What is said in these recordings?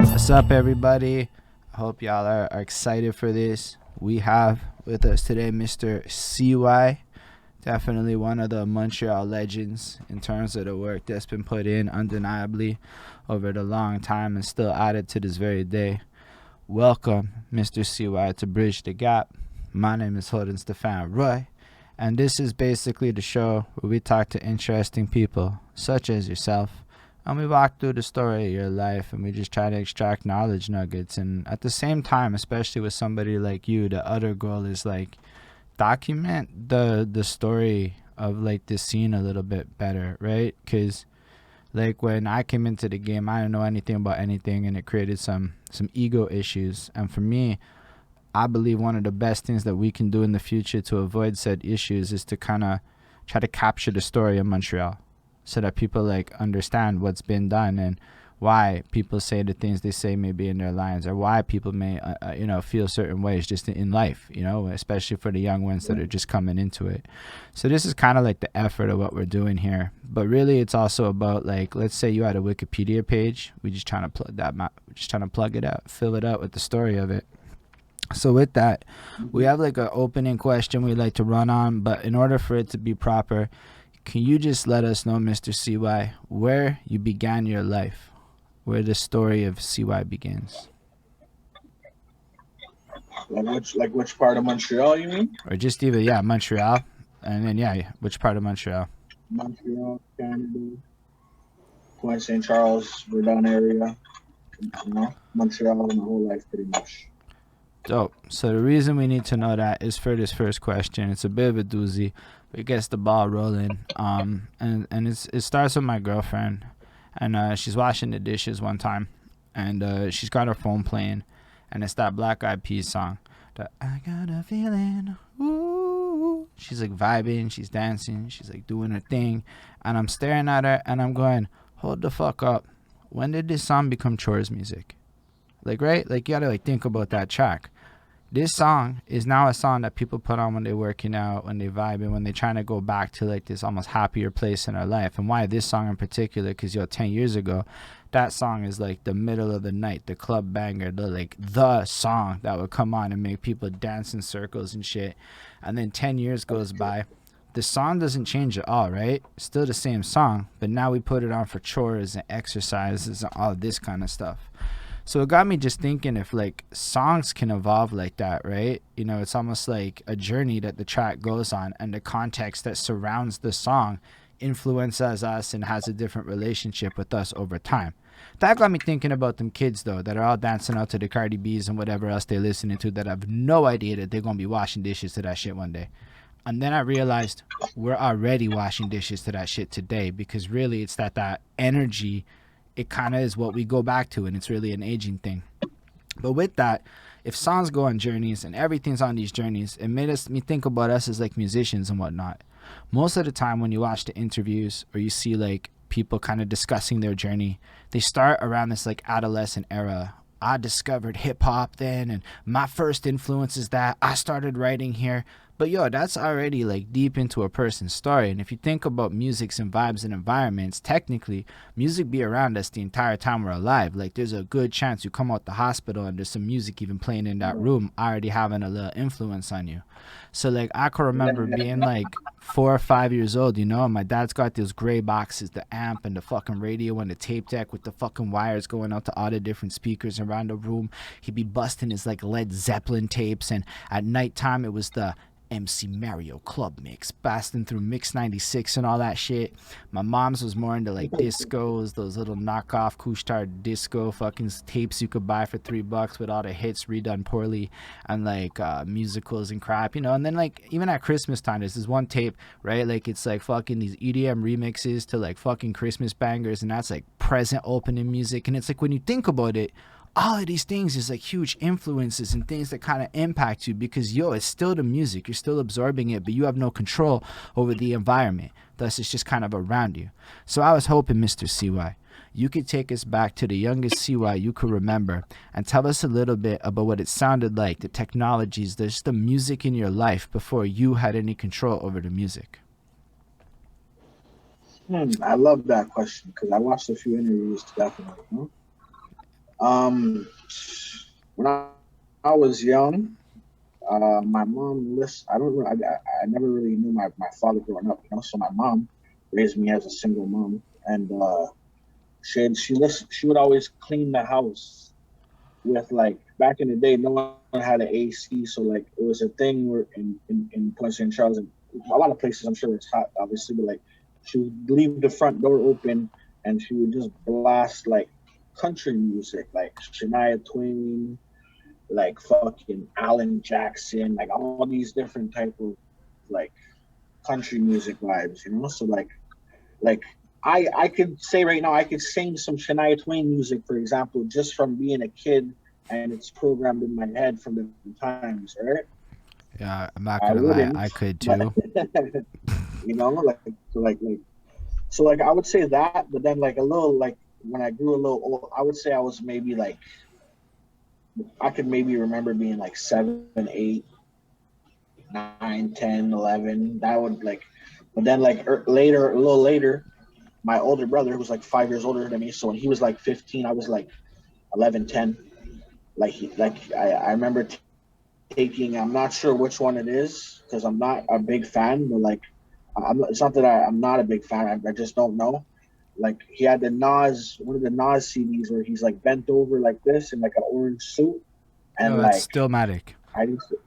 What's up, everybody? I hope y'all are excited for this. We have with us today Mr. CY, definitely one of the Montreal legends in terms of the work that's been put in undeniably over the long time and still added to this very day. Welcome, Mr. CY, to Bridge the Gap. My name is Holden Stephan Roy, and this is basically the show where we talk to interesting people, such as yourself, and we walk through the story of your life and we just try to extract knowledge nuggets. And at the same time, especially with somebody like you, the other goal is like document the story of like the scene a little bit better, right? Because like when I came into the game, I didn't know anything about anything, and it created some ego issues. And for me, I believe one of the best things that we can do in the future to avoid said issues is to kind of try to capture the story of Montreal, so that people like understand what's been done and why people say the things they say maybe in their lines, or why people may feel certain ways just in life, especially for the young ones that are just coming into it. So this is kind of like the effort of what we're doing here, but really it's also about, like, let's say you had a Wikipedia page, we just trying to plug that we're just trying to plug it out, fill it out with the story of it. So with that, we have like an opening question we like to run on, but in order for it to be proper, can you just let us know, Mr. CY, where you began your life, where the story of CY begins? Like which part of Montreal you mean? Or just even, yeah, Montreal. And then, yeah, which part of Montreal? Montreal, Canada, Point St. Charles, Verdun area. Montreal my whole life pretty much. Dope. So the reason we need to know that is for this first question. It's a bit of a doozy, but it gets the ball rolling. It starts with my girlfriend, and she's washing the dishes one time, and she's got her phone playing, and it's that Black Eyed Peas song. The I got a feeling. Ooh. She's like vibing, she's dancing, she's like doing her thing, and I'm staring at her, and I'm going, hold the fuck up. When did this song become chores music? Like, right? Like, you gotta like think about that track. This song is now a song that people put on when they're working out, when they're vibing, when they're trying to go back to like this almost happier place in their life. And why this song in particular? Because 10 years ago, that song is like the middle of the night, the club banger, the song that would come on and make people dance in circles and shit. And then 10 years goes by. The song doesn't change at all, right? Still the same song, but now we put it on for chores and exercises and all this kind of stuff. So it got me just thinking, if like songs can evolve like that, right? It's almost like a journey that the track goes on, and the context that surrounds the song influences us and has a different relationship with us over time. That got me thinking about them kids though, that are all dancing out to the Cardi B's and whatever else they're listening to, that have no idea that they're gonna be washing dishes to that shit one day. And then I realized we're already washing dishes to that shit today, because really it's that energy, it kind of is what we go back to, and it's really an aging thing. But with that, if songs go on journeys and everything's on these journeys, it made me think about us as like musicians and whatnot. Most of the time when you watch the interviews or you see like people kind of discussing their journey, they start around this like adolescent era. I discovered hip hop then, and my first influence is that I started writing here. But that's already like deep into a person's story. And if you think about musics and vibes and environments, technically music be around us the entire time we're alive. Like, there's a good chance you come out the hospital and there's some music even playing in that room already having a little influence on you. So like I can remember being like 4 or 5 years old, and my dad's got those gray boxes, the amp and the fucking radio and the tape deck with the fucking wires going out to all the different speakers around the room. He'd be busting his like Led Zeppelin tapes, and at nighttime it was the MC Mario Club Mix, blasting through Mix 96 and all that shit. My mom's was more into like discos, those little knockoff Kushtar disco fucking tapes you could buy for $3 with all the hits redone poorly, and like musicals and crap, And then like even at Christmas time, there's this one tape, right? Like it's like fucking these EDM remixes to like fucking Christmas bangers, and that's like present opening music. And it's like, when you think about it, all of these things is like huge influences and things that kind of impact you, because it's still the music, you're still absorbing it, but you have no control over the environment, thus it's just kind of around you. So I was hoping, Mr. CY, you could take us back to the youngest CY you could remember and tell us a little bit about what it sounded like, the technologies, just the music in your life before you had any control over the music. I love that question because I watched a few interviews definitely. Um, when I was young, my mom list. I don't. I never really knew my father growing up. So my mom raised me as a single mom, and she would always clean the house with like back in the day. No one had an AC, so like it was a thing where in Point St. Charles and a lot of places, I'm sure it's hot, obviously, but like she would leave the front door open and she would just blast like country music, like Shania Twain, like fucking Alan Jackson, like all these different type of like country music vibes. So like I could say right now I could sing some Shania Twain music, for example, just from being a kid and it's programmed in my head from the times, right? Yeah, I'm not I gonna lie, wouldn't, I could but too. like I would say that, but then like a little like when I grew a little old, I would say I was maybe like I could maybe remember being like 7, 8, 9, 10, 11. That would like, but then like later, a little later, my older brother, who's like 5 years older than me, so when he was like 15, I was like 11, 10. I remember taking. I'm not sure which one it is because I'm not a big fan, but like, it's not that I'm not a big fan. I just don't know. Like he had one of the Nas CDs where he's like bent over like this in like an orange suit, Yo, and that's like Stillmatic. I used to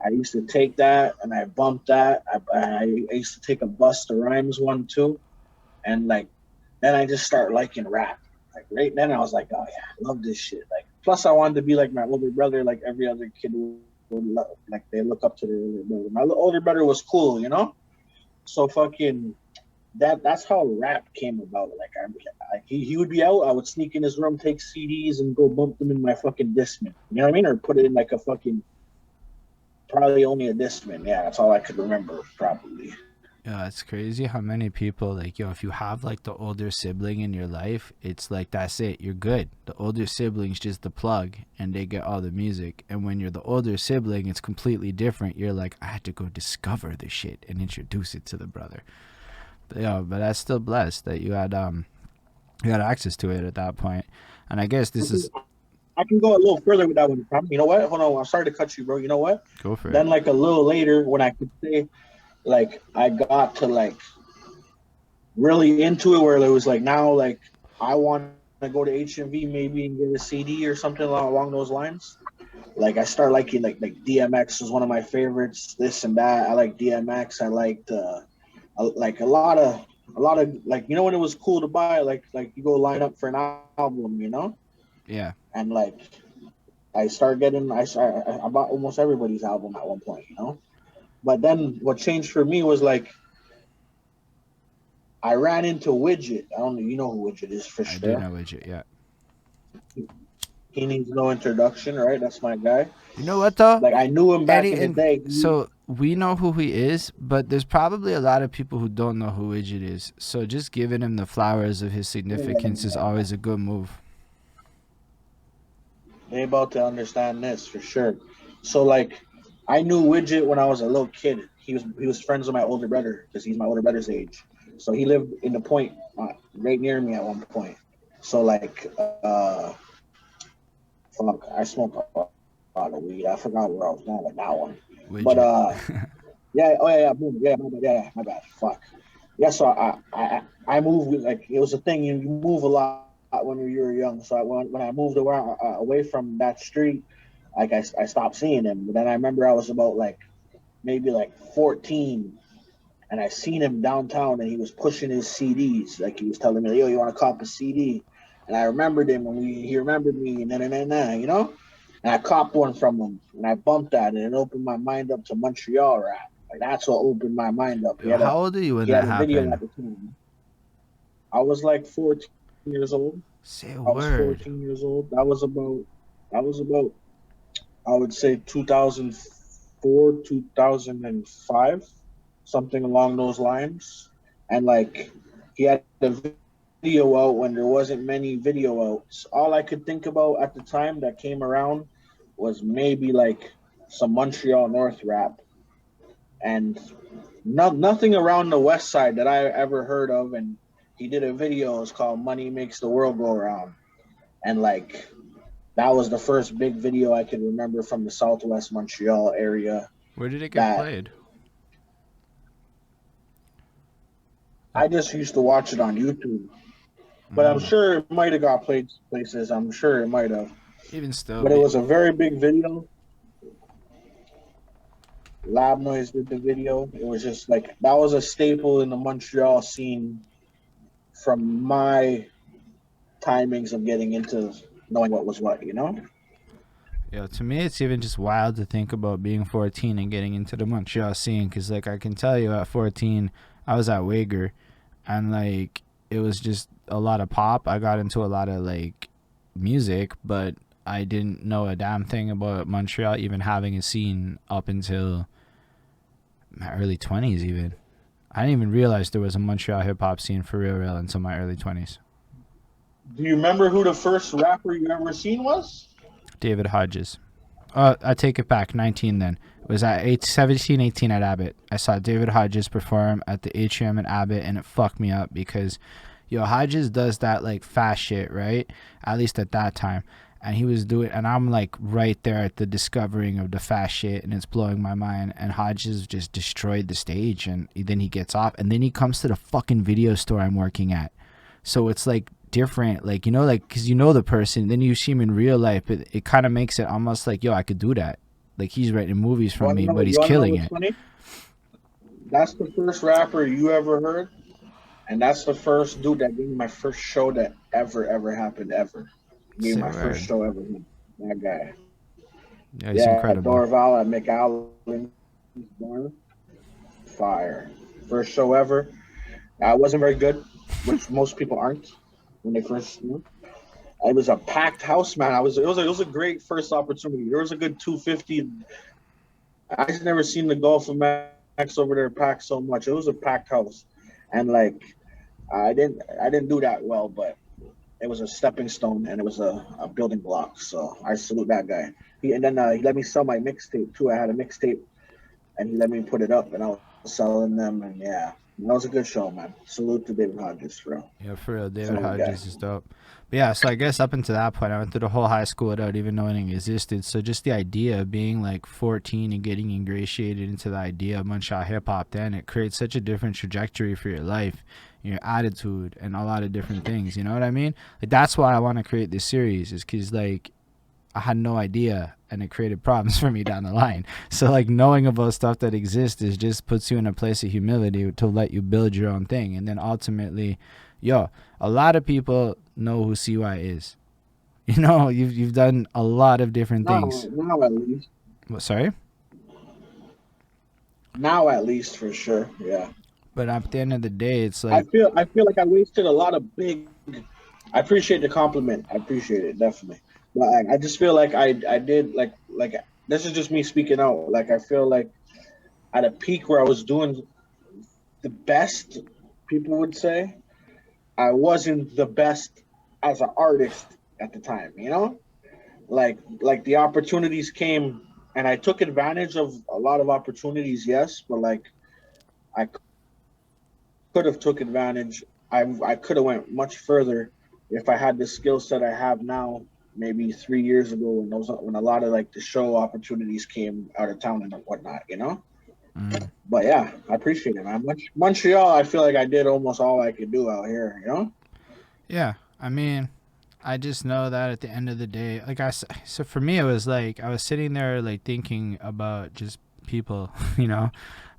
I used to take that and I bumped that. I used to take a Busta Rhymes one too, and like then I just start liking rap. Like right then I was like, oh yeah, I love this shit. Like plus I wanted to be like my older brother, like every other kid would love, like they look up to their older brother. My older brother was cool. So fucking that's how rap came about. He would be out, I would sneak in his room, take CDs, and go bump them in my fucking Discman. You know what I mean? Or put it in like a fucking probably only a Discman. Yeah, that's all I could remember probably. Yeah, it's crazy how many people like if you have like the older sibling in your life, it's like that's it, you're good. The older sibling's just the plug and they get all the music. And when you're the older sibling, it's completely different. You're like, I had to go discover the shit and introduce it to the brother. But but that's still blessed that you had access to it at that point. And I guess this is I can go a little further with that one. You know what? Hold on. I'm sorry to cut you, bro. You know what? go for it. Then, like a little later, when I could say, like, I got to like really into it, where it was like now, like I want to go to HMV maybe and get a CD or something along those lines. Like I start liking like DMX was one of my favorites. This and that. I like DMX. I liked like a lot of like when it was cool to buy like you go line up for an album. Yeah. And like I started getting I bought almost everybody's album at one point. But then what changed for me was like I ran into Widget. I don't know, you know who Widget is for I do sure. know Widget, yeah. He needs no introduction, right? That's my guy. You know what though? Like I knew him back Eddie in the and day. so we know who he is, but there's probably a lot of people who don't know who Widget is. So just giving him the flowers of his significance is always a good move. They about to understand this for sure. So like I knew Widget when I was a little kid. He was friends with my older brother because he's my older brother's age. So he lived in the point right near me at one point. So like fuck, I smoked a lot of weed. I forgot where I was going with that one. But Widget. yeah, oh yeah, boom, yeah, my bad. Fuck. Yeah, so I moved like it was a thing. You move a lot when you're young. So when I moved away from that street, like I stopped seeing him. But then I remember I was about like maybe like 14, and I seen him downtown, and he was pushing his CDs. Like he was telling me, "Yo, you want to cop a CD?" And I remembered him, and he remembered me, and then. And I copped one from him, and I bumped that, and it opened my mind up to Montreal rap. Like that's what opened my mind up. He Yo, had how a old are you when he that had a video happened? at the time. I was like 14 years old. Say a I was word. 14 years old. That was about I would say 2004, 2005, something along those lines. And like he had a video out when there wasn't many video outs. All I could think about at the time that came around was maybe like some Montreal North rap and nothing around the West Side that I ever heard of. And he did a video. It's called "Money Makes the World Go Around," and like that was the first big video I can remember from the Southwest Montreal area. Where did it get That played? I just used to watch it on YouTube, but I'm Mm. sure it might have got played places. I'm sure it might have, Even still, but it was a very big video. Lab Noise did the video. It was just like that was a staple in the Montreal scene from my timings of getting into knowing what was what, you know? to me, it's even just wild to think about being 14 and getting into the Montreal scene. Cause like I can tell you, at 14, I was at Wager, and like it was just a lot of pop. I got into a lot of like music, but I didn't know a damn thing about Montreal even having a scene up until my early 20s. Even I didn't even realize there was a Montreal hip hop scene for real until my early 20s. Do you remember who the first rapper you ever seen was? David Hodges. I take it back. 19 then. It was at 17, 18 at Abbott. I saw David Hodges perform at the Atrium in Abbott, and it fucked me up because, Hodges does that like fast shit, right? At least at that time. And he was doing, and I'm like right there at the discovering of the fast shit, and it's blowing my mind. And Hodges just destroyed the stage, and then he gets off, and then he comes to the fucking video store I'm working at. So it's like different, like, like, because the person, then you see him in real life, it kind of makes it almost like, I could do that. Like, he's writing movies for me, but he's You wanna know killing what's it. funny? That's the first rapper you ever heard, and that's the first dude that gave me my first show that ever happened ever. Gave me Say my first word. show ever. That guy. Yeah, he's Yeah, incredible. Dorval at McAllen. Fire. First show ever. I wasn't very good, which most people aren't when they first. It was a packed house, man. It was a great first opportunity. There was a good 250. I just never seen the Gulf of Max over there packed so much. It was a packed house, and like I didn't do that well, but it was a stepping stone and it was a building block. So I salute that guy. He let me sell my mixtape too. I had a mixtape and he let me put it up and I was selling them and yeah, that was a good show, man. Salute to David Hodges, bro. Yeah, for real, David Solid guy. Hodges is dope. But yeah, so I guess up until that point, I went through the whole high school without even knowing it existed. So just the idea of being like 14 and getting ingratiated into the idea of Montreal hip hop, then it creates such a different trajectory for your life, your attitude, and a lot of different things. You know what I mean? Like, that's why I want to create this series, is because like I had no idea, and it created problems for me down the line. So like knowing about stuff that exists is just puts you in a place of humility to let you build your own thing, and then ultimately, a lot of people know who CY is. You've done a lot of different things. Now at least. What, sorry? Now at least for sure. Yeah. But at the end of the day, it's I like, feel I feel like I wasted a lot of big. I appreciate the compliment. I appreciate it definitely, but I just feel like I did like this is just me speaking out. Like I feel like at a peak where I was doing the best, people would say I wasn't the best as an artist at the time. You know, like the opportunities came and I took advantage of a lot of opportunities. Yes, but like I could have took advantage. I could have went much further if I had the skill set I have now. Maybe 3 years ago, when a lot of like the show opportunities came out of town and whatnot, you know. mm, But yeah, I appreciate it, man. Montreal, I feel like I did almost all I could do out here, you know. yeah. I mean, I just know that at the end of the day, like so for me, it was like I was sitting there like thinking about just people,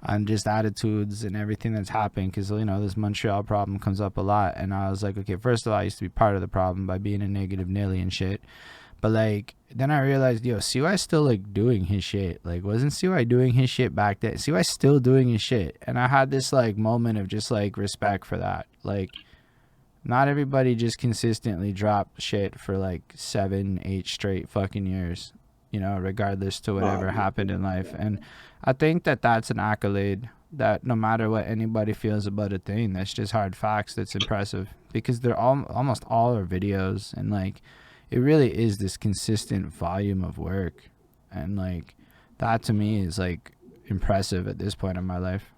and just attitudes and everything that's happened, because this Montreal problem comes up a lot, and I was like, okay, first of all, I used to be part of the problem by being a negative Nelly and shit, but like then I realized, CY still like doing his shit. Like, wasn't CY doing his shit back then? CY still doing his shit, and I had this like moment of just like respect for that. Like, not everybody just consistently drop shit for like 7, 8 straight fucking years, regardless to whatever happened in life. And I think that that's an accolade, that no matter what anybody feels about a thing, that's just hard facts. That's impressive, because they're almost all our videos, and like it really is this consistent volume of work, and like that to me is like impressive at this point in my life.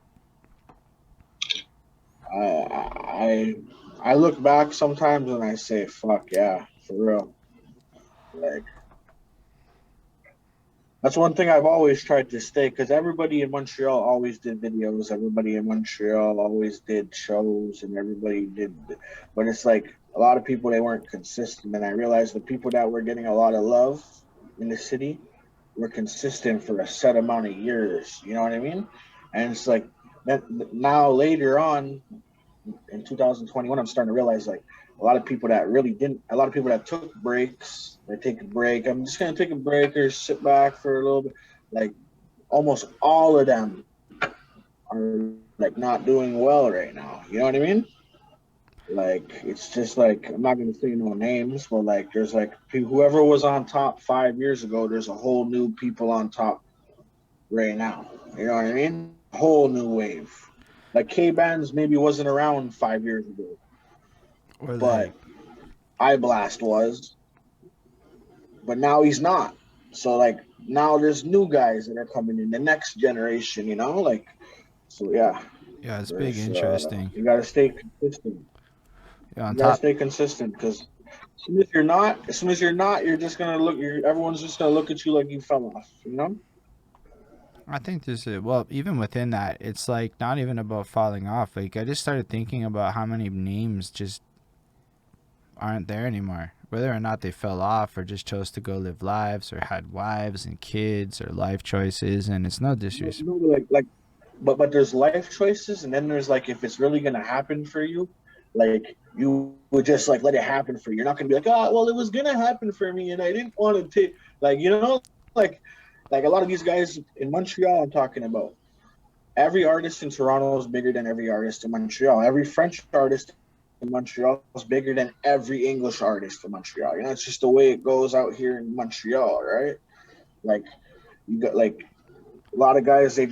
I I look back sometimes and I say, "Fuck yeah, for real." Like that's one thing I've always tried to stay because everybody in Montreal always did videos. Everybody in Montreal always did shows, and everybody did. But it's like a lot of people they weren't consistent, and I realized the people that were getting a lot of love in the city were consistent for a set amount of years. You know what I mean? And it's like that now later on in 2021, I'm starting to realize like a lot of people that really didn't, a lot of people that took breaks, they take a break. I'm just gonna take a break or sit back for a little bit. Like almost all of them are like not doing well right now. You know what I mean? Like it's just like I'm not gonna say no names, but like there's like whoever was on top 5 years ago, there's a whole new people on top right now. You know what I mean? Whole new wave. Like K Bands maybe wasn't around 5 years ago, Or like, but iBlast was, but now he's not. So like now there's new guys that are coming in the next generation, you know, like so yeah. yeah, it's big There's interesting. you gotta stay consistent. Yeah, on You gotta top. stay consistent because as soon as you're not, you're just gonna look. Everyone's just gonna look at you like you fell off. You know? I think there's a, well, even within that, it's like not even about falling off. Like I just started thinking about how many names just aren't there anymore. Whether or not they fell off or just chose to go live lives or had wives and kids or life choices, and it's no disrespect. No, but there's life choices, and then there's like if it's really gonna happen for you, like you would just like let it happen for you. You're not gonna be like, oh, well, it was gonna happen for me, and I didn't want to take like like like a lot of these guys in Montreal. I'm talking about every artist in Toronto is bigger than every artist in Montreal. Every French artist in Montreal is bigger than every English artist in Montreal. You know, it's just the way it goes out here in Montreal, right? Like you got like a lot of guys they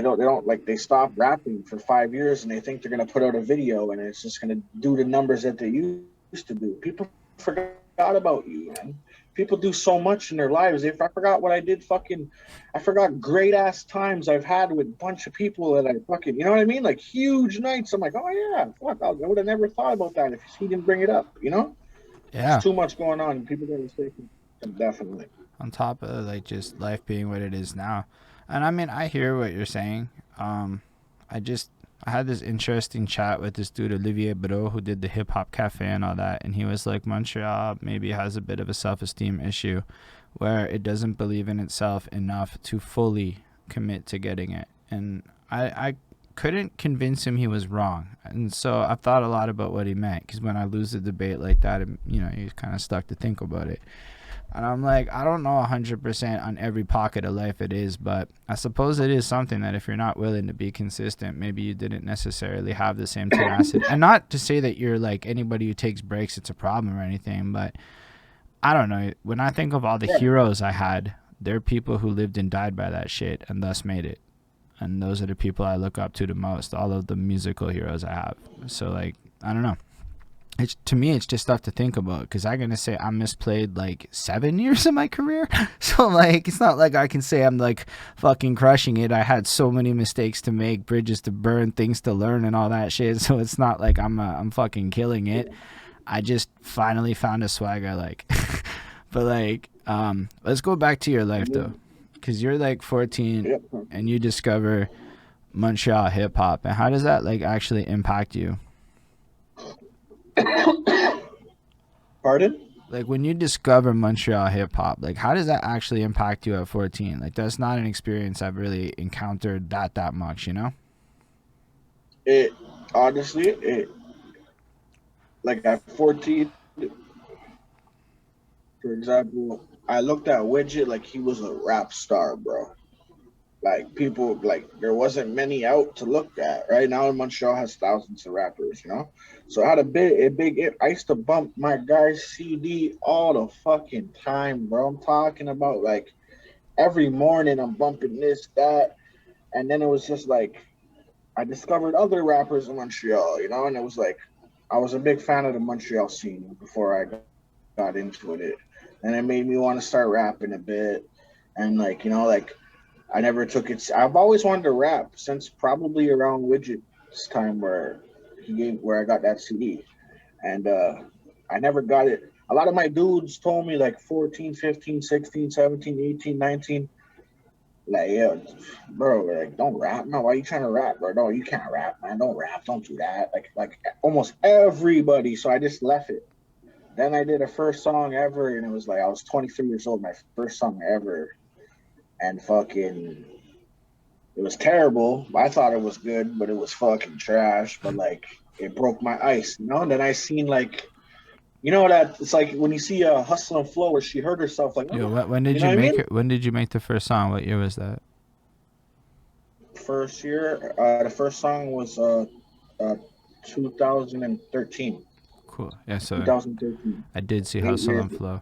don't like they stop rapping for 5 years and they think they're gonna put out a video and it's just gonna do the numbers that they used to do. People forgot about you, man. People do so much in their lives. If I forgot what I did, I forgot great ass times I've had with a bunch of people that I fucking, you know what I mean? Like huge nights. I'm like, oh yeah, fuck, I would have never thought about that if he didn't bring it up. You know, it's Yeah, too much going on. People get mistaken. Definitely. on top of like just life being what it is now. And I mean, I hear what you're saying. I just I had this interesting chat with this dude Olivier Bro who did the Hip Hop Cafe and all that, and he was like, Montreal maybe has a bit of a self-esteem issue, where it doesn't believe in itself enough to fully commit to getting it. And I couldn't convince him he was wrong, and so I've thought a lot about what he meant. Because when I lose a debate like that, you're kind of stuck to think about it. And I'm like, I don't know 100% on every pocket of life it is, but I suppose it is something that if you're not willing to be consistent, maybe you didn't necessarily have the same tenacity. And not to say that you're like anybody who takes breaks, it's a problem or anything, but I don't know. When I think of all the Yeah. heroes I had, there are people who lived and died by that shit and thus made it. And those are the people I look up to the most, all of the musical heroes I have. So, like, I don't know. It's to me it's just stuff to think about because I'm gonna say I misplayed like 7 years of my career. So like it's not like I can say I'm like fucking crushing it. I had so many mistakes to make, bridges to burn, things to learn and all that shit. So it's not like I'm fucking killing it. I just finally found a swag I like. But like let's go back to your life though, because you're like 14 Yep. and you discover Montreal hip hop, and how does that like actually impact you? Pardon? Like when you discover Montreal hip hop, like how does that actually impact you at 14? Like that's not an experience I've really encountered that much, you know? It honestly, it like at 14, for example, I looked at Widget like he was a rap star, bro. Like people, like there wasn't many out to look at. Right now, Montreal has thousands of rappers, you know. So I had I used to bump my guy's CD all the fucking time, bro. I'm talking about like every morning I'm bumping this, that, and then it was just like I discovered other rappers in Montreal, you know, and it was like I was a big fan of the Montreal scene before I got into it, and it made me want to start rapping a bit, and like you know, like I never took it. I've always wanted to rap since probably around Widget's time where I got that CD, and I never got it. a lot of my dudes told me like 14, 15, 16, 17, 18, 19. Like, yeah, bro, like, don't rap. No, why are you trying to rap, bro? No, you can't rap, man. Don't rap. Don't do that. Like almost everybody. So I just left it. Then I did a first song ever, and it was like I was 23 years old, my first song ever, and fucking, it was terrible. I thought it was good, but it was fucking trash. But like, it broke my ice, you know. And then I seen like, you know that it's like when you see a Hustle and Flow where she hurt herself, like, Yo, oh, when you did know you what I make mean? it? When did you make the first song? What year was that? First year, the first song was uh 2013. Cool. Yeah, so 2013. I did see 8 years. Hustle and Flow.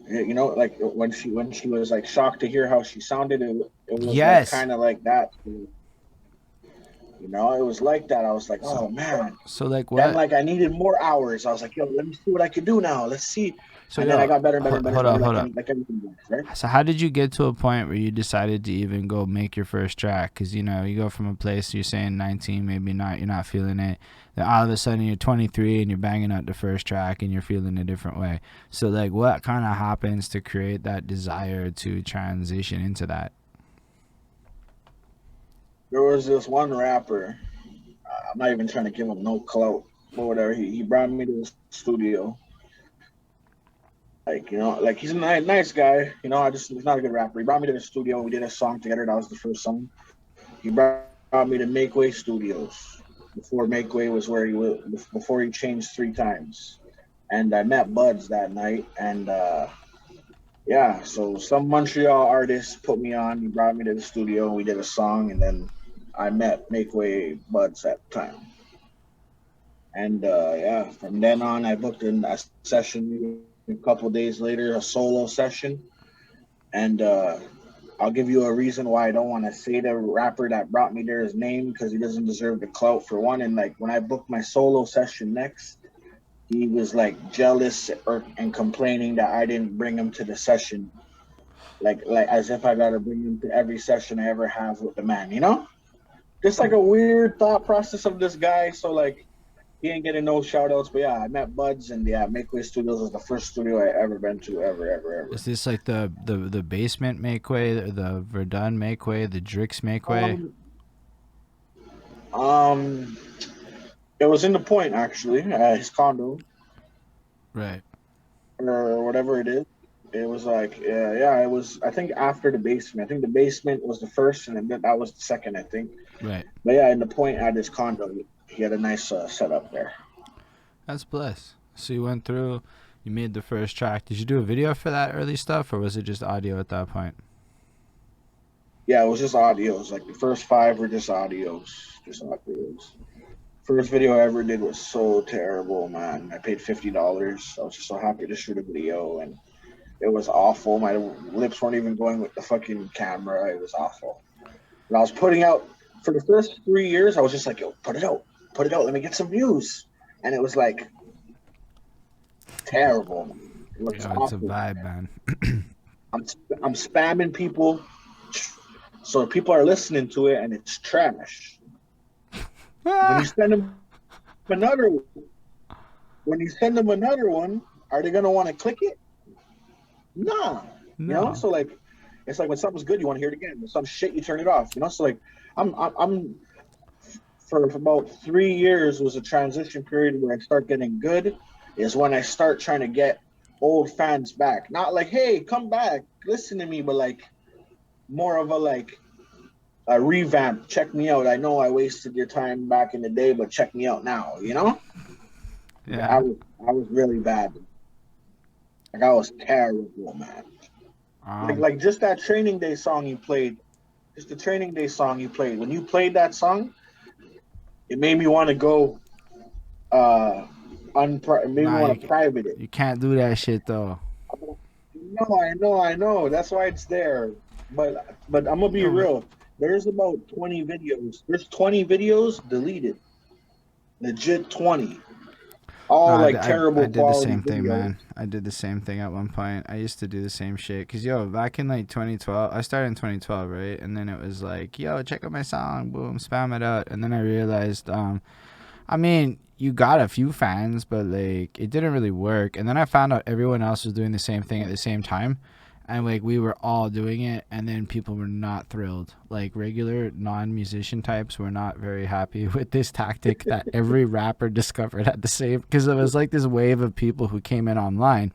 You know, like when she was like shocked to hear how she sounded, it was like Yes. kind of like that. You know, it was like that. I was like, So, oh man. so like Then what? like I needed more hours. I was like, yo, let me see what I could do now. Let's see. So And then I yo, got better and better and better and hold better, up, hold up. like everything else, right? So how did you get to a point where you decided to even go make your first track? Because you know you go from a place you're saying 19, maybe not, you're not feeling it. Then all of a sudden you're 23 and you're banging out the first track and you're feeling a different way. So like, what kind of happens to create that desire to transition into that? There was this one rapper. I'm not even trying to give him no clout or whatever. He brought me to the studio. Like, you know, like he's a nice guy. You know, he's not a good rapper. He brought me to the studio. We did a song together. That was the first song. He brought me to MakeWay Studios before MakeWay was where he was, before he changed 3 times. And I met Buds that night. And yeah, so some Montreal artist put me on. He brought me to the studio. We did a song. And then I met MakeWay Buds at the time. And yeah, from then on, I booked in a session a couple days later, a solo session. And I'll give you a reason why I don't want to say the rapper that brought me there his name because he doesn't deserve the clout for one. And like when I booked my solo session next, he was like jealous and complaining that I didn't bring him to the session, like as if I gotta bring him to every session I ever have with the man, you know? Just like a weird thought process of this guy. So like he ain't getting no shout outs, but yeah, I met Buds and yeah, MakeWay Studios was the first studio I ever been to, ever. Is this like the basement MakeWay, the Verdun MakeWay, the Drix MakeWay? Um, um, it was in the Point actually, his condo Right. or whatever it is. It was like, yeah, it was. I think after the basement. I think the basement was the first, and then that was the second. I think. Right. But yeah, in the Point at his condo, he had a nice setup there. That's blessed. So you went through, you made the first track. Did you do a video for that early stuff, or was it just audio at that point? Yeah, it was just audios. Like the first 5 were just audios, just audios. First video I ever did was so terrible, man. I paid $50. I was just so happy to shoot a video, and it was awful. My lips weren't even going with the fucking camera. It was awful. And I was putting out for the first 3 years. I was just like, yo, put it out. Let me get some views. And it was like terrible. It was Yo, it's a awful. vibe, man. I'm spamming people, so people are listening to it, and it's trash. When you send them another, one, are they gonna want to click it? Nah. You know, No. so like, it's like when something's good, you want to hear it again. When some shit, you turn it off. You know, so like, I'm for about 3 years was a transition period where I start getting good. Is when I start trying to get old fans back. Not like, hey, come back, listen to me, but like more of a like a revamp. Check me out. I know I wasted your time back in the day, but check me out now. You know, Yeah. I was really bad. Like I was terrible, man. Like just that training day song you played, just the training day song you played. When you played that song, it made me want to go it made me Nah, want to private it. you can't do that shit though. No, I know. That's why it's there. But I'm gonna be Yo, but real. There's about 20 videos. There's 20 videos deleted. Legit 20. no, All like I terrible did the quality same thing, videos. man. I did the same thing at one point. I used to do the same shit. Cause yo, back in like 2012, I started in 2012, right? And then it was like, yo, check out my song, boom, spam it out. And then I realized, I mean, you got a few fans, but like it didn't really work. And then I found out everyone else was doing the same thing at the same time, and like we were all doing it, and then people were not thrilled. Like regular non-musician types were not very happy with this tactic that every rapper discovered at the same, because it was like this wave of people who came in online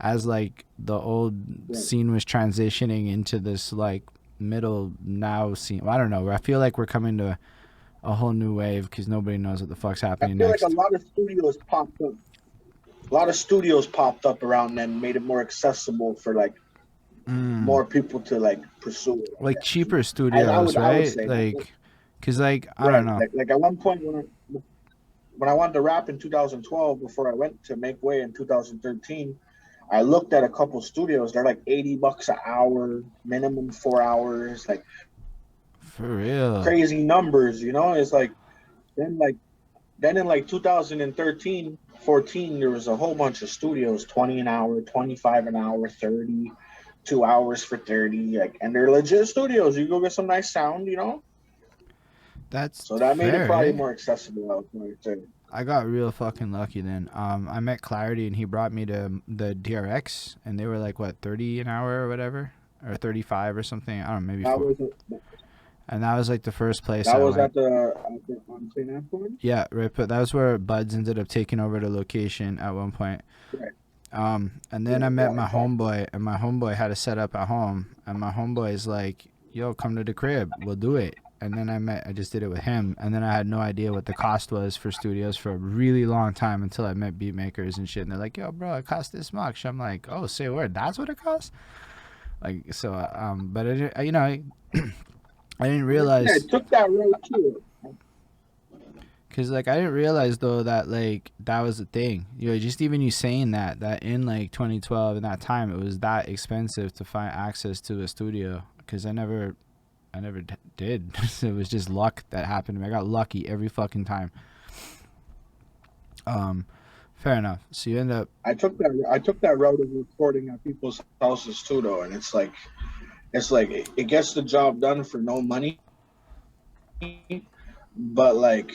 as like the old Right. scene was transitioning into this like middle now scene. Well, I don't know. I feel like we're coming to a whole new wave because nobody knows what the fuck's I happening feel like a next. lot of studios popped up. A lot of studios popped up around then, made it more accessible for like Mm. more people to like pursue it. I Like guess. cheaper I studios, would right? say that. Like, cause like I don't Right. know. Like at one point when I wanted to rap in 2012, before I went to MakeWay in 2013, I looked at a couple studios. They're like $80 an hour, minimum 4 hours, like For real. crazy numbers. You know, it's then like then in like 2013, 14, there was a whole bunch of studios, 20 an hour, 25 an hour, 30, 2 hours for 30, like, and they're legit studios. You go get some nice sound, you know. That's So that made it fair, probably eh? more accessible. I was going to say. I got real fucking lucky then. I met Clarity and he brought me to the DRX and they were like what 30 an hour or whatever, or 35 or something. I don't know, maybe That four. was And that was like the first place that I was went. at the on St. Antoine. Yeah, right. But that was where Buds ended up taking over the location at one point. Right. And then I Right. met Yeah. my Exactly. homeboy, and my homeboy had a setup at home, and my homeboy is like, "Yo, come to the crib, we'll do it." And then I just did it with him, and then I had no idea what the cost was for studios for a really long time until I met beat makers and shit, and they're like, "Yo, bro, it costs this much." I'm like, "Oh, say a word, that's what it costs." Like, so, but you know, I didn't Yeah, realize. it took that road too. Cause like I didn't realize though that like that was a thing. You know, just even you saying that in like 2012 in that time it was that expensive to find access to a studio. Cause I never did. It was just luck that happened to me. I got lucky every fucking time. Um, fair enough. So you end up. I took that route of recording at people's houses too, though, and it gets the job done for no money, but like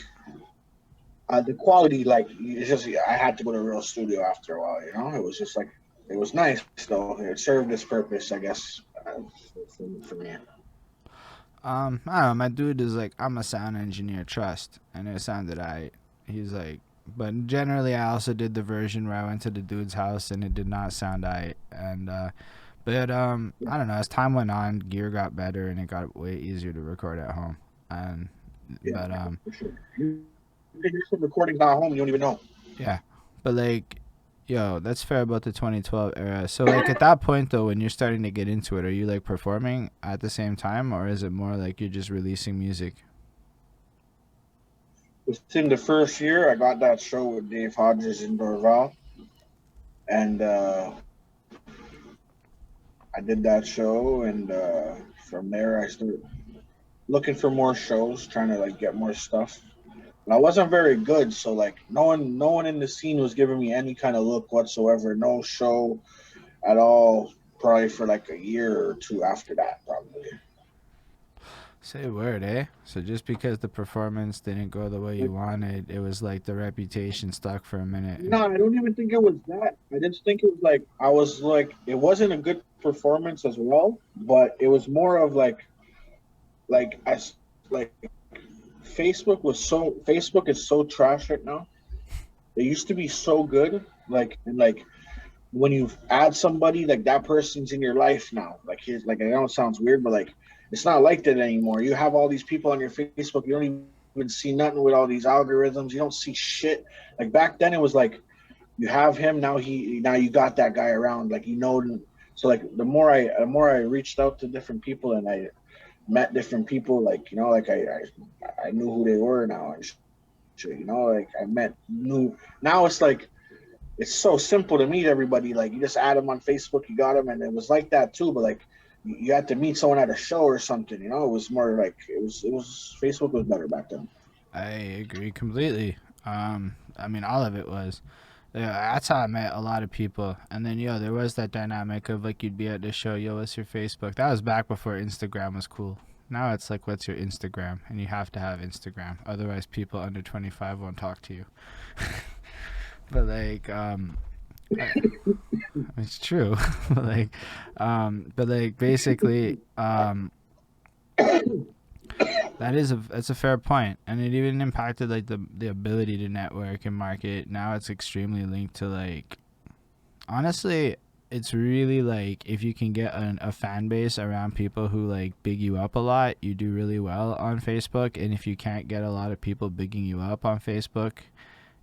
the quality, like it's just I had to go to a real studio after a while. You know, it was just like it was nice though. It served its purpose, I guess, for me. I don't know. My dude is like, I'm a sound engineer, trust, and it sounded he's like, but generally, I also did the version where I went to the dude's house and it did not sound and but Yeah, I don't know. As time went on, gear got better and it got way easier to record at home. And yeah, but for sure. You can do some recordings at home. You don't even know. yeah, but like, yo, that's fair about the 2012 era. So like at that point though, when you're starting to get into it, are you like performing at the same time, or is it more like you're just releasing music? Within the first year, I got that show with Dave Hodges in Dorval, and I did that show, and from there I started looking for more shows, trying to like get more stuff. And I wasn't very good, so like no one in the scene was giving me any kind of look whatsoever. No show at all, probably for like a year or two after that, probably. Say a word, eh? So just because the performance didn't go the way you Like, wanted, it was like the reputation stuck for a minute. And no, I don't even think it was that. I just think it was like I was like it wasn't a good performance as well, but it was more of like I like Facebook is so trash right now. It used to be so good, and like when you add somebody like that person's in your life now. Like here's like I know it sounds weird, but like it's not like that anymore. You have all these people on your Facebook. You don't even see nothing with all these algorithms. You don't see shit. Like back then, it was like you have him now you got that guy around. Like you know. So like the more I reached out to different people and I met different people, like like I knew who they were now and shit. Like I met new. Now it's so simple to meet everybody. Like you just add them on Facebook, you got them, and it was like that too. But like you had to meet someone at a show or something. It was more like it was Facebook was better back then. I agree completely. I mean, all of it was. Yeah, that's how I met a lot of people. And then, yo, there was that dynamic of like you'd be at the show, yo, what's your Facebook? That was back before Instagram was cool. Now it's like, what's your Instagram? And you have to have Instagram. Otherwise, people under 25 won't talk to you. But like, it's true. like, but like basically, that's a fair point, and it even impacted like the ability to network and market. Now it's extremely linked to like, honestly, it's really like if you can get a fan base around people who like big you up a lot, you do really well on Facebook. And if you can't get a lot of people bigging you up on Facebook,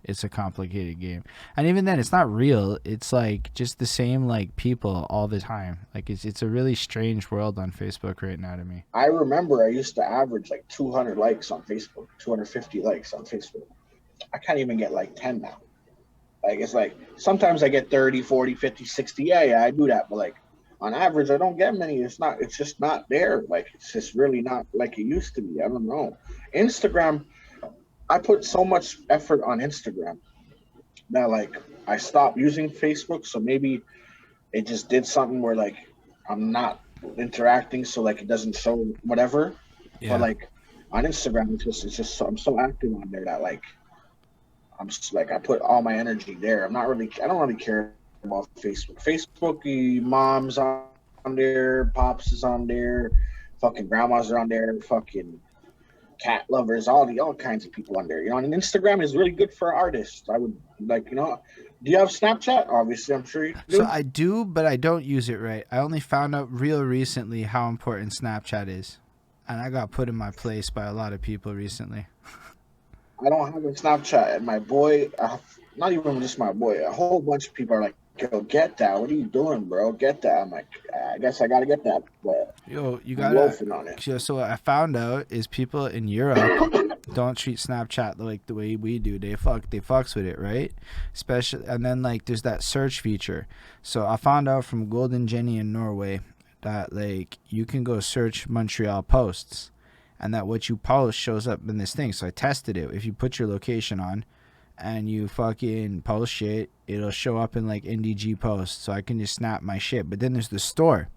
it's a complicated game. And even then, it's not real. It's like just the same like people all the time. Like it's a really strange world on Facebook right now to me. I remember I used to average like 200 likes on Facebook, 250 likes on Facebook. I can't even get like 10 now. Like, it's like sometimes I get 30, 40, 50, 60. Yeah, I do that. But like on average, I don't get many. It's just not there. Like, it's just really not like it used to be. I don't know. Instagram, I put so much effort on Instagram that like I stopped using Facebook. So maybe it just did something where like I'm not interacting. So like it doesn't show whatever. But Yeah. like on Instagram, it's just so, I'm so active on there that like I'm just like I put all my energy there. I don't really care about Facebook. Facebook, moms on there, pops is on there, fucking grandmas are on there, fucking cat lovers, all kinds of people on there. You know, and Instagram is really good for artists. I would like, do you have Snapchat? Obviously, I'm sure you So do. I do, but I don't use it right. I only found out real recently how important Snapchat is, and I got put in my place by a lot of people recently. I don't have a Snapchat, and my boy, not even just my boy, a whole bunch of people are like, "Yo, get that! What are you doing, bro? Get that!" I'm like, I guess I gotta get that, but Yo, you I'm gotta. loafing on it. So what I found out is people in Europe don't treat Snapchat like the way we do. They fucks with it, right? Especially, and then like there's that search feature. So I found out from Golden Jenny in Norway that like you can go search Montreal posts, and that what you post shows up in this thing. So I tested it. If you put your location on and you fucking post shit, it'll show up in like NDG posts. So I can just snap my shit. But then there's the store,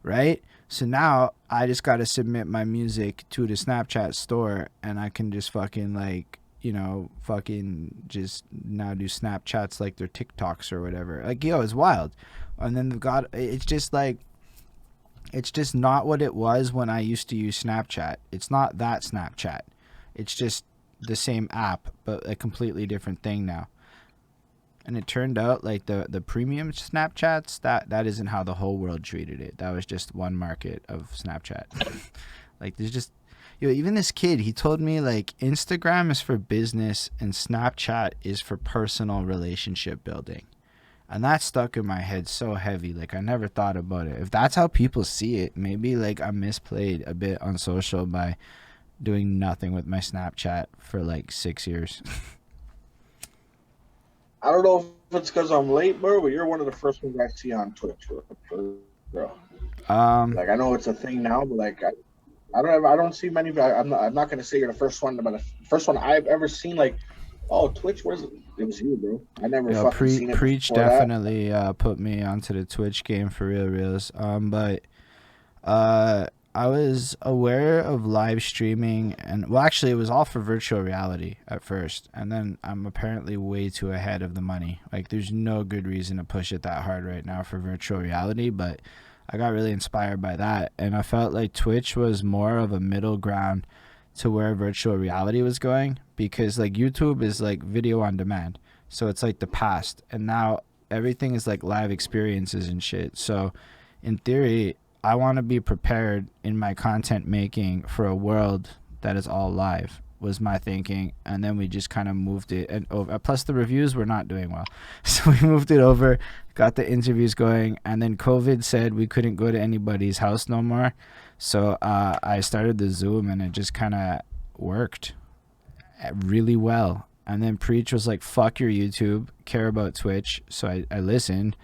right? So now I just got to submit my music to the Snapchat store, and I can just fucking like, fucking just now do Snapchats like they're TikToks or whatever. Like, yo, it's wild. And then they've got, it's just like, it's just not what it was when I used to use Snapchat. It's not that Snapchat. It's just the same app, but a completely different thing now. And it turned out like the premium Snapchats, that isn't how the whole world treated it. That was just one market of Snapchat. Like there's just, even this kid, he told me like Instagram is for business and Snapchat is for personal relationship building. And that stuck in my head so heavy. Like I never thought about it. If that's how people see it, maybe like I misplayed a bit on social by doing nothing with my Snapchat for like 6 years. I don't know if it's because I'm late, bro, but you're one of the first ones I see on Twitch, bro. um Like I know it's a thing now, but like I don't see many. I'm not gonna say you're the first one, but the first one I've ever seen. Like, oh, Twitch, what is it? It was you, bro. I never fucking seen it Preach before that. definitely put me onto the Twitch game for reals. But uh I was aware of live streaming, and well, actually it was all for virtual reality at first, and then I'm apparently way too ahead of the money. Like there's no good reason to push it that hard right now for virtual reality, but I got really inspired by that, and I felt like Twitch was more of a middle ground to where virtual reality was going, because like YouTube is like video on demand. So it's like the past, and now everything is like live experiences and shit. So in theory, I want to be prepared in my content making for a world that is all live, was my thinking. And then we just kind of moved it, and over, plus the reviews were not doing well. So we moved it over, got the interviews going, and then COVID said we couldn't go to anybody's house no more. So I started the Zoom, and it just kind of worked really well. And then Preach was like, fuck your YouTube, care about Twitch. So I listened.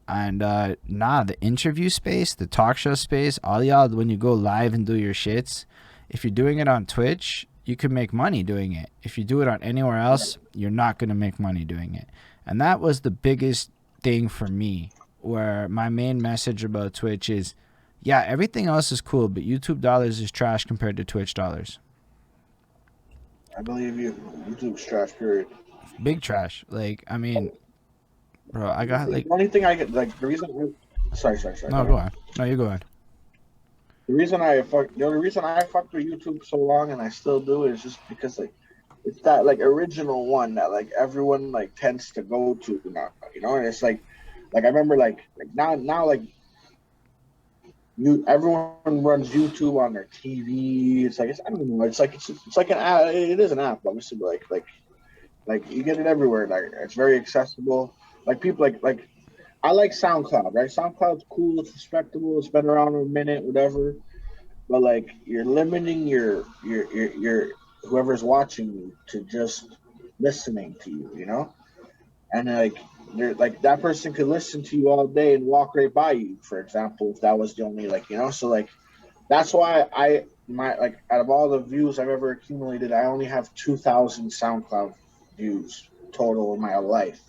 And the interview space, the talk show space, all y'all, when you go live and do your shits, if you're doing it on Twitch, you can make money doing it. If you do it on anywhere else, you're not going to make money doing it. And that was the biggest thing for me, where my main message about Twitch is, Yeah, everything else is cool, but YouTube dollars is trash compared to Twitch dollars. I believe you. YouTube's trash. Period. Big trash. Like, I mean, bro, I got The like, only thing I get like the reason. Sorry. Go no, go ahead. on. No, you go ahead. The only reason I fucked with YouTube so long and I still do is just because like it's that like original one that like everyone like tends to go to now, you know. And it's like I remember like now like you everyone runs YouTube on their TV. It's like I don't know. It's like an app. It is an app, obviously, but like you get it everywhere. Like it's very accessible. Like people like I like SoundCloud, right? SoundCloud's cool. It's respectable. It's been around a minute, whatever. But like you're limiting your whoever's watching you to just listening to you, you know, and like that person could listen to you all day and walk right by you, for example, if that was the only like you know, so like that's why my like out of all the views I've ever accumulated, I only have 2,000 SoundCloud views total in my life.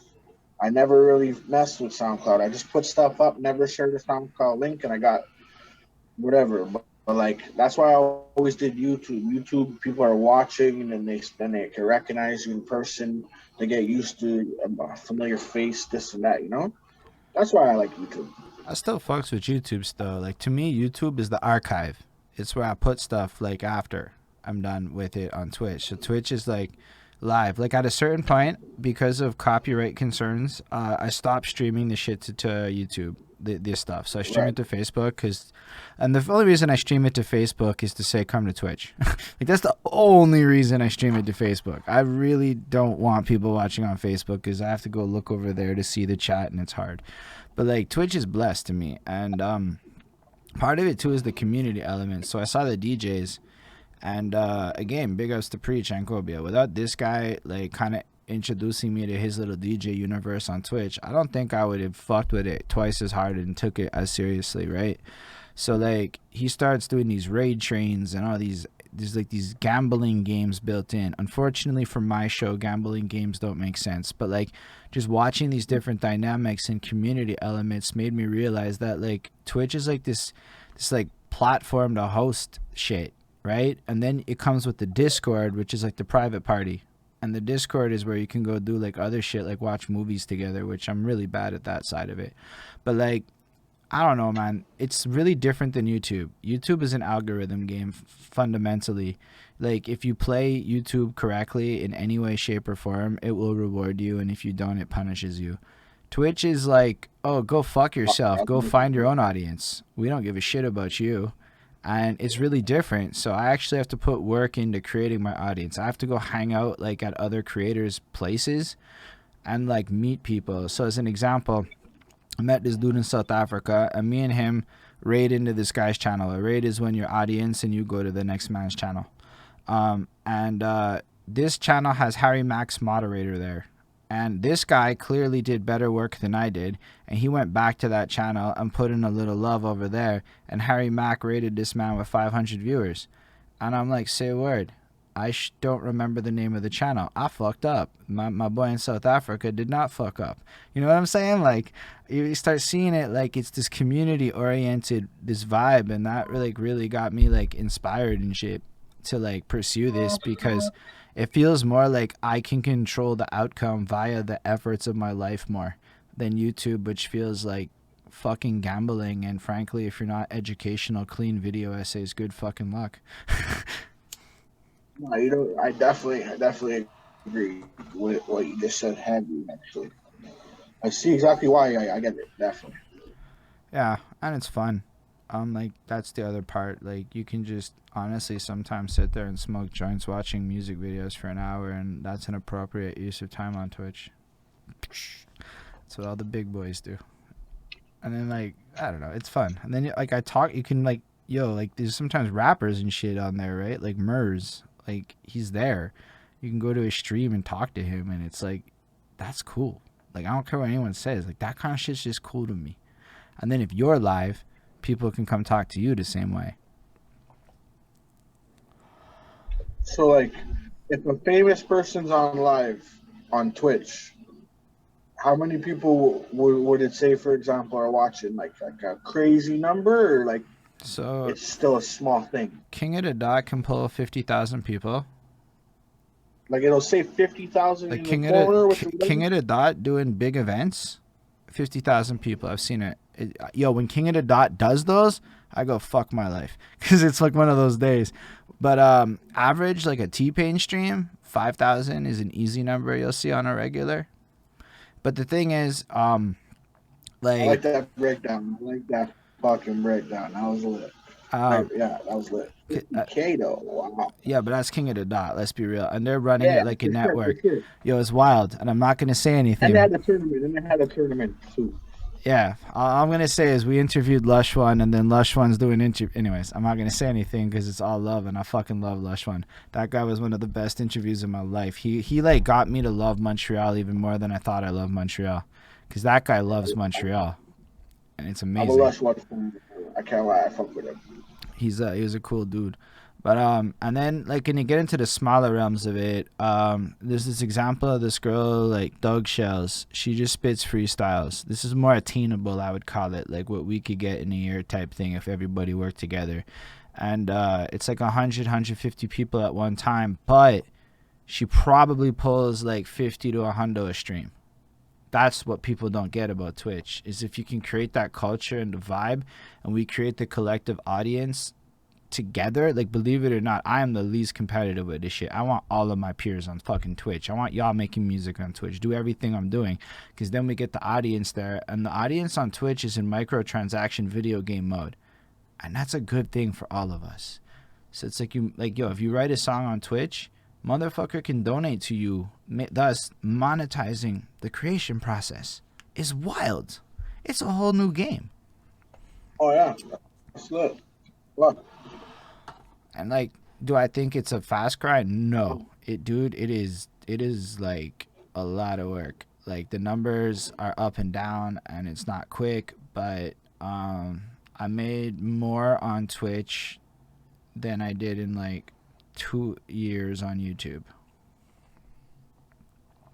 I never really messed with SoundCloud. I just put stuff up, never shared a SoundCloud link, and I got whatever. But like that's why I always did YouTube. YouTube, people are watching, and then they can recognize you in person. They get used to a familiar face, this and that. You know, that's why I like YouTube. I still fucks with YouTube still. Like, to me, YouTube is the archive. It's where I put stuff like after I'm done with it on Twitch. So Twitch is like live. Like at a certain point, because of copyright concerns, I stopped streaming the shit to YouTube. This stuff. So I stream Right. it to Facebook and the only reason I stream it to Facebook is to say come to Twitch. Like that's the only reason I stream it to Facebook. I really don't want people watching on Facebook because I have to go look over there to see the chat and it's hard. But like Twitch is blessed to me, and part of it too is the community element. So I saw the DJs, and again, big ups to Preach and Cobia. Without this guy, like kind of introducing me to his little DJ universe on Twitch, I don't think I would have fucked with it twice as hard and took it as seriously, right? So like he starts doing these raid trains and all these there's like these gambling games built in. Unfortunately for my show, gambling games don't make sense. But like just watching these different dynamics and community elements made me realize that like Twitch is like this like platform to host shit, right? And then it comes with the Discord, which is like the private party. And the Discord is where you can go do like other shit, like watch movies together, which I'm really bad at that side of it. But like I don't know, man. It's really different than YouTube. YouTube is an algorithm game fundamentally. Like if you play YouTube correctly in any way, shape, or form, it will reward you, and if you don't, it punishes you. Twitch is like, oh, go fuck yourself. Go find your own audience. We don't give a shit about you. And it's really different. So I actually have to put work into creating my audience. I have to go hang out like at other creators' places and like meet people. So as an example, I met this dude in South Africa, and me and him raid into this guy's channel. A raid is when your audience and you go to the next man's channel. And this channel has Harry Mack's moderator there. And this guy clearly did better work than I did. And he went back to that channel and put in a little love over there. And Harry Mack rated this man with 500 viewers. And I'm like, say a word. I don't remember the name of the channel. I fucked up. My boy in South Africa did not fuck up. You know what I'm saying? Like, you start seeing it like it's this community-oriented, this vibe. And that really got me, like, inspired and shit to, like, pursue this because it feels more like I can control the outcome via the efforts of my life more than YouTube, which feels like fucking gambling. And frankly, if you're not educational, clean video essays, good fucking luck. No, you know, I definitely agree with what you just said. Heavy, actually, I see exactly why. I get it, definitely. Yeah, and it's fun. Like that's the other part. Like you can just honestly sometimes sit there and smoke joints watching music videos for an hour, and that's an appropriate use of time on Twitch. That's what all the big boys do. And then like I don't know, it's fun. And then like I talk, you can like like there's sometimes rappers and shit on there, right? Like Murs, like he's there. You can go to his stream and talk to him, and it's like that's cool. Like I don't care what anyone says. Like that kind of shit's just cool to me. And then if you're live, people can come talk to you the same way. So, like, if a famous person's on live on Twitch, how many people would it say, for example, are watching? Like a crazy number, or like So it's still a small thing. King of the Dot can pull 50,000 people. Like it'll say 50,000 Like in the corner with the King letters. of the Dot doing big events, 50,000 people. I've seen it. Yo, when King of the Dot does those, I go fuck my life because it's like one of those days. But average like a T-Pain stream, 5,000 is an easy number you'll see on a regular. But the thing is, I like like, that breakdown. I like that fucking breakdown. That was lit. um, Yeah, that was lit. uh, 50K though. Wow. yeah, but that's King of the Dot. Let's be real, and they're running Yeah, it like a for sure, for network. sure. Yo, it's wild, and I'm not gonna say And they anything. had the tournament. And they had a tournament too. Yeah, all I'm gonna say is we interviewed Lush One, and then Lush One's doing interview. Anyways, I'm not gonna say anything because it's all love, and I fucking love Lush One. That guy was one of the best interviews in my life. He like got me to love Montreal even more than I thought I loved Montreal, because that guy loves Montreal, and it's I'm a amazing. Lush Watch fan. I can't lie. I fuck with him. He was a cool dude. But and then like when you get into the smaller realms of it, there's this example of this girl like Doug Shells. She just spits freestyles. This is more attainable, I would call it, like what we could get in a year type thing if everybody worked together. And it's like 150 people at one time, but she probably pulls like 50 to 100 a stream. That's what people don't get about Twitch is if you can create that culture and the vibe, and we create the collective audience together. Like, believe it or not, I am the least competitive with this shit. I want all of my peers on fucking Twitch. I want y'all making music on Twitch. Do everything I'm doing, because then we get the audience there, and the audience on Twitch is in microtransaction video game mode, and that's a good thing for all of us. So it's like yo, if you write a song on Twitch, motherfucker can donate to you, thus monetizing the creation process. Is wild. It's a whole new game. Oh yeah, that's lit. Look. And like, do I think it's a fast grind? No. Dude, it is like a lot of work. Like the numbers are up and down and it's not quick, but I made more on Twitch than I did in like 2 years on YouTube.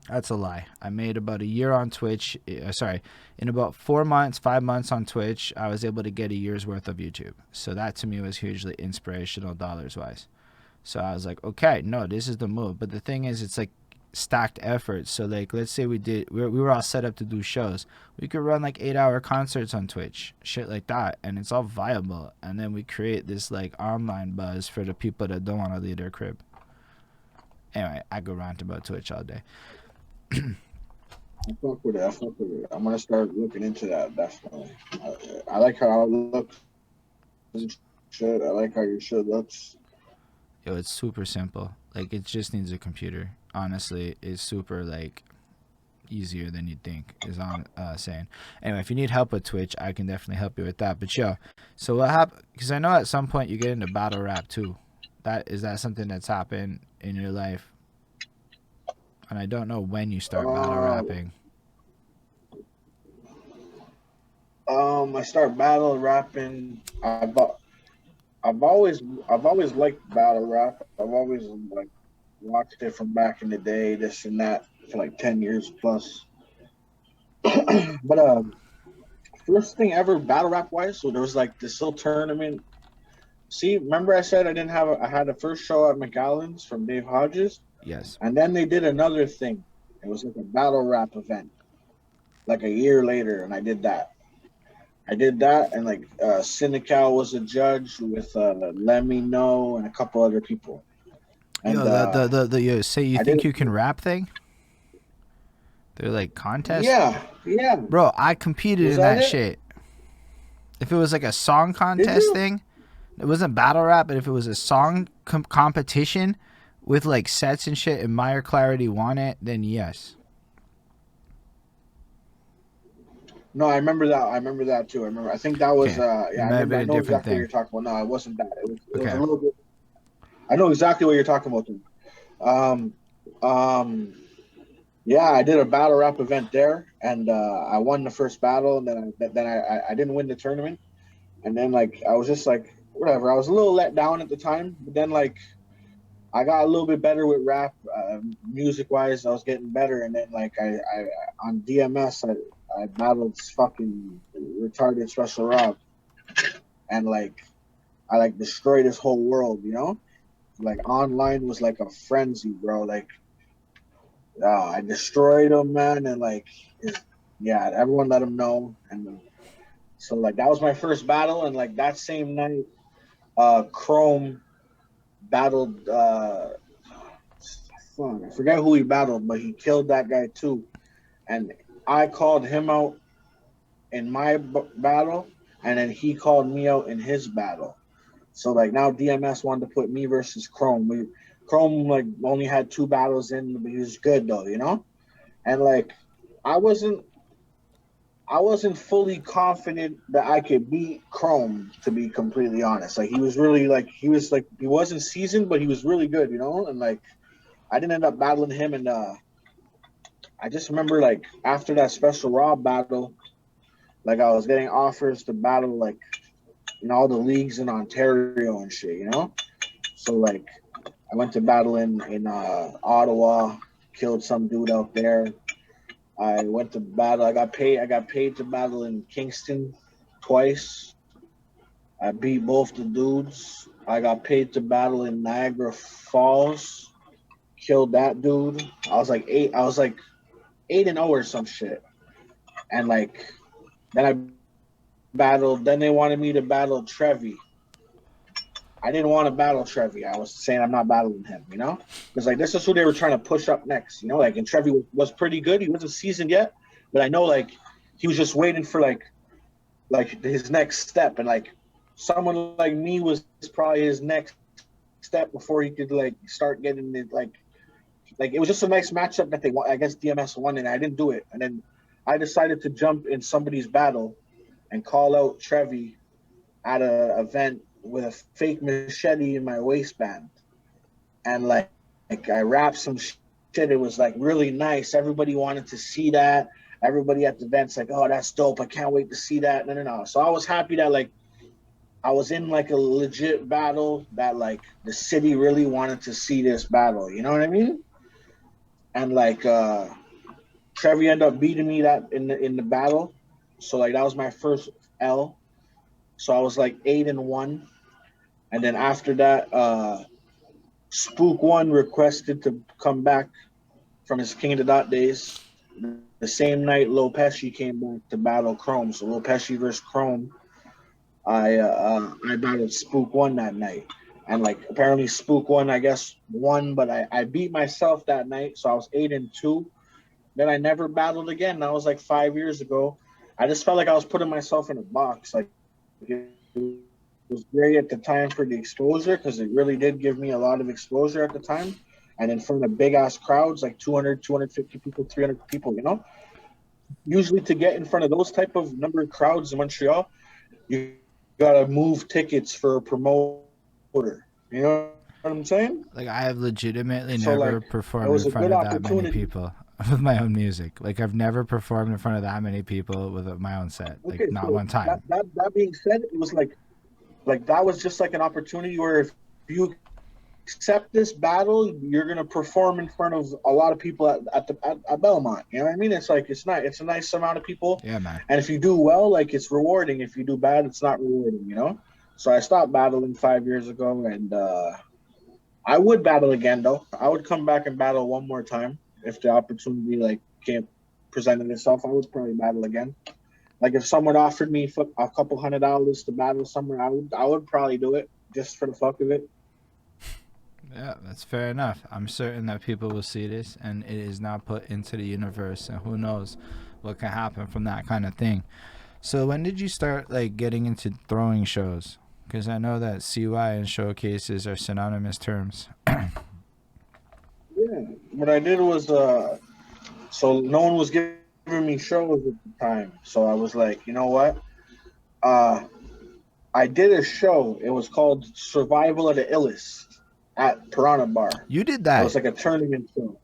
That's a lie. I made about a year on Twitch. In about 4 months, 5 months on Twitch, I was able to get a year's worth of YouTube. So that to me was hugely inspirational dollars wise. So I was like, okay, no, this is the move. But the thing is, it's like stacked effort. So like, let's say we were all set up to do shows. We could run like 8-hour concerts on Twitch, shit like that, and it's all viable. And then we create this like online buzz for the people that don't want to leave their crib. Anyway, I go rant about Twitch all day. I fuck with it. I'm gonna start looking into that. Definitely. I like how it looks. Shit. I like how your shit looks. Yo, it's super simple. Like, it just needs a computer. Honestly, it's super like easier than you'd think. Is on saying. Anyway, if you need help with Twitch, I can definitely help you with that. But yo, so what happened? Because I know at some point you get into battle rap too. Is that something that's happened in your life? And I don't know when you start battle rapping. I start battle rapping. I've always liked battle rap. I've always like watched it from back in the day, this and that, for like 10 years plus. But first thing ever battle rap wise, so there was like this little tournament. See, remember I said I had the first show at McAllen's from Dave Hodges? Yes. And then they did another thing. It was like a battle rap event, like a year later, and I did that. And like Cynical was a judge with Let Me Know and a couple other people. And Yo, you say you think you can rap thing? They're like contests? Yeah. Bro, I competed in that shit. If it was like a song contest thing, it wasn't battle rap, but if it was a song competition with like sets and shit and Meyer Clarity won it, then yes. No, I remember that too. I think that was okay. I know exactly what you're talking about. No, it wasn't that. It was a little bit. I know exactly what you're talking about. Yeah, I did a battle rap event there, and I won the first battle, and then I didn't win the tournament, and then like I was just like whatever. I was a little let down at the time, but then like I got a little bit better with rap, music wise. I was getting better, and then like I on DMS I battled fucking retarded Special Rob, and like I like destroyed his whole world, you know? Like online was like a frenzy, bro. Like I destroyed him, man, and like yeah, everyone let him know. And so like that was my first battle, and like that same night, Chrome battled I forget who he battled, but he killed that guy too. And I called him out in my battle, and then he called me out in his battle. So like now DMS wanted to put me versus Chrome. Chrome like only had 2 battles in, but he was good though, you know. And like I wasn't I wasn't fully confident that I could beat Chrome, to be completely honest. Like he was really like he wasn't seasoned, but he was really good, you know. And like I didn't end up battling him, and I just remember like after that special raw battle, like I was getting offers to battle like in all the leagues in Ontario and shit, you know. So like I went to battle in Ottawa, killed some dude out there. I went to battle. I got paid. I got paid to battle in Kingston twice. I beat both the dudes. I got paid to battle in Niagara Falls. Killed that dude. I was like eight. I was like 8-0 or some shit. And like then I battled. Then they wanted me to battle Trevi. I didn't want to battle Trevi. I was saying I'm not battling him, you know, because like this is who they were trying to push up next, you know. Like and Trevi was pretty good. He wasn't seasoned yet, but I know like he was just waiting for like his next step, and like someone like me was probably his next step before he could like start getting it. Like it was just a nice matchup that they won. I guess DMS won, and I didn't do it. And then I decided to jump in somebody's battle and call out Trevi at an event with a fake machete in my waistband, and like I rapped some shit. It was like really nice. Everybody wanted to see that. Everybody at the event's like, "Oh, that's dope! I can't wait to see that." No, no, no. So I was happy that like I was in like a legit battle that like the city really wanted to see this battle. You know what I mean? And like Trevi ended up beating me that in the battle. So like that was my first L. So I was like 8-1. And then after that, Spook One requested to come back from his King of the Dot days. The same night, Lil Pesci came back to battle Chrome. So Lil Pesci versus Chrome. I battled Spook One that night, and like apparently Spook One I guess won, but I beat myself that night, so I was 8-2. Then I never battled again. That was like 5 years ago. I just felt like I was putting myself in a box. Like it was great at the time for the exposure because it really did give me a lot of exposure at the time, and in front of big ass crowds like 200, 250 people, 300 people. You know, usually to get in front of those type of number of crowds in Montreal, you gotta move tickets for a promoter. You know what I'm saying? Like I have legitimately So never like it performed was in a front good of that many opportunity. people with my own music. Like I've never performed in front of that many people with my own set. Like Okay, not so one that time. that that being said, it was like that was just like an opportunity where if you accept this battle, you're gonna perform in front of a lot of people at Belmont. You know what I mean? It's like it's a nice amount of people, Yeah, man. and if you do well, like it's rewarding. If you do bad, it's not rewarding. You know. So I stopped battling 5 years ago, and I would battle again though. I would come back and battle one more time if the opportunity like came presented itself. I would probably battle again. Like if someone offered me a couple $100 to battle somewhere, I would probably do it just for the fuck of it. Yeah, that's fair enough. I'm certain that people will see this and it is not put into the universe, and who knows what can happen from that kind of thing. So when did you start like getting into throwing shows? Because I know that CY and showcases are synonymous terms. Yeah. What I did was so no one was giving me shows at the time. So I was like, you know what? Uh I did a show. It was called Survival of the Illest at Piranha Bar. You did It that. was like a tournament show.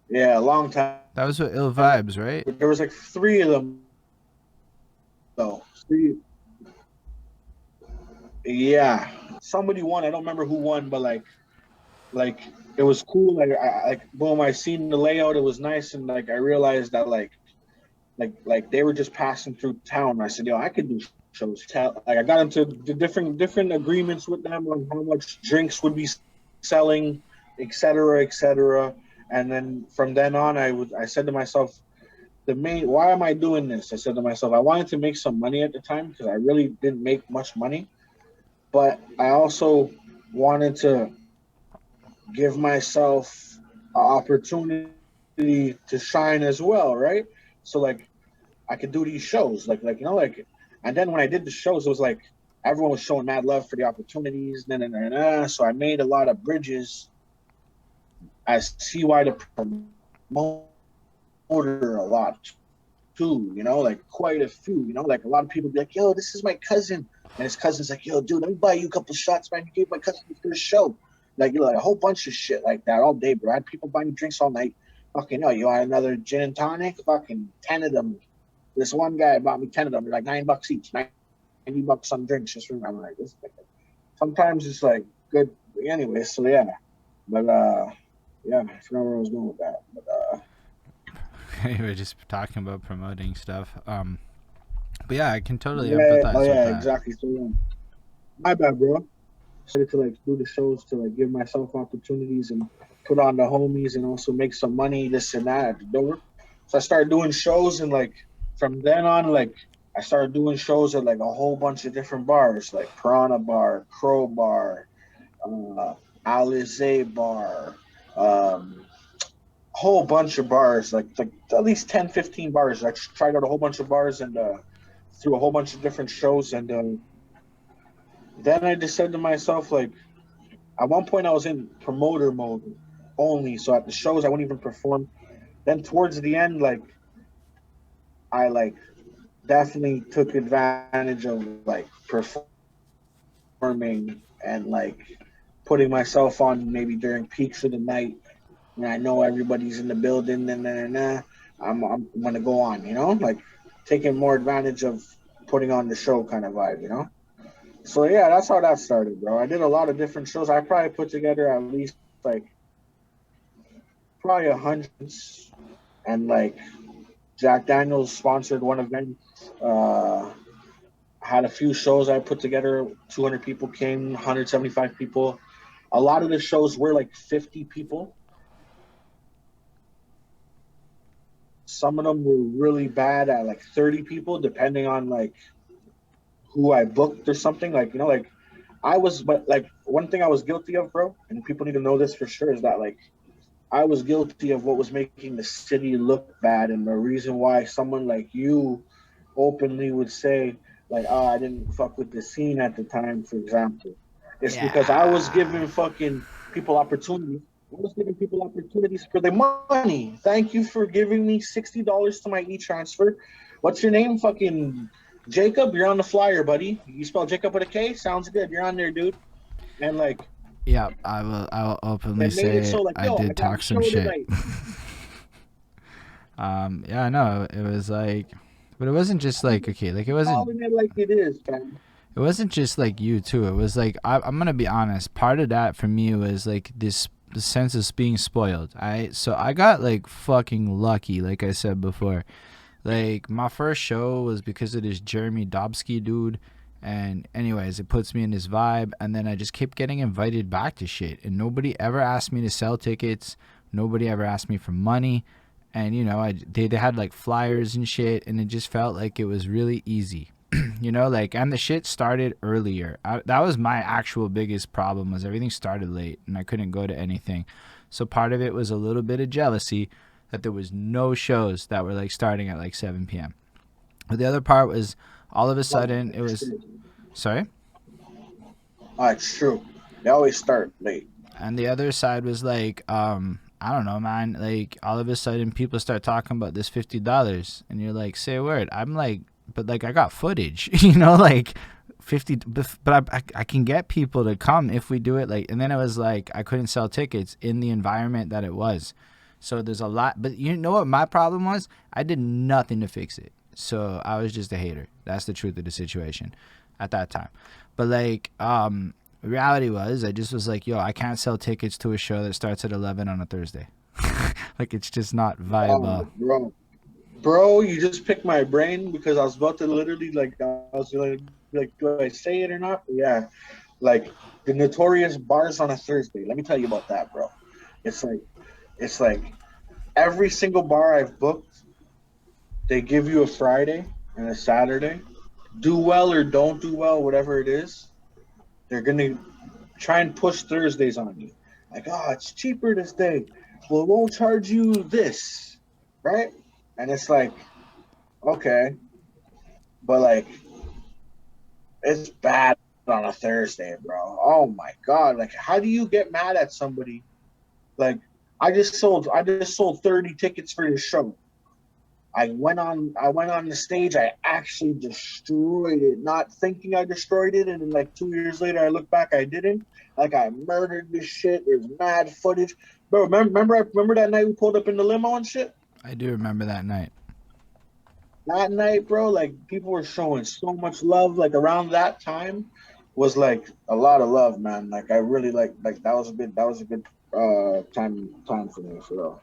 Yeah, a long time. That was with Ill Vibes, right? There was like 3 of them though. Three, yeah. Somebody won. I don't remember who won, but like it was cool. Like boom, I seen the layout. It was nice, and like I realized that like like they were just passing through town. I said, yo, I could do shows. Like I got into the different agreements with them on how much drinks would be selling, et cetera, et cetera. And then from then on, I said to myself, why am I doing this? I said to myself, I wanted to make some money at the time because I really didn't make much money, but I also wanted to give myself an opportunity to shine as well, right? So like I could do these shows, like, and then when I did the shows, it was like everyone was showing mad love for the opportunities, So I made a lot of bridges. I see why the promoter a lot too, like quite a few, like a lot of people be like, yo, this is my cousin. And his cousin's like, yo, dude, let me buy you a couple shots, man. You gave my cousin the first show. Like, like a whole bunch of shit like that all day, bro. I had people buying me drinks all night. Fucking, oh, you want another gin and tonic? Fucking 10 of them. This one guy bought me 10 of them. They're like $9 each, $90 on drinks. Just remember, like this. Sometimes it's like good. Anyway, so yeah. But, yeah, I forgot where I was going with that. But, You were just talking about promoting stuff. But yeah, I can totally empathize with that. Exactly. So yeah, my bad, bro. Started to like do the shows to like give myself opportunities and put on the homies and also make some money, this and that at the door. So I started doing shows, and like from then on, like I started doing shows at like a whole bunch of different bars, like Piranha Bar, Crow Bar, Alizé Bar, whole bunch of bars, like at least 10, 15 bars. I tried out a whole bunch of bars and through a whole bunch of different shows. And then I just said to myself, like, at one point I was in promoter mode only. So at the shows, I wouldn't even perform. Then towards the end, like, I like definitely took advantage of like performing and like putting myself on maybe during peaks of the night when I know everybody's in the building, and I'm gonna go on, like taking more advantage of putting on the show kind of vibe. So yeah, that's how that started, bro. I did a lot of different shows. I probably put together at least like probably 100, and like Jack Daniels sponsored one event. Had a few shows I put together. 200 people came, 175 people. A lot of the shows were like 50 people. Some of them were really bad at like 30 people, depending on like who I booked or something. Like, like but like one thing I was guilty of, bro, and people need to know this for sure, is that like I was guilty of what was making the city look bad. And the reason why someone like you openly would say, like, oh, I didn't fuck with the scene at the time, for example, it's because I was giving fucking people opportunities. I was giving people opportunities for their money. Thank you for giving me $60 to my e-transfer. What's your name? Fucking Jacob. You're on the flyer, buddy. You spell Jacob with a K? Sounds good. You're on there, dude. And like, yeah, I will openly say so, like, I did talk some shit. Yeah, no, it was like, but it wasn't just like, okay, like it wasn't. Calling it like it is, man. It wasn't just like you too. It was like I'm gonna be honest. Part of that for me was like the sense of being spoiled. So I got like fucking lucky, like I said before. Like my first show was because of this Jeremy Dobsky dude, and anyways, it puts me in this vibe, and then I just kept getting invited back to shit, and nobody ever asked me to sell tickets. Nobody ever asked me for money, and they had like flyers and shit, and it just felt like it was really easy. Like, and the shit started earlier. That was my actual biggest problem, was everything started late and I couldn't go to anything. So part of it was a little bit of jealousy that there was no shows that were like starting at like 7 p.m. But the other part was all of a sudden it was, sorry? It's true. They always start late. And the other side was like, I don't know, man. Like all of a sudden people start talking about this $50 and you're like, say a word. I'm like, but like I got footage, like 50, but I can get people to come if we do it. Like, and then it was like I couldn't sell tickets in the environment that it was. So there's a lot, but you know what my problem was? I did nothing to fix it. So I was just a hater. That's the truth of the situation at that time. But like, reality was I just was like, yo, I can't sell tickets to a show that starts at 11 on a Thursday. Like, it's just not viable. Bro. Bro, you just picked my brain because I was about to literally like I was like do I say it or not? Yeah, like the notorious bars on a Thursday. Let me tell you about that, bro. It's like it's like every single bar I've booked, they give you a Friday and a Saturday. Do well or don't do well, whatever it is, they're gonna try and push Thursdays on you. Like, oh, it's cheaper this day. Well, we'll charge you this, right? And it's like, okay, but like it's bad on a Thursday, bro. Oh my god, like how do you get mad at somebody? Like I just sold 30 tickets for your show. I went on the stage, I actually destroyed it, not thinking I destroyed it, and then like 2 years later I look back, I didn't. Like I murdered this shit. There's mad footage. Bro, remember that night we pulled up in the limo and shit? I do remember that night. That night, bro, like people were showing so much love. Like around that time was like a lot of love, man. Like I really like that was a good time for me for real.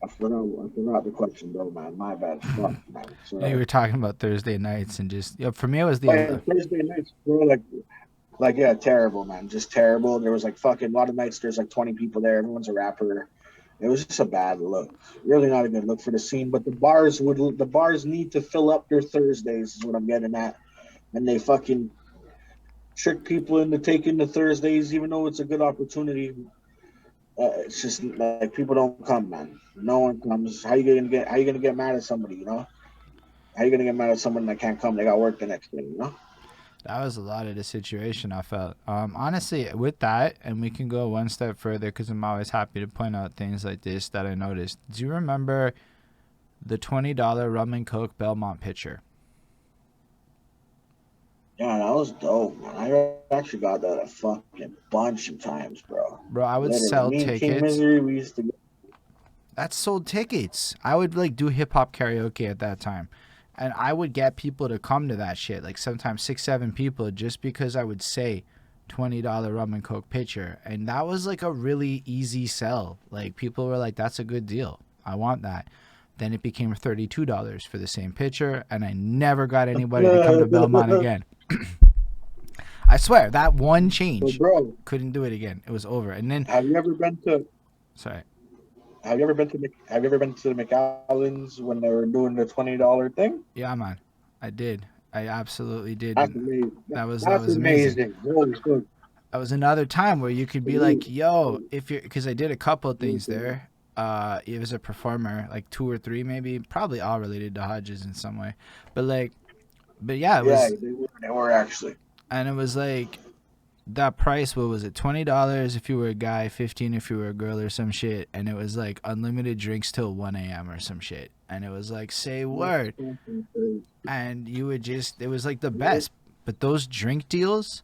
I forgot the question though, man. My bad. Fuck, man. Yeah, you Sorry. were talking about Thursday nights and just for me it was Oh yeah, Thursday nights, bro. Like yeah, terrible, man. Just terrible. There was like fucking a lot of nights. There's like 20 people there. Everyone's a rapper. It was just a bad look. Really not a good look for the scene. But the bars need to fill up their Thursdays. Is what I'm getting at. And they fucking trick people into taking the Thursdays, even though it's a good opportunity. It's just like people don't come, man. No one comes. How you gonna get mad at somebody? How you gonna get mad at someone that can't come? They got work the next day. that was a lot of the situation I felt. Honestly, with that, and we can go one step further because I'm always happy to point out things like this that I noticed. Do you remember the $20 rum and coke Belmont pitcher? Yeah, that was dope, man. I actually got that a fucking bunch of times, bro. Bro, I would Literally, sell me and King tickets. Misery, we used to go. That sold tickets. I would like do hip hop karaoke at that time. And I would get people to come to that shit, like sometimes 6, 7 people, just because I would say $20 rum and coke pitcher. And that was like a really easy sell. Like people were like, that's a good deal. I want that. Then it became $32 for the same pitcher, and I never got anybody to come to Belmont again. I swear, that one So, change, bro, couldn't do it again. It was over. And then, have you ever been to? sorry. Have you ever been to the McAllens when they were doing the $20 thing? Yeah, man. I did. I absolutely did. That's And amazing. that That's was amazing. amazing. Holy shit. That was another time where you could be like, "Yo, if you're," because I did a couple of things there. It was a performer, like 2 or 3, maybe, probably all related to Hodges in some way, but like, but yeah, it Yeah, was, they were actually. and it was like that price. What was it? $20 if you were a guy, 15 if you were a girl, or some shit, and it was like unlimited drinks till 1 a.m. or some shit, and it was like say word, and you would just, it was like the best. But those drink deals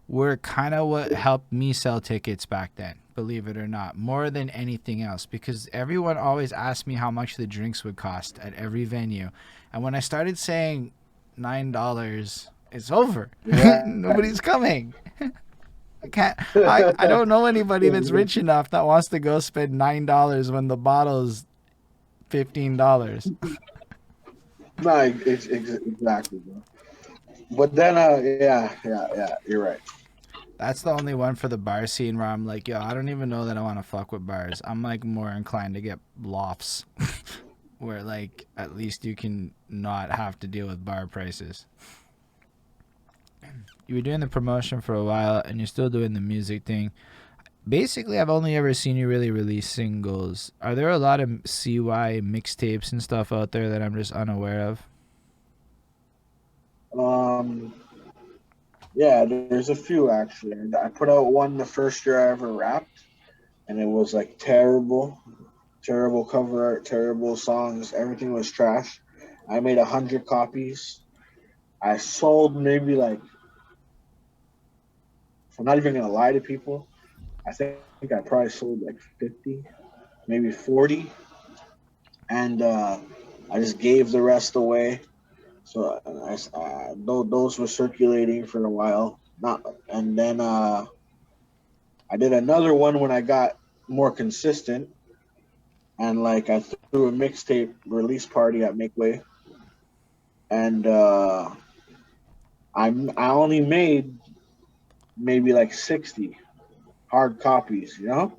were kind of what helped me sell tickets back then, believe it or not, more than anything else, because everyone always asked me how much the drinks would cost at every venue. And when I started saying $9, it's over. Yeah. Nobody's coming. I don't know anybody that's rich enough that wants to go spend $9 when the bottle's $15. No, it's exactly, bro. But then, yeah, you're right. That's the only one for the bar scene where I'm like, yo, I don't even know that I want to fuck with bars. I'm like more inclined to get lofts where like at least you can not have to deal with bar prices. You were doing the promotion for a while and you're still doing the music thing. Basically, I've only ever seen you really release singles. Are there a lot of CY mixtapes and stuff out there that I'm just unaware of? Um, yeah, there's a few actually. And I put out one the first year I ever rapped, and it was like terrible, terrible cover art, terrible songs. Everything was trash. I made 100 copies. I sold maybe like, I'm not even gonna lie to people. I think I probably sold like 50, maybe 40, and I just gave the rest away. So those were circulating for a while. Not, and then I did another one when I got more consistent. and like I threw a mixtape release party at MakeWay, and I only made maybe like 60 hard copies, you know,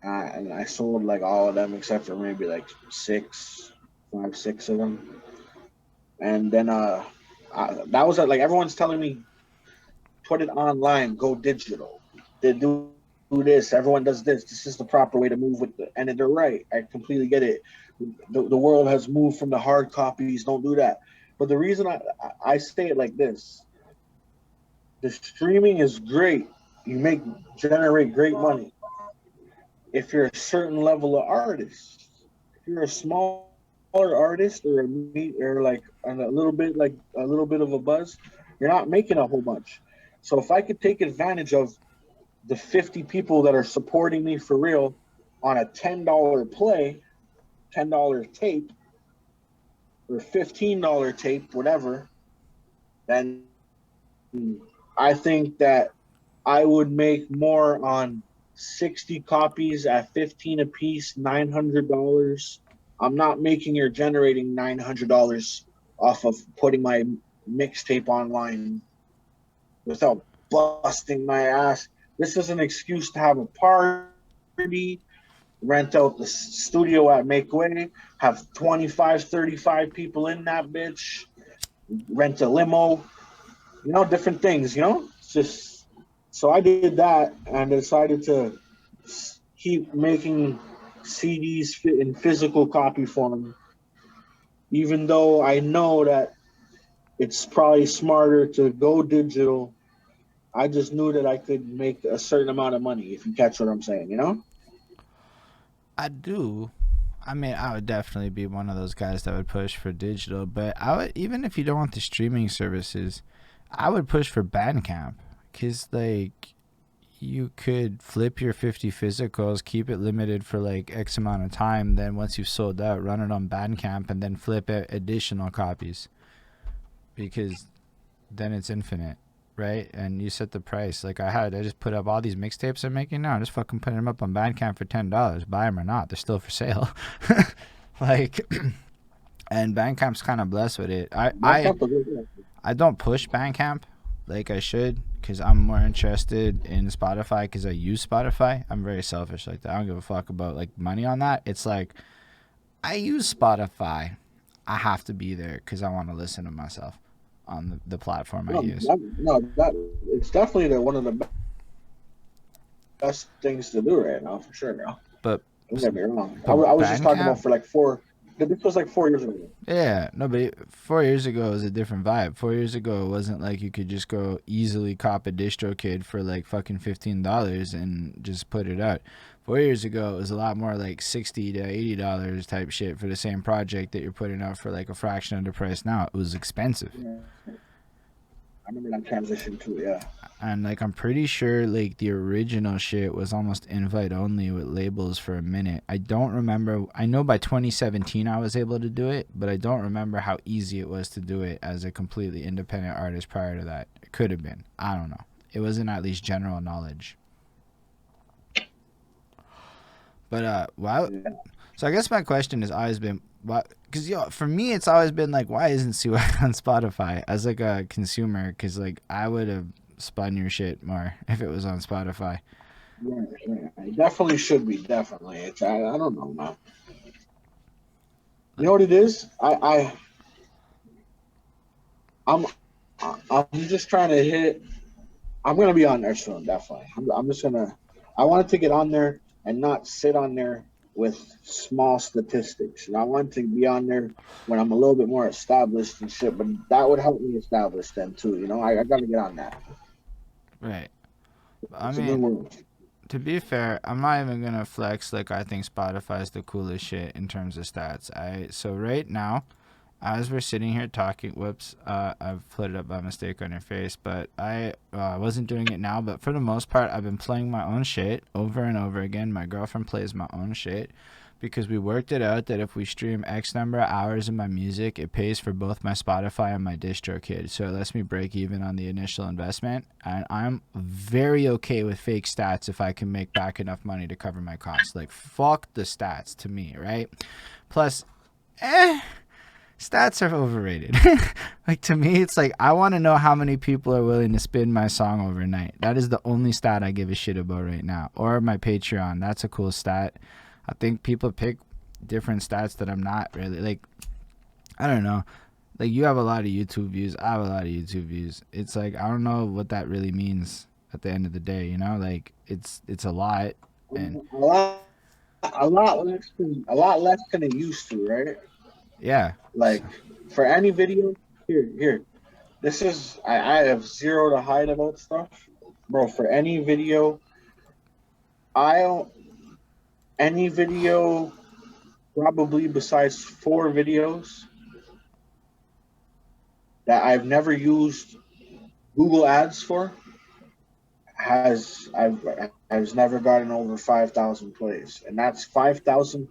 and I sold like all of them except for maybe like five, six of them, and then that was like everyone's telling me put it online, go digital. They do this. Everyone does this. This is the proper way to move with it. And they're right. I completely get it. The world has moved from the hard copies. Don't do that. But the reason I say it like this, the streaming is great. You generate great money if you're a certain level of artist. If you're a smaller artist or like a little bit of a buzz, you're not making a whole bunch. So if I could take advantage of the 50 people that are supporting me for real on a $10 play, $10 tape, or $15 tape, whatever, then I think that I would make more on 60 copies at 15 a piece, $900. I'm not making or generating $900 off of putting my mixtape online without busting my ass. This is an excuse to have a party, rent out the studio at MakeWay, have 25, 35 people in that bitch, rent a limo, different things, It's just, so I did that and decided to keep making CDs in physical copy form, even though I know that it's probably smarter to go digital. I just knew that I could make a certain amount of money, if you catch what I'm saying, I do. I mean, I would definitely be one of those guys that would push for digital, but I would, even if you don't want the streaming services, I would push for Bandcamp, cause like you could flip your 50 physicals, keep it limited for like X amount of time, then once you've sold out, run it on Bandcamp, and then flip additional copies, because then it's infinite, right? And you set the price. Like I just put up all these mixtapes I'm making now. I'm just fucking putting them up on Bandcamp for $10. Buy them or not, they're still for sale. Like, and Bandcamp's kind of blessed with it. I don't push Bandcamp like I should, because I'm more interested in Spotify, because I use Spotify. I'm very selfish like that. I don't give a fuck about like money on that. It's like I use Spotify. I have to be there because I want to listen to myself on the platform I use. It's definitely one of the best things to do right now, for sure, now. But don't get me wrong. I was just talking about for like this was like 4 years ago. Yeah, no, but 4 years ago was a different vibe. 4 years ago, it wasn't like you could just go easily cop a DistroKid for like fucking $15 and just put it out. 4 years ago, it was a lot more like $60 to $80 type shit for the same project that you're putting out for like a fraction of the price now. It was expensive. Yeah. I remember that transition too, yeah. And like I'm pretty sure like the original shit was almost invite only with labels for a minute. I don't remember. I know by 2017 I was able to do it, but I don't remember how easy it was to do it as a completely independent artist prior to that. It could have been. I don't know. It wasn't at least general knowledge. But so I guess my question has always been, because for me it's always been like, why isn't Suak on Spotify as like a consumer? Because like I would have spun your shit more if it was on Spotify. Yeah, it definitely should be. Definitely, I don't know, man. You know what it is? I'm just trying to hit. I'm gonna be on there soon, definitely. I'm just gonna. I wanted to get on there and not sit on there with small statistics. And I want to be on there when I'm a little bit more established and shit. But that would help me establish them too. I got to get on that. Right. I mean, to be fair, I'm not even gonna flex like I think Spotify is the coolest shit in terms of stats. So right now, as we're sitting here talking, I've put it up by mistake on your face, but I wasn't doing it now. But for the most part, I've been playing my own shit over and over again. My girlfriend plays my own shit, because we worked it out that if we stream X number of hours of my music, it pays for both my Spotify and my DistroKid. So it lets me break even on the initial investment. And I'm very okay with fake stats if I can make back enough money to cover my costs. Like, fuck the stats to me, right? Plus, stats are overrated. Like, to me, it's like, I want to know how many people are willing to spin my song overnight. That is the only stat I give a shit about right now. Or my Patreon. That's a cool stat. I think people pick different stats that I'm not really, like, I don't know. Like, you have a lot of YouTube views. I have a lot of YouTube views. It's like, I don't know what that really means at the end of the day, you know? Like, it's a lot. And a lot less than it used to, right? yeah. Like, for any video, here. This is, I have zero to hide about stuff. Bro, for any video, any video, probably besides 4 videos that I've never used Google Ads for, has never gotten over 5,000 plays, and that's 5,000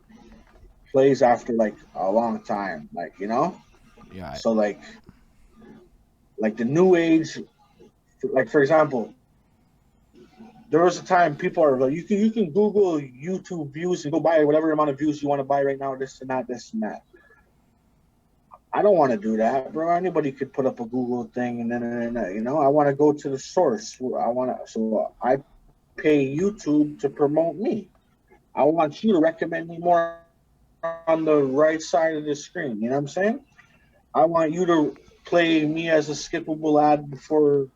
plays after like a long time, like, you know. Yeah. So like the new age, like, for example, there was a time people are like, you can Google YouTube views and go buy whatever amount of views you want to buy right now, this and that. I don't want to do that, bro. Anybody could put up a Google thing and then, you know, I want to go to the source. So I pay YouTube to promote me. I want you to recommend me more on the right side of the screen. You know what I'm saying? I want you to play me as a skippable ad before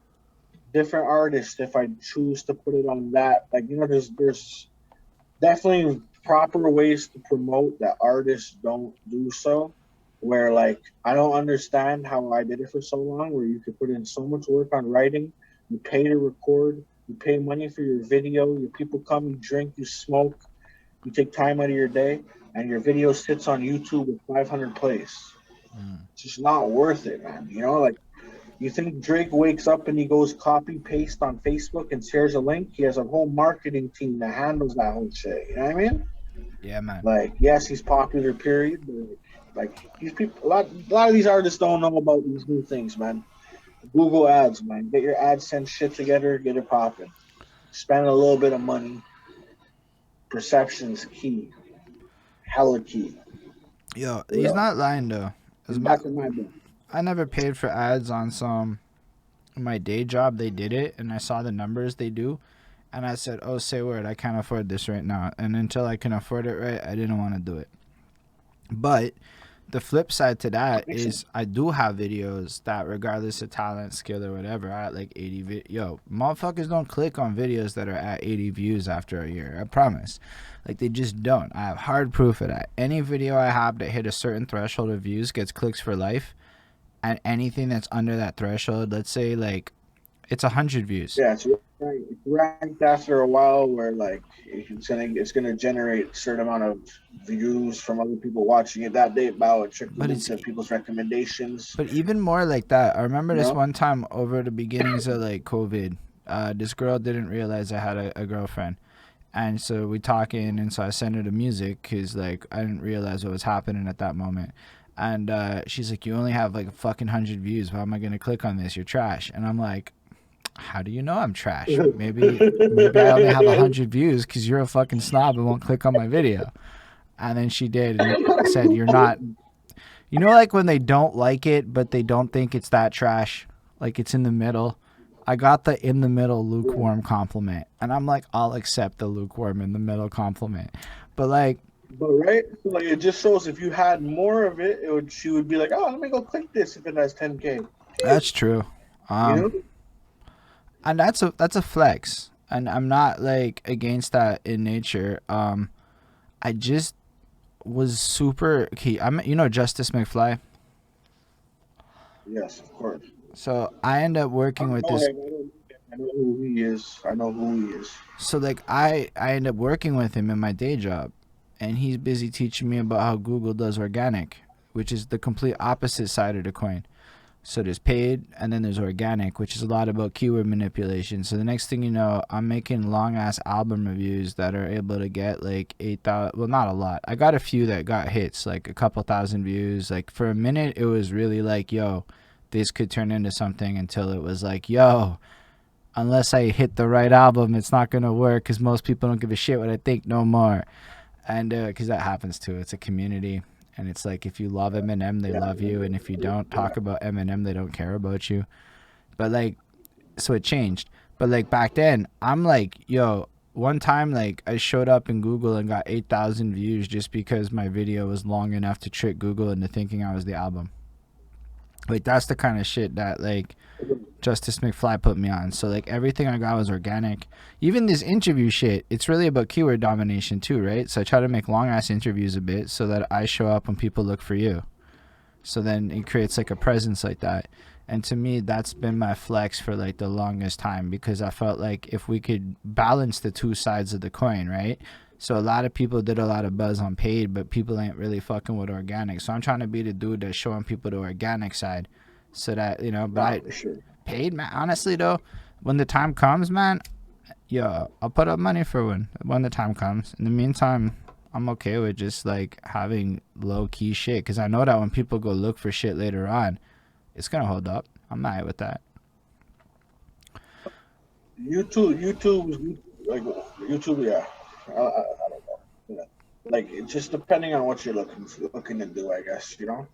different artists if I choose to put it on that. Like, you know, there's definitely proper ways to promote that artists don't do so. Where, like, I don't understand how I did it for so long, where you could put in so much work on writing, you pay to record, you pay money for your video, your people come, you drink, you smoke, you take time out of your day, and your video sits on YouTube with 500 plays. It's just not worth it, man. You know, like, you think Drake wakes up and he goes copy paste on Facebook and shares a link? He has a whole marketing team that handles that whole shit. You know what I mean? Yeah, man. Like, yes, he's popular, period, but like, these people, a lot of these artists don't know about these new things, man. Google Ads, man. Get your AdSense shit together, get it popping. Spend a little bit of money. Perception's key. Hella key. Yo, he's not lying though. I never paid for ads on my day job. They did it, and I saw the numbers they do, and I said, "Oh, say word, I can't afford this right now." And until I can afford it right, I didn't want to do it. But the flip side to that is I do have videos that, regardless of talent, skill, or whatever, are at like 80 Yo, motherfuckers don't click on videos that are at 80 views after a year. I promise. Like, they just don't. I have hard proof of that. Any video I have that hit a certain threshold of views gets clicks for life. And anything that's under that threshold, let's say, like, it's 100 views. Yeah, it's ranked after a while, where, like, it's gonna generate a certain amount of views from other people watching it that day. It trickles into people's recommendations. But even more like that, I remember this one time over the beginnings of, like, COVID. This girl didn't realize I had a girlfriend, and so we talking, and so I sent her the music because, like, I didn't realize what was happening at that moment. And she's like, "You only have like fucking 100 views. How am I gonna click on this? You're trash." And I'm like, "How do you know I'm trash? Maybe I only have 100 views because you're a fucking snob and won't click on my video." And then she did and said, "You're not." You know, like when they don't like it, but they don't think it's that trash, like it's in the middle. I got the in the middle lukewarm compliment, and I'm like, I'll accept the lukewarm in the middle compliment, but like. But right, so, like, it just shows if you had more of it, she would be like, "Oh, let me go click this if it has 10K." That's true. You know? And that's a flex, and I'm not like against that in nature. I just was super key. Justice McFly. Yes, of course. So I end up working with this. I know who he is. So like I end up working with him in my day job. And he's busy teaching me about how Google does organic, which is the complete opposite side of the coin. So there's paid, and then there's organic, which is a lot about keyword manipulation. So the next thing you know, I'm making long ass album reviews that are able to get like 8,000. Well, not a lot. I got a few that got hits, like a couple thousand views. Like for a minute, it was really like, yo, this could turn into something, until it was like, yo, unless I hit the right album, it's not gonna work because most people don't give a shit what I think no more. And because that happens too. It's a community. And it's like, if you love Eminem, they love you. And if you don't talk about Eminem, they don't care about you. But like, so it changed. But like back then, I'm like, yo, one time like I showed up in Google and got 8,000 views just because my video was long enough to trick Google into thinking I was the album. Like that's the kind of shit that like Justice McFly put me on. So like everything I got was organic. Even this interview shit, it's really about keyword domination too, right? So I try to make long ass interviews a bit so that I show up when people look for you. So then it creates like a presence like that. And to me, that's been my flex for like the longest time, because I felt like if we could balance the two sides of the coin, right? So a lot of people did a lot of buzz on paid, but people ain't really fucking with organic. So I'm trying to be the dude that's showing people the organic side, so that, you know, but I sure. paid, man. Honestly though, when the time comes, man, yeah, I'll put up money for when the time comes. In the meantime, I'm okay with just like having low key shit, because I know that when people go look for shit later on, it's gonna hold up. I'm not with that. YouTube, like YouTube, yeah. I don't know. Yeah. Like it's just depending on what you're looking to do, I guess. You know.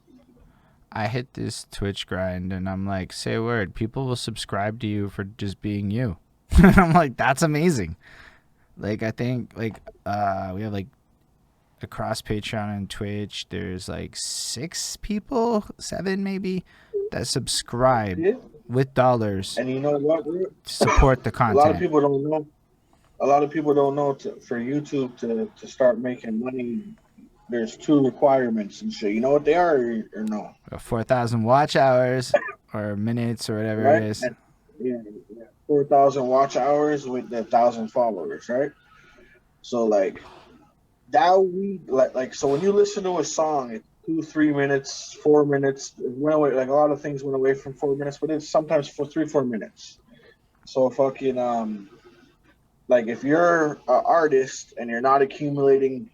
I hit this Twitch grind and I'm like, say a word, people will subscribe to you for just being you. I'm like, that's amazing. Like I think like we have like across Patreon and Twitch, there's like 6 people, 7 maybe, that subscribe Yeah. with dollars And you know what? to support the A content. lot of people don't know. A lot of people don't know for YouTube to start making money. There's 2 requirements and shit. You know what they are, or no? 4,000 watch hours or minutes or whatever Right? it is. And, yeah, 4,000 watch hours with 1,000 followers, right? So like that we like so when you listen to a song, it's 2, 3 minutes, 4 minutes. It went away, like a lot of things went away from 4 minutes, but it's sometimes for 3, 4 minutes. So fucking like if you're an artist and you're not accumulating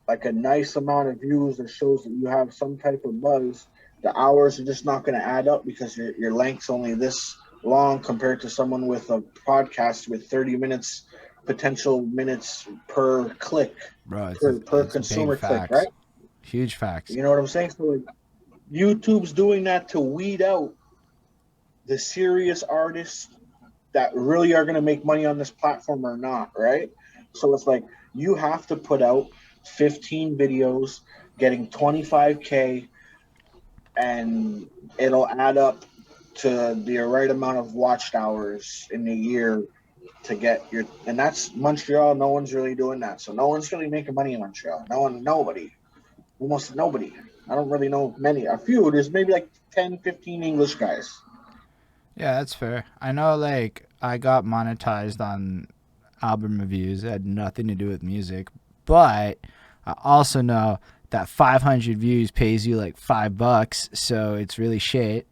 like a nice amount of views that shows that you have some type of buzz, the hours are just not going to add up, because your length's only this long compared to someone with a podcast with 30 minutes potential minutes per click, Bro, per it's big consumer click, facts. right? Huge facts. You know what I'm saying? So like, YouTube's doing that to weed out the serious artists that really are going to make money on this platform or not, right? So it's like you have to put out 15 videos getting 25K, and it'll add up to the right amount of watched hours in a year to get your, and that's Montreal. No one's really doing that. So no one's really making money in Montreal. Nobody, almost nobody. I don't really know many. A few. There's maybe like 10, 15 English guys. Yeah, that's fair. I know, like, I got monetized on album reviews. It had nothing to do with music. But I also know that 500 views pays you like $5, so it's really shit.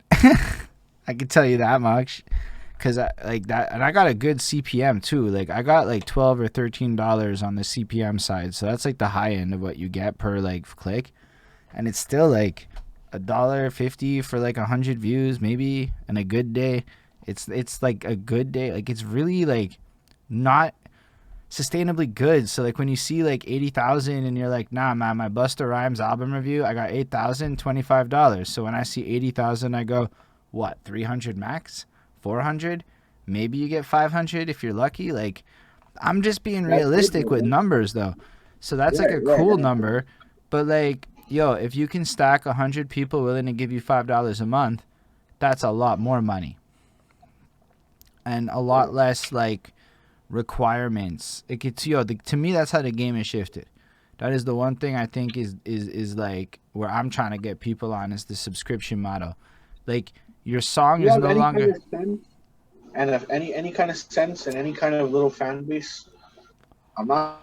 I can tell you that much. Because I like that, and I got a good CPM too. Like I got like $12 or $13 on the CPM side, so that's like the high end of what you get per like click, and it's still like $1.50 for like 100 views maybe in a good day. It's like a good day. Like it's really like not sustainably good. So like when you see like 80,000 and you're like, nah man, my Busta Rhymes album review, I got 8,000, $25. So when I see 80,000, I go, what, 300 max? 400? Maybe you get 500 if you're lucky. Like I'm just being realistic with numbers though. So that's like a cool number. But like, yo, if you can stack 100 people willing to give you $5 a month, that's a lot more money. And a lot less like requirements. It gets, yo, to me that's how the game has shifted. That is the one thing I think is like where I'm trying to get people on, is the subscription model. Like your song is no longer. Kind of sense, and if any kind of sense and any kind of little fan base, I'm not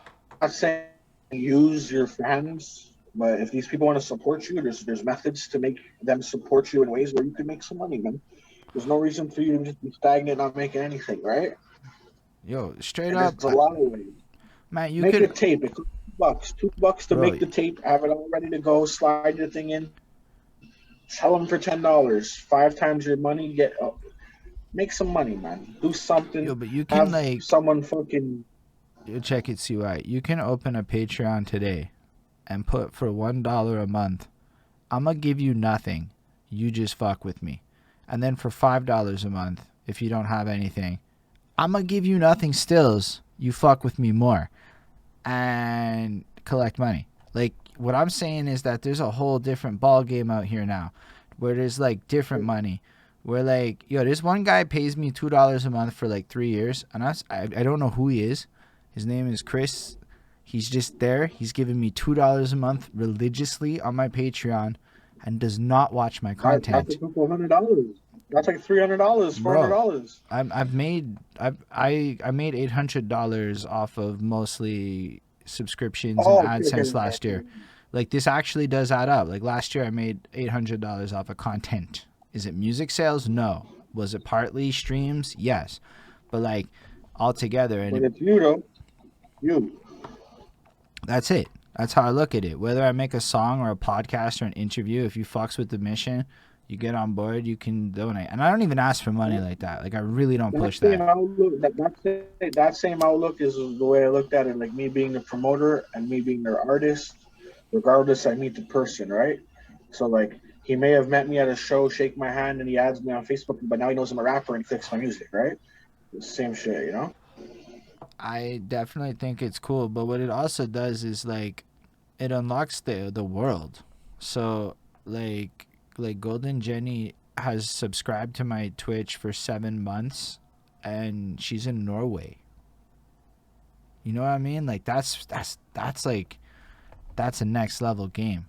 saying use your fans But if these people want to support you, there's methods to make them support you in ways where you can make some money, man. There's no reason for you to just be stagnant, not making anything, right? Yo, straight And up, there's a lot of ways. man, you Make a could, tape. It costs $2. $2 to bro. make the tape. Have it all ready to go. Slide your thing in. Sell them for $10. 5 times your money. Make some money, man. Do Yo, something. but you can Have like, someone fucking. you check it, CY. You can open a Patreon today, and put for $1 a month. I'ma give you nothing. You just fuck with me, and then for $5 a month, if you don't have anything, I'ma give you nothing. Stills, you fuck with me more, and collect money. Like what I'm saying is that there's a whole different ball game out here now, where there's like different money. Where like, yo, this one guy pays me $2 a month for like 3 years, and I don't know who he is. His name is Chris. He's just there. He's giving me $2 a month religiously on my Patreon, and does not watch my That's content. a couple $100. That's like $300, Bro, $400. I made $800 off of mostly subscriptions and Oh, okay, AdSense okay, last year. Like this actually does add up. Like last year I made $800 off of content. Is it music sales? No. Was it partly streams? Yes. But like altogether, and but it's you though. You. that's it. That's how I look at it. Whether I make a song or a podcast or an interview, if you fucks with the mission, you get on board, you can donate. And I don't even ask for money like that. Like I really don't push That same that. outlook, that same outlook is the way I looked at it. Like me being the promoter and me being their artist, regardless, I meet the person, right? So like he may have met me at a show, shake my hand, and he adds me on Facebook, but now he knows I'm a rapper and he clicks my music, right? It's the same shit, you know? I definitely think it's cool, but what it also does is like it unlocks the world. So like Golden Jenny has subscribed to my Twitch for 7 months, and she's in Norway. You know what I mean? Like that's like that's a next level game.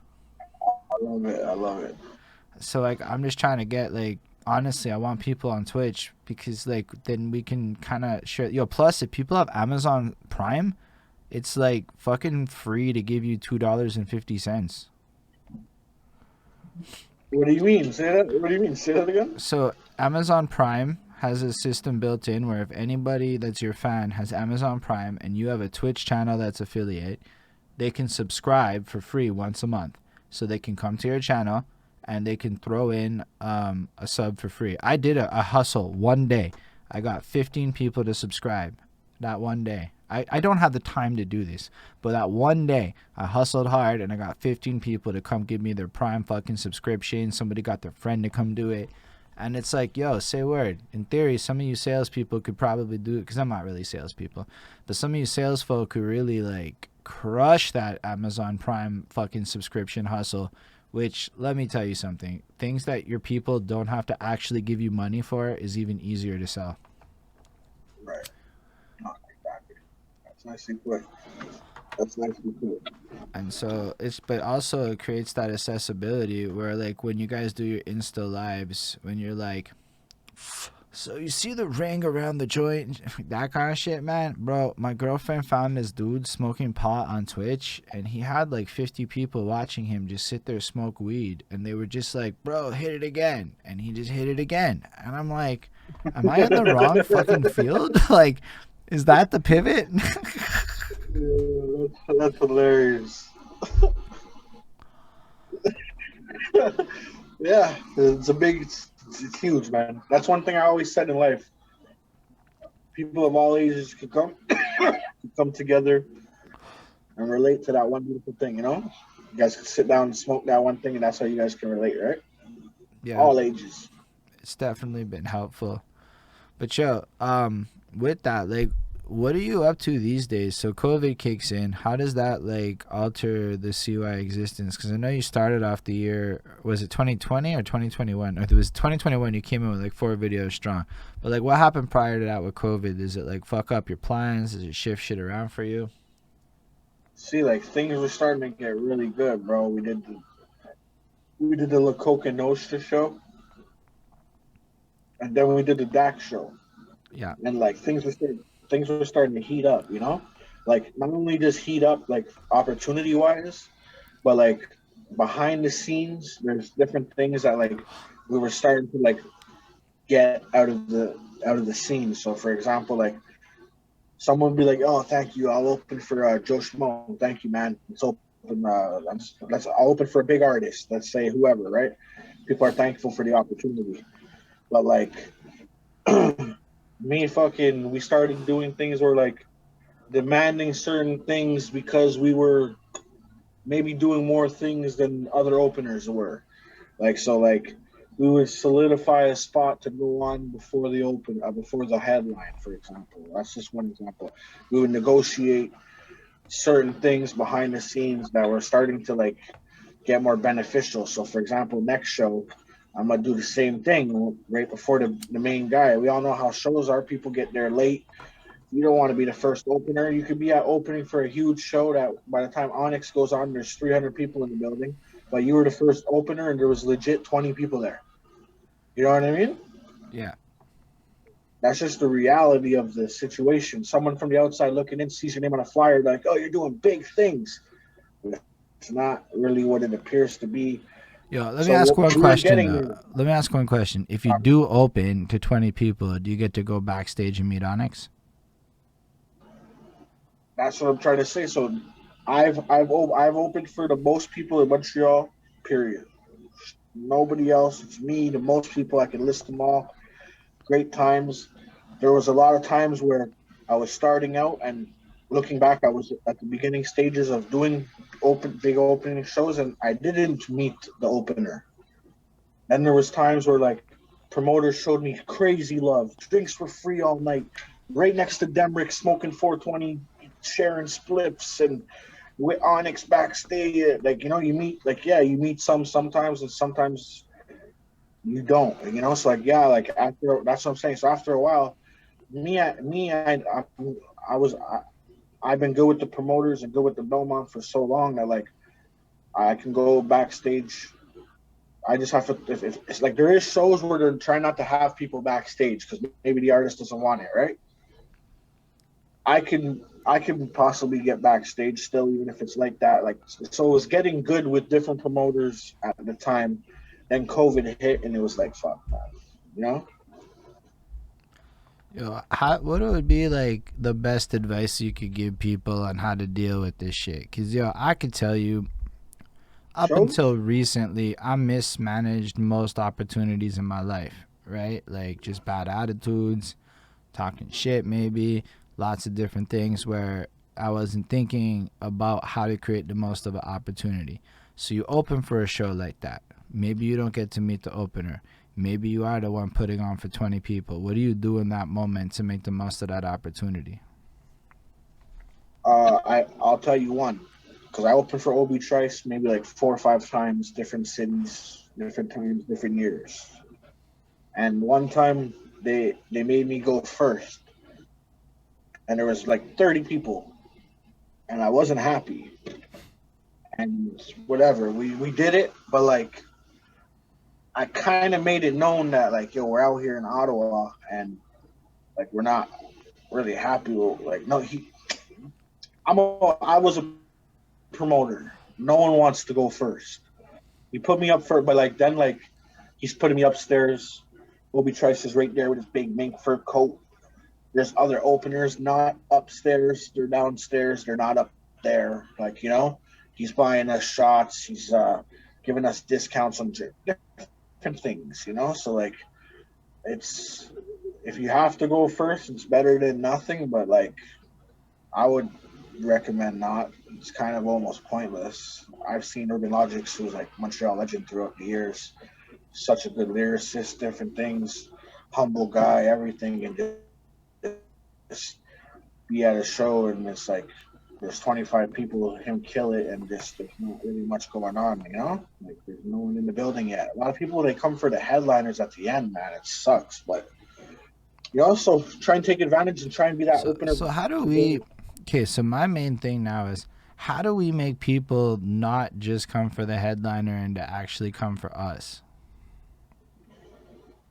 I love it. I love it. So like I'm just trying to get like, honestly, I want people on Twitch because like then we can kind of share. Yo, plus if people have Amazon Prime, it's like fucking free to give you $2.50. What do you mean? Say that. What do you mean? Say that again. So Amazon Prime has a system built in where if anybody that's your fan has Amazon Prime and you have a Twitch channel that's affiliate, they can subscribe for free once a month. So they can come to your channel and they can throw in a sub for free. I did a hustle one day. I got 15 people to subscribe that one day. I don't have the time to do this, but that one day I hustled hard and I got 15 people to come give me their Prime fucking subscription. Somebody got their friend to come do it. And it's like, yo, say word. In theory, some of you salespeople could probably do it, because I'm not really salespeople, but some of you salesfolk could really like crush that Amazon Prime fucking subscription hustle. Which, let me tell you something, things that your people don't have to actually give you money for is even easier to sell. Right. Not exactly. That's nicely put. That's nicely put. And so but also it creates that accessibility where like when you guys do your Insta lives, when you're like, so you see the ring around the joint, that kind of shit, man. Bro, my girlfriend found this dude smoking pot on Twitch, and he had like 50 people watching him just sit there smoke weed, and they were just like, bro, hit it again. And he just hit it again. And I'm like, am I in the wrong fucking field? Like, is that the pivot? Yeah, that's hilarious. Yeah, it's huge, man. That's one thing I always said in life. People of all ages can come together and relate to that one beautiful thing, you know? You guys can sit down and smoke that one thing, and that's how you guys can relate, right? Yeah. All ages. It's definitely been helpful. But yo, with that, like, what are you up to these days? So COVID kicks in. How does that like alter the CY existence? Because I know you started off the year, was it 2020 or 2021? Or it was 2021. You came in with like 4 videos strong. But like, what happened prior to that with COVID? Does it like fuck up your plans? Does it shift shit around for you? See, like things were starting to get really good, bro. We did the La Coca Nostra show, and then we did the DAC show. Yeah. And like things were starting to heat up, you know? Like not only just heat up like opportunity wise, but like behind the scenes, there's different things that like we were starting to like get out of the scene. So for example, like someone would be like, "Oh, thank you. I'll open for Joe Schmo. Thank you, man. Let's open. I'll open for a big artist. Let's say whoever, right? People are thankful for the opportunity. But like me, fucking, we started doing things where like demanding certain things because we were maybe doing more things than other openers were. Like so, like we would solidify a spot to go on before the before the headline, for example. That's just one example. We would negotiate certain things behind the scenes that were starting to like get more beneficial. So, for example, next show, I'm gonna do the same thing right before the main guy. We all know how shows are. People get there late. You don't want to be the first opener. You could be at opening for a huge show that by the time Onyx goes on, there's 300 people in the building. But you were the first opener, and there was legit 20 people there. You know what I mean? Yeah. That's just the reality of the situation. Someone from the outside looking in sees your name on a flyer, like, "Oh, you're doing big things." It's not really what it appears to be. Yo, let me So ask one we were question. getting there. Let me ask one question. If you do open to 20 people, do you get to go backstage and meet Onyx? That's what I'm trying to say. So I've opened for the most people in Montreal. Period. Nobody else. It's me. The most people. I can list them all. Great times. There was a lot of times where I was starting out and looking back, I was at the beginning stages of doing big opening shows, and I didn't meet the opener. Then there was times where like promoters showed me crazy love. Drinks were free all night, right next to Demrick, smoking 420, sharing spliffs, and with Onyx backstage. Like you meet you meet sometimes, and sometimes you don't. So like like after that's what I'm saying. So after a while, I was I've been good with the promoters and good with the Belmont for so long that like I can go backstage. I just have to. If it's like there is shows where they're trying not to have people backstage because maybe the artist doesn't want it, right? I can possibly get backstage still, even if it's like that. Like so, it was getting good with different promoters at the time. Then COVID hit, and it was like fuck, man. You know? Yo, what would be like the best advice you could give people on how to deal with this shit? Cause yo, I could tell you, up Show? until recently, I mismanaged most opportunities in my life. Right, like just bad attitudes, talking shit, maybe lots of different things where I wasn't thinking about how to create the most of an opportunity. So you open for a show like that. Maybe you don't get to meet the opener. Maybe you are the one putting on for 20 people. What do you do in that moment to make the most of that opportunity? I'll tell you one because I opened for Obi Trice maybe like 4 or 5 times, different cities, different times, different years. And one time they made me go first, and there was like 30 people, and I wasn't happy. And whatever, we did it, but like I kind of made it known that like yo, we're out here in Ottawa, and like we're not really happy with like no he. I was a promoter. No one wants to go first. He put me up for, but like then like he's putting me upstairs. Obi Trice is right there with his big mink fur coat. There's other openers not upstairs. They're downstairs. They're not up there. Like he's buying us shots. He's giving us discounts on different things. So like it's if you have to go first, it's better than nothing. But like I would recommend not. It's kind of almost pointless. I've seen Urban Logics, who's like Montreal legend throughout the years, such a good lyricist, different things, humble guy, everything, and just be at a show and it's like there's 25 people, him kill it, and just there's not really much going on. Like there's no one in the building yet. A lot of people they come for the headliners at the end, man. It sucks, but you also try and take advantage and try and be that So, opener. so how do we? Okay, so my main thing now is how do we make people not just come for the headliner and to actually come for us?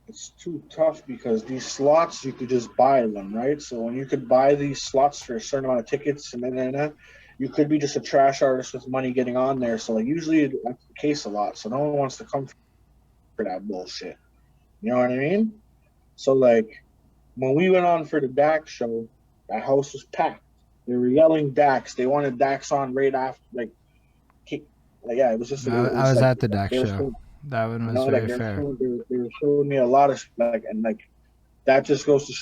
It's too tough because these slots you could just buy them, right? So when you could buy these slots for a certain amount of tickets and then you could be just a trash artist with money getting on there. So like usually that's the case a lot. So no one wants to come for that bullshit. You know what I mean? So like when we went on for the Dax show, that house was packed. They were yelling Dax. They wanted Dax on right after, like yeah, it was just it I was was like at the Dak they were show. showing, That one you was know, like very fair. they were showing me a lot of like and like that just goes to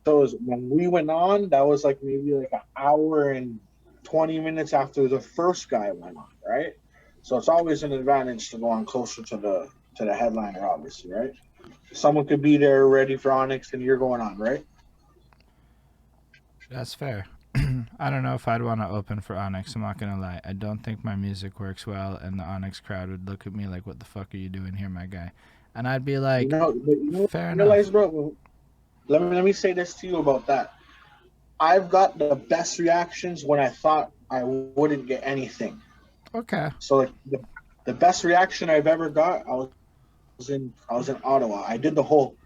show is when we went on, that was like maybe like an hour and 20 minutes after the first guy went on, right? So it's always an advantage to go on closer to the headliner, obviously, right? Someone could be there ready for Onyx and you're going on, right? That's fair. I don't know if I'd want to open for Onyx. I'm not gonna lie. I don't think my music works well, and the Onyx crowd would look at me like, "What the fuck are you doing here, my guy?" And I'd be like, You know, "Fair realize, enough." bro. Let me say this to you about that. I've got the best reactions when I thought I wouldn't get anything. Okay. So like the best reaction I've ever got, I was in Ottawa. I did the whole.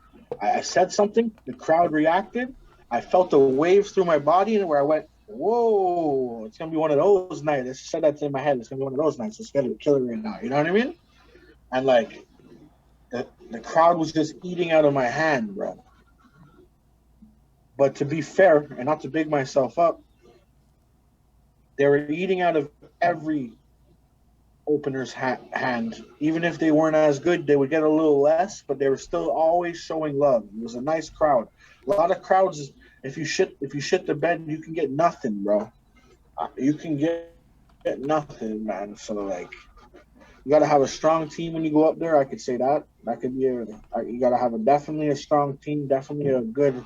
I said something. The crowd reacted. I felt a wave through my body, and where I went, "Whoa! It's gonna be one of those nights." I said that in my head. It's gonna be one of those nights. It's gonna kill it right now. You know what I mean? And like the crowd was just eating out of my hand, bro. But to be fair, and not to big myself up, they were eating out of every opener's hand. Even if they weren't as good, they would get a little less, but they were still always showing love. It was a nice crowd. A lot of crowds, if you shit the bed, you can get nothing, bro. You can get nothing, man. So like, you gotta have a strong team when you go up there. I could say that. That could be you gotta have a definitely a strong team, definitely a good.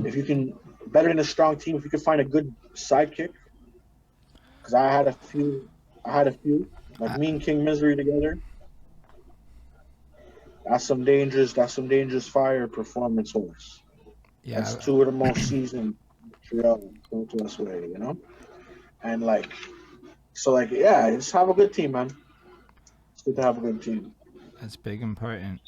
If you can better than a strong team, if you could find a good sidekick, because I had a few, like I, me and King Misery together. That's some dangerous fire performance horse. That's yeah, two of the most seasoned Montreal go to us way, you know? And like so like yeah, just have a good team, man. It's good to have a good team. that's big important.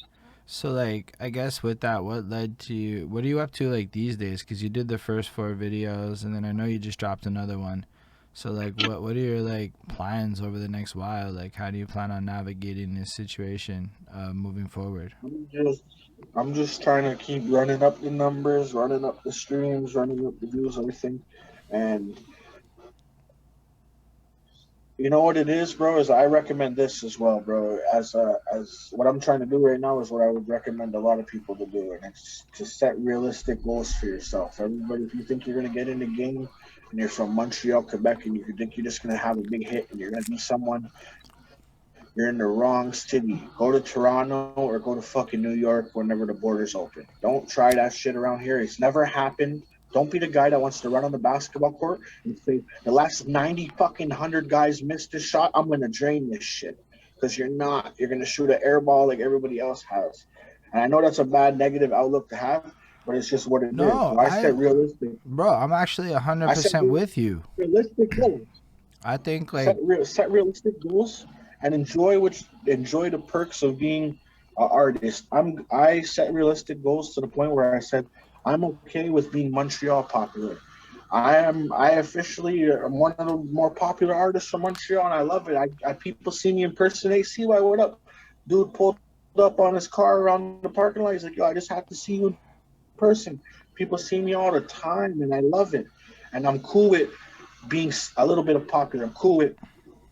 So like, I guess with that, what led to you? What are you up to like these days? Because you did the first 4 videos, and then I know you just dropped another one. So like, what are your like plans over the next while? Like, how do you plan on navigating this situation moving forward? I'm just I'm just trying to keep running up the numbers, running up the streams, running up the views, everything. And you know what it is, bro, is I recommend this as well, bro. As what I'm trying to do right now is what I would recommend a lot of people to do, and it's to set realistic goals for yourself. Everybody, if you think you're gonna get in the game and you're from Montreal, Quebec, and you think you're just gonna have a big hit and you're gonna be someone, you're in the wrong city. Go to Toronto or go to fucking New York whenever the borders open. Don't try that shit around here. It's never happened. Don't be the guy that wants to run on the basketball court and say the last 90 fucking 100 guys missed this shot. I'm gonna drain this shit because you're not. You're gonna shoot an air ball like everybody else has. And I know that's a bad negative outlook to have, but it's just what it is. No, So I set realistic. bro, I'm actually a hundred I set percent with you. realistic goals. I think like Set realistic goals and enjoy the perks of being an artist. I set realistic goals to the point where I said I'm okay with being Montreal popular. I officially am one of the more popular artists from Montreal, and I love it. I people see me in person, they see why what up, dude pulled up on his car around the parking lot. He's like, yo, I just have to see you in person. People see me all the time, and I love it. And I'm cool with being a little bit of popular. I'm cool with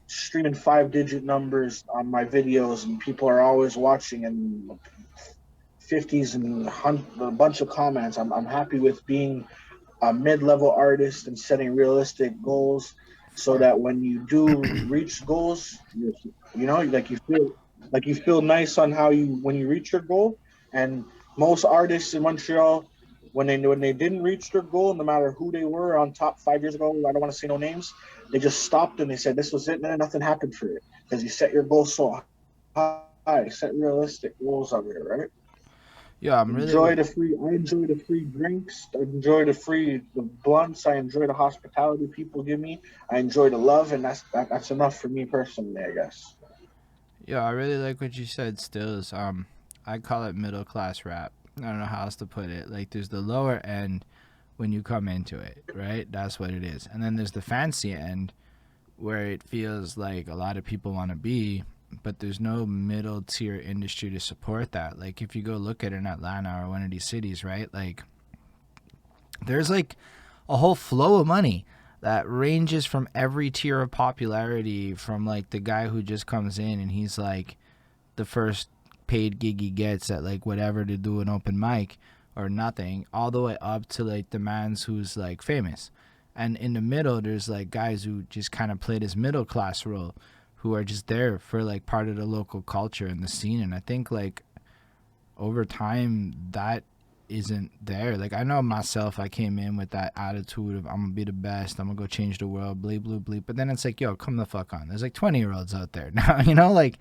streaming 5 digit numbers on my videos, and people are always watching and 50s and a bunch of comments. I'm happy with being a mid-level artist and setting realistic goals so fuck. that when you do reach goals, you know, like you feel nice on how you when you reach your goal. And most artists in Montreal, when they didn't reach their goal, no matter who they were on top 5 years ago, I don't want to say no names, they just stopped and they said this was it, and nothing happened for it because you set your goals so high, set realistic goals on there, right? Yeah, I'm really Enjoy the free. I enjoy the free drinks. I enjoy the blunts. I enjoy the hospitality people give me. I enjoy the love, and that's enough for me personally, I guess. yeah, I really like what you said. Stills, I call it middle class rap. I don't know how else to put it. Like, there's the lower end when you come into it, right? That's what it is. And then there's the fancy end where it feels like a lot of people want to be, but there's no middle tier industry to support that. Like if you go look at it in Atlanta or one of these cities, right? Like there's like a whole flow of money that ranges from every tier of popularity, from like the guy who just comes in and he's like the first paid gig he gets at like whatever to do an open mic or nothing, all the way up to like the man's who's like famous. And in the middle there's like guys who just kind of play this middle class role, who are just there for like part of the local culture and the scene. And I think like over time that isn't there. Like I know myself, I came in with that attitude of I'm gonna be the best, I'm gonna go change the world, bleep bleep bleep. But then it's like, yo, come the fuck on. There's like 20-year-olds out there now, you know, like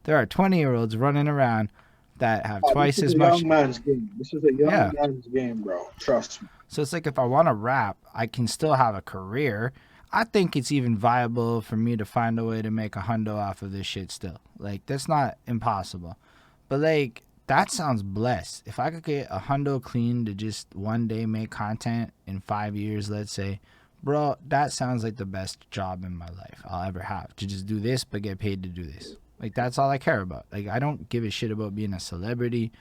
there are 20-year-olds running around that have twice as much. Young man's game. This is a young man's game, bro. Trust me. So it's like if I want to rap, I can still have a career. I think it's even viable for me to find a way to make a hundo off of this shit still. Like that's not impossible. But like that sounds blessed. If I could get a hundo clean to just one day make content in 5 years, let's say, bro, that sounds like the best job in my life I'll ever have. To just do this but get paid to do this. Like that's all I care about. Like I don't give a shit about being a celebrity,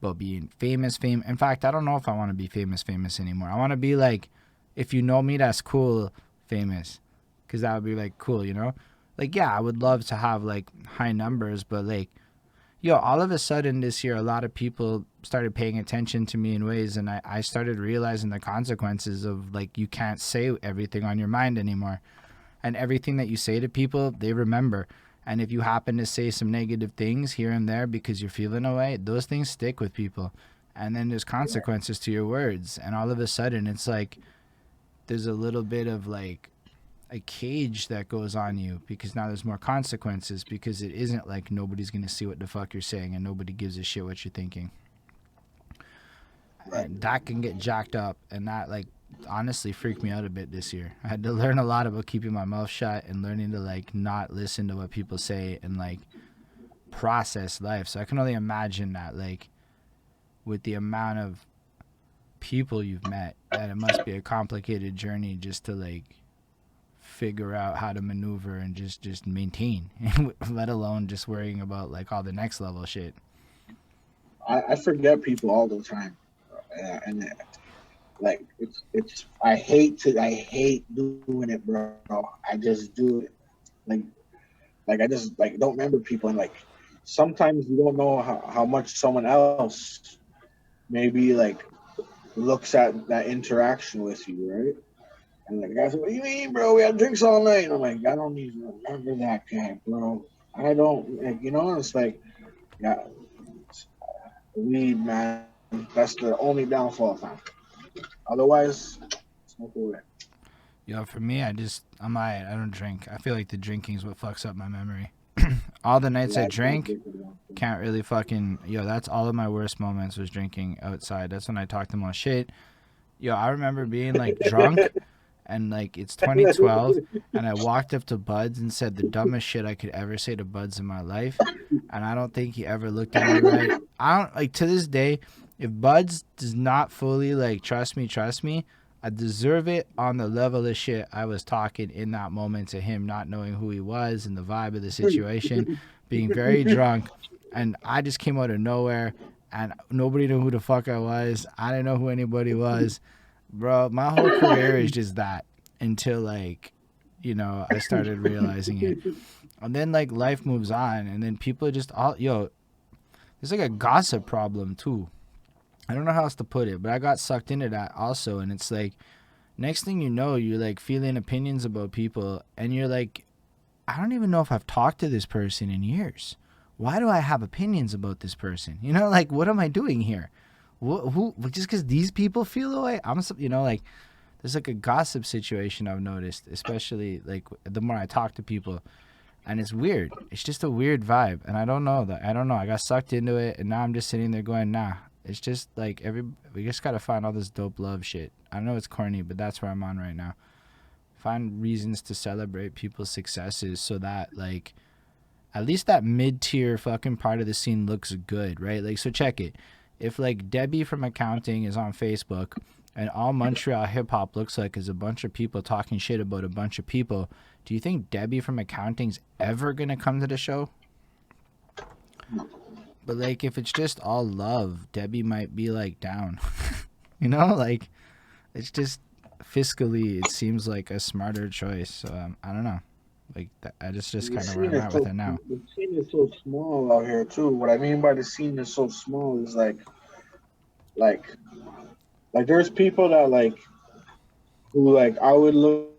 about being famous. In fact, I don't know if I want to be famous anymore. I want to be like, if you know me, that's cool, famous, because that would be like cool, you know? Like yeah, I would love to have like high numbers, but like, yo, all of a sudden this year, a lot of people started paying attention to me in ways, and I started realizing the consequences of like you can't say everything on your mind anymore, and everything that you say to people, they remember. And if you happen to say some negative things here and there because you're feeling away, those things stick with people. And then there's consequences to your words. And all of a sudden, it's like there's a little bit of like a cage that goes on you, because now there's more consequences, because it isn't like nobody's going to see what the fuck you're saying and nobody gives a shit what you're thinking. Right. And that can get jacked up. And that like honestly freaked me out a bit this year. I had to learn a lot about keeping my mouth shut and learning to like not listen to what people say and like process life. So I can only imagine that like with the amount of people you've met, that it must be a complicated journey just to like figure out how to maneuver and just maintain, let alone just worrying about like all the next level shit. I forget people all the time, and like it's I hate doing it, bro. I just do it, like I just like don't remember people, and like sometimes you don't know how much someone else maybe like looks at that interaction with you, right? And like the guy said, "What do you mean, bro? We had drinks all night." And I'm like, I don't even remember that guy, bro. I don't, like, you know. It's like, yeah, weed, man. That's the only downfall, fam. Otherwise, smoke away. Yo, for me, I'm alright. I don't drink. I feel like the drinking is what fucks up my memory. All the nights I drank, can't really fucking... Yo, that's all of my worst moments was drinking outside. That's when I talked the most shit. Yo, I remember being, like, drunk, and, like, it's 2012, and I walked up to Buds and said the dumbest shit I could ever say to Buds in my life, and I don't think he ever looked at me right. I don't... Like, to this day, if Buds does not fully, like, trust me, I deserve it on the level of shit I was talking in that moment to him, not knowing who he was and the vibe of the situation, being very drunk. And I just came out of nowhere and nobody knew who the fuck I was. I didn't know who anybody was. Bro, my whole career is just that until, like, you know, I started realizing it. And then, like, life moves on and then people just all, yo, there's like a gossip problem too. I don't know how else to put it, but I got sucked into that also. And it's like, next thing you know, you're like feeling opinions about people and you're like, I don't even know if I've talked to this person in years. Why do I have opinions about this person? You know, like, what am I doing here? Who just because these people feel the way? You know, like, there's like a gossip situation I've noticed, especially like the more I talk to people. And it's weird. It's just a weird vibe. And I don't know. I got sucked into it. And now I'm just sitting there going, nah. It's just like we just gotta find all this dope love shit. I know it's corny, but that's where I'm on right now. Find reasons to celebrate people's successes so that like at least that mid-tier fucking part of the scene looks good, right? Like, so check it. If like Debbie from accounting is on Facebook and all Montreal hip hop looks like is a bunch of people talking shit about a bunch of people, do you think Debbie from accounting's ever gonna come to the show? But like, if it's just all love, Debbie might be like down. You know, like, it's just fiscally, it seems like a smarter choice. So I don't know. Like, I just The kind of where scene I'm is at with so it now. the scene is so small out here too. What I mean by the scene is so small is like like there's people that like who like I would look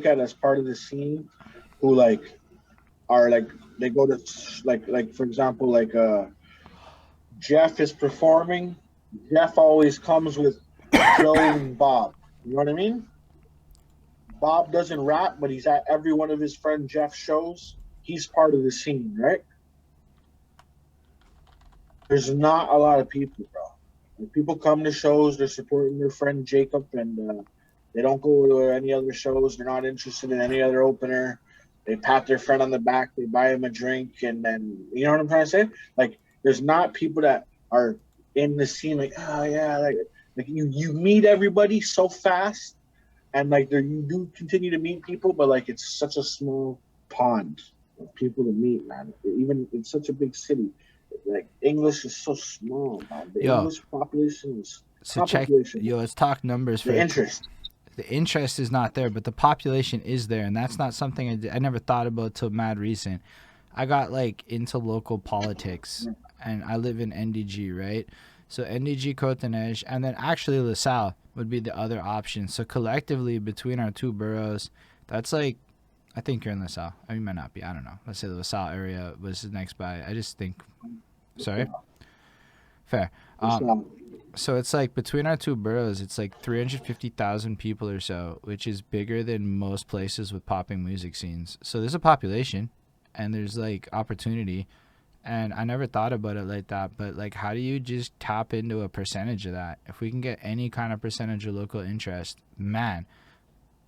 at as part of the scene who like are like they go to like for example Jeff is performing. Jeff always comes with Joe and Bob. You know what I mean? Bob doesn't rap, but he's at every one of his friend Jeff's shows. He's part of the scene, right? There's not a lot of people, bro. When people come to shows, they're supporting their friend Jacob, and they don't go to any other shows. They're not interested in any other opener. They pat their friend on the back, they buy him a drink, and then you know what I'm trying to say? Like, there's not people that are in the scene like, oh yeah, like you meet everybody so fast, and like there you do continue to meet people, but like it's such a small pond of people to meet, man. Even it's such a big city. Like English is so small, man. The Yo, English population is so not check, population. let's talk numbers for The interest. the interest is not there, but the population is there, and that's not something I never thought about till mad recent. I got like into local politics, and I live in NDG, right? So NDG, Cotonej, and then actually LaSalle would be the other option. So collectively between our two boroughs, that's like, I think you're in LaSalle. I mean, you might not be. I don't know. Let's say the LaSalle area was next by. I just think. Sorry. Fair. So it's like between our two boroughs, it's like 350,000 people or so, which is bigger than most places with popping music scenes. So there's a population, and there's like opportunity, and I never thought about it like that. But like, how do you just tap into a percentage of that? If we can get any kind of percentage of local interest, man.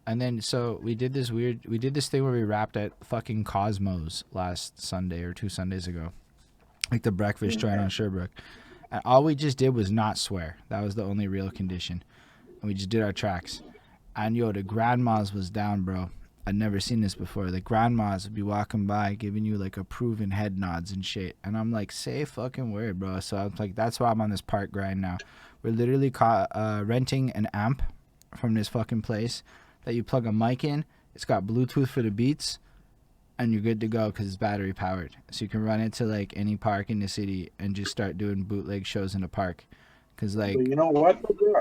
And then so we did this thing where we rapped at fucking Cosmos last Sunday or 2 Sundays ago, like the breakfast joint on Sherbrooke. And all we just did was not swear. That was the only real condition. And we just did our tracks. And yo, the grandmas was down, bro. I'd never seen this before. The grandmas would be walking by giving you like approving head nods and shit. And I'm like, say a fucking word, bro. So I'm like, that's why I'm on this park grind now. We're literally renting an amp from this fucking place that you plug a mic in. It's got Bluetooth for the beats, and you're good to go because it's battery powered. So you can run it to like any park in the city and just start doing bootleg shows in the park. Cause like, But you know what?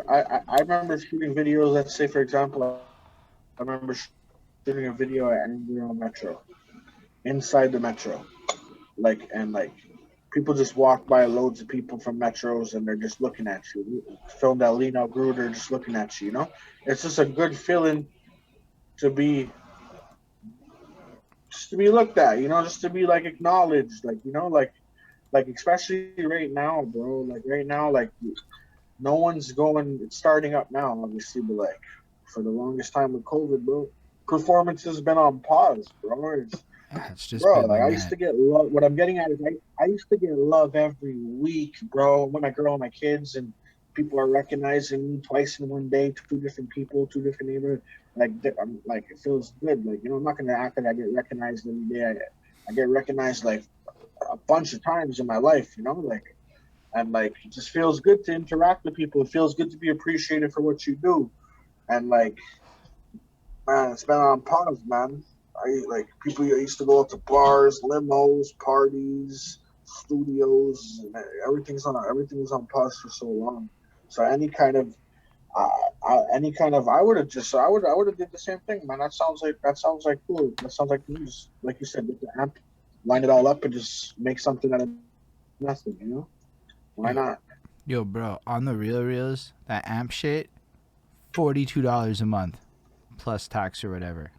I remember shooting videos. Let's say, for example, I remember shooting a video at Montreal Metro, inside the Metro, like people just walk by, loads of people from Metros, and they're just looking at you. Filmed at Lino Gruder, just looking at you. You know, it's just a good feeling to be just to be looked at. You know, just to be like acknowledged. Like you know, like especially right now, bro. Like right now, like no one's going. It's starting up now, obviously, but like for the longest time with COVID, bro, performance has been on pause, bro. it's just Bro, been like like I used to that. get love. What I'm getting at is I used to get love every week, bro. When I grow my kids and people are recognizing me twice in one day, two different people, two different neighborhoods. Like I'm like it feels good. Like you know, I'm not gonna act like I get recognized every day. I get recognized like a bunch of times in my life, you know, like and like it just feels good to interact with people. It feels good to be appreciated for what you do. And like man, it's been on pause, man. I like people used to go out to bars, limos, parties, studios, and everything was on pause for so long. So I would have did the same thing, man. That sounds like cool. That sounds like news. Like you said, get the amp, line it all up, and just make something out of nothing. You know, why Yo, not? yo, bro, on the reels, that amp shit, $42 a month, plus tax or whatever.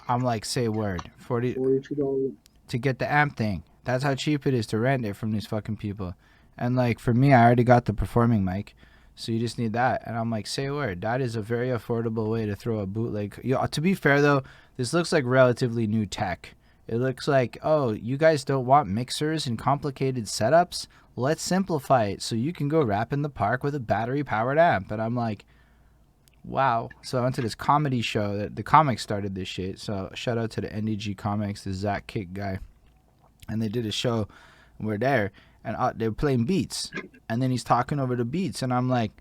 I'm like, say word, 40 $42. to get the amp thing. That's how cheap it is to rent it from these fucking people. And like for me, I already got the performing mic, so you just need that. And I'm like, say a word. That is a very affordable way to throw a bootleg. Yo, to be fair though, this looks like relatively new tech. It looks like, oh, you guys don't want mixers and complicated setups? Let's simplify it so you can go rap in the park with a battery powered amp. And I'm like, wow. So I went to this comedy show that the comics started this shit. So shout out to the NDG Comics, the Zach Kick guy. And they did a show, and we're there, and they were playing beats. And then he's talking over the beats. And I'm like,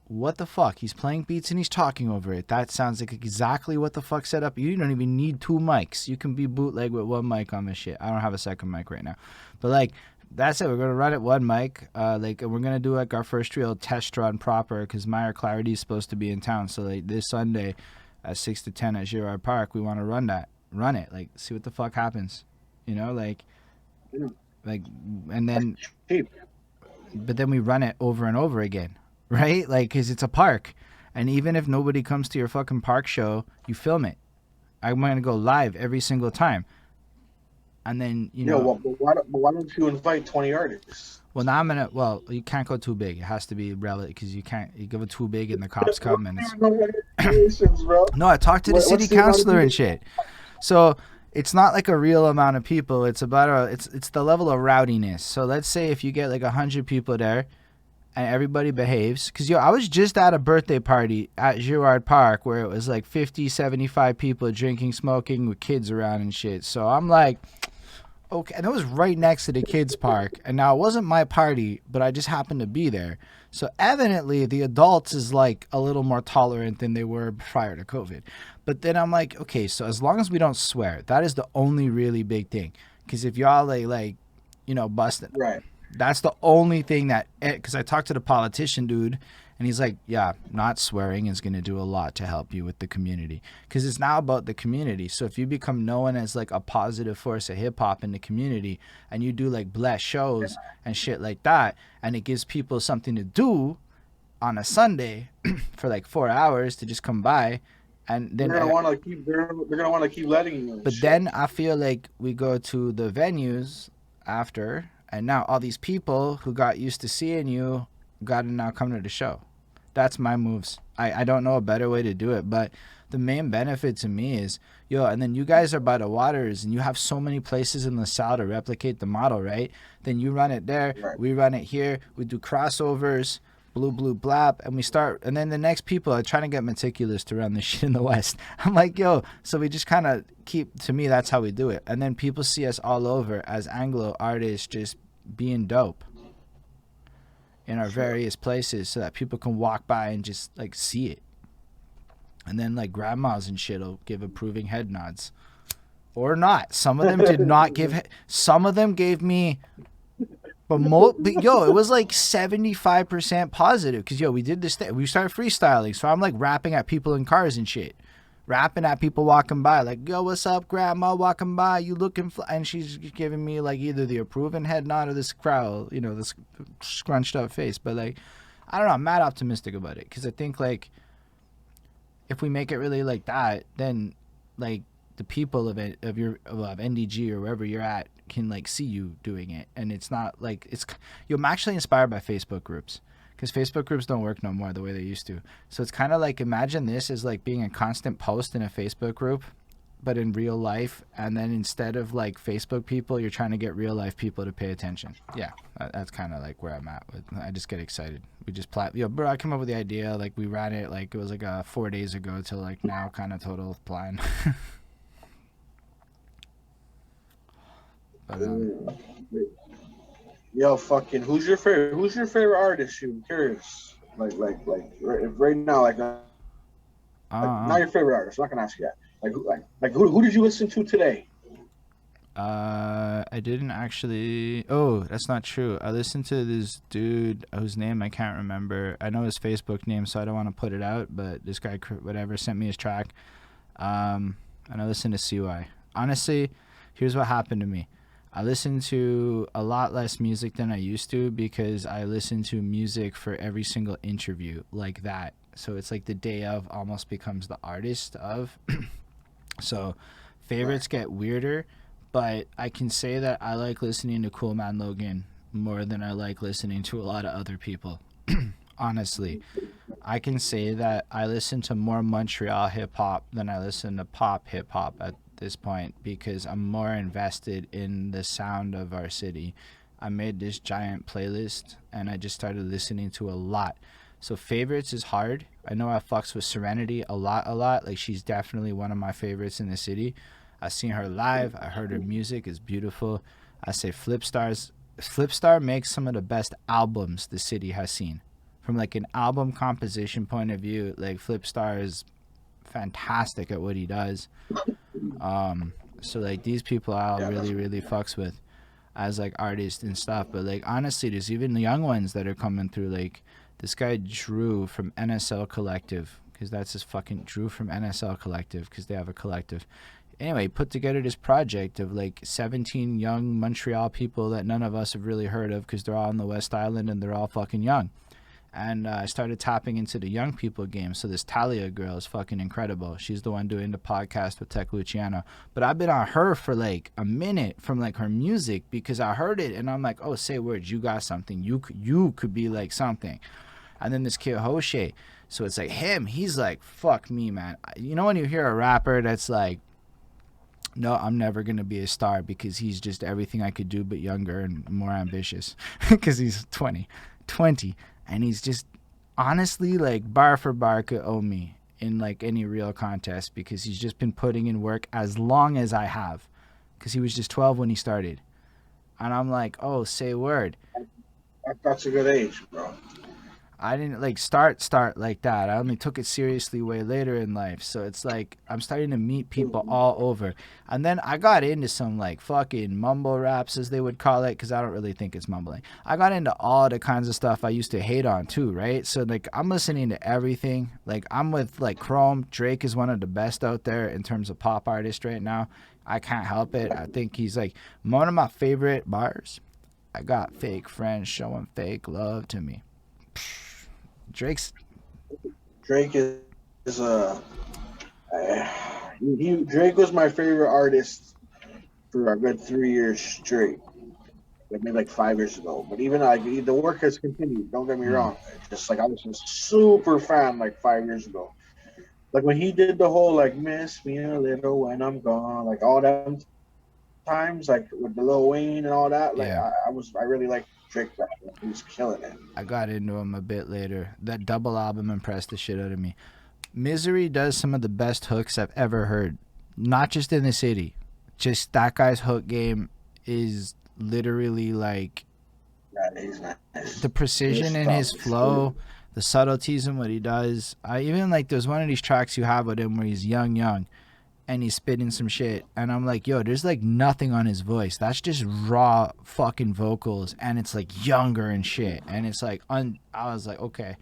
what the fuck? He's playing beats and he's talking over it. That sounds like exactly what the fuck set up. You don't even need 2 mics. You can be bootleg with 1 mic on this shit. I don't have a second mic right now. But like, that's it. We're going to run it 1 mic. And we're going to do like our first real test run proper because Meyer Clarity is supposed to be in town. So like this Sunday at 6 to 10 at Girard Park, we want to run it. Like, see what the fuck happens. You know, like, and then, but then we run it over and over again. Right? Like, because it's a park. And even if nobody comes to your fucking park show, you film it. I'm going to go live every single time. And then, you know. Why don't you invite 20 artists? Well, now you can't go too big. It has to be relative because you go too big and the cops come. And it's... No, I talked to the city councilor and shit. So it's not like a real amount of people. It's about it's the level of rowdiness. So let's say if you get like 100 people there, and everybody behaves. Because, I was just at a birthday party at Girard Park where it was like 50, 75 people drinking, smoking with kids around and shit. So I'm like, okay. And it was right next to the kids' park. And now it wasn't my party, but I just happened to be there. So evidently the adults is like a little more tolerant than they were prior to COVID. But then I'm like, okay, so as long as we don't swear, that is the only really big thing. Because if y'all like busting. Right. That's the only thing that, because I talked to the politician dude, and he's like, yeah, not swearing is going to do a lot to help you with the community. Because it's now about the community. So if you become known as like a positive force of hip hop in the community, and you do like blessed shows and shit like that, and it gives people something to do on a Sunday for like 4 hours to just come by, and then they're gonna want to keep letting you. But then I feel like we go to the venues after. And now all these people who got used to seeing you got to now come to the show. That's my moves. I don't know a better way to do it. But the main benefit to me is, and then you guys are by the waters and you have so many places in LaSalle to replicate the model, right? Then you run it there. Right. We run it here. We do crossovers, blue, blap. And we start. And then the next people are trying to get meticulous to run this shit in the West. I'm like, so we just kind of to me, that's how we do it. And then people see us all over as Anglo artists just being dope in our various places so that people can walk by and just like see it. And then like grandmas and shit will give approving head nods or not. Some of them did not give, some of them gave me, but it was like 75% positive. Cause we did this thing. We started freestyling. So I'm like rapping at people in cars and shit. Rapping at people walking by, like, what's up, grandma, walking by, you looking and she's giving me like either the approving head nod or this crowd, this scrunched up face. But like, I don't know, I'm mad optimistic about it because I think like if we make it really like that, then like the people of NDG or wherever you're at can like see you doing it, and it's not like I'm actually inspired by Facebook groups. Because Facebook groups don't work no more the way they used to. So it's kind of like, imagine this as like being a constant post in a Facebook group, but in real life. And then instead of like Facebook people, you're trying to get real life people to pay attention. Yeah, that's kind of like where I'm at. I just get excited. We just bro, I came up with the idea. Like we ran it like it was like 4 days ago to like now kind of total plan. But, fucking, who's your favorite artist? I'm curious. Like right now, not your favorite artist. I'm not gonna ask you that. Like who did you listen to today? I didn't actually. Oh, that's not true. I listened to this dude whose name I can't remember. I know his Facebook name, so I don't want to put it out. But this guy, whatever, sent me his track. And I listened to CY. Honestly, here's what happened to me. I listen to a lot less music than I used to because I listen to music for every single interview like that. So it's like the day of almost becomes the artist of. So favorites get weirder, but I can say that I like listening to Cool Man Logan more than I like listening to a lot of other people. Honestly, I can say that I listen to more Montreal hip hop than I listen to pop hip hop at this point because I'm more invested in the sound of our city I made this giant playlist and I just started listening to a lot. So favorites is hard. I know I fucks with Serenity a lot. Like she's definitely one of my favorites in the city. I seen her live. I heard her music is beautiful. I say Flipstar makes some of the best albums the city has seen. From like an album composition point of view, like Flipstar is fantastic at what he does. So like these people I'll Yeah, that's really fucks with as like artists and stuff. But like honestly, there's even the young ones that are coming through. Like this guy Drew from NSL Collective, because that's his fucking Drew from NSL Collective, because they have a collective. Anyway, put together this project of like 17 young Montreal people that none of us have really heard of because they're all on the West Island and they're all fucking young. And I started tapping into the young people game. So this Talia girl is fucking incredible. She's the one doing the podcast with Tech Luciano. But I've been on her for like a minute from like her music because I heard it and I'm like, oh, say words, you got something. You could be like something. And then this kid Hoshe. So it's like him. He's like, fuck me, man. You know when you hear a rapper that's like, no, I'm never going to be a star because he's just everything I could do but younger and more ambitious because he's 20. And he's just honestly like bar for bar could owe me in like any real contest because he's just been putting in work as long as I have because he was just 12 when he started. And I'm like, oh, say word. that's a good age, bro. I didn't like start like that. I only took it seriously way later in life. So it's like I'm starting to meet people all over. And then I got into some like fucking mumble raps as they would call it because I don't really think it's mumbling. I got into all the kinds of stuff I used to hate on too, right? So like I'm listening to everything. Like I'm with like Chrome. Drake is one of the best out there in terms of pop artists right now. I can't help it. I think he's like one of my favorite bars. I got fake friends showing fake love to me. Drake's Drake is Drake was my favorite artist for a good 3 years straight. Like maybe like 5 years ago. But even like the work has continued. Don't get me wrong. It's just like I was a super fan like 5 years ago. Like when he did the whole like miss me a little when I'm gone, like all them times, like with the Lil Wayne and all that. Like yeah. I really like Drake back then. He was killing it. I got into him a bit later. That double album impressed the shit out of me. Misery does some of the best hooks I've ever heard. Not just in the city. Just that guy's hook game is literally like Yeah, he's nice. the precision in his flow, the subtleties in what he does. I even like there's one of these tracks you have with him where he's young and he's spitting some shit and I'm like, yo, there's like nothing on his voice. That's just raw fucking vocals and it's like younger and shit. And it's like I was like, okay.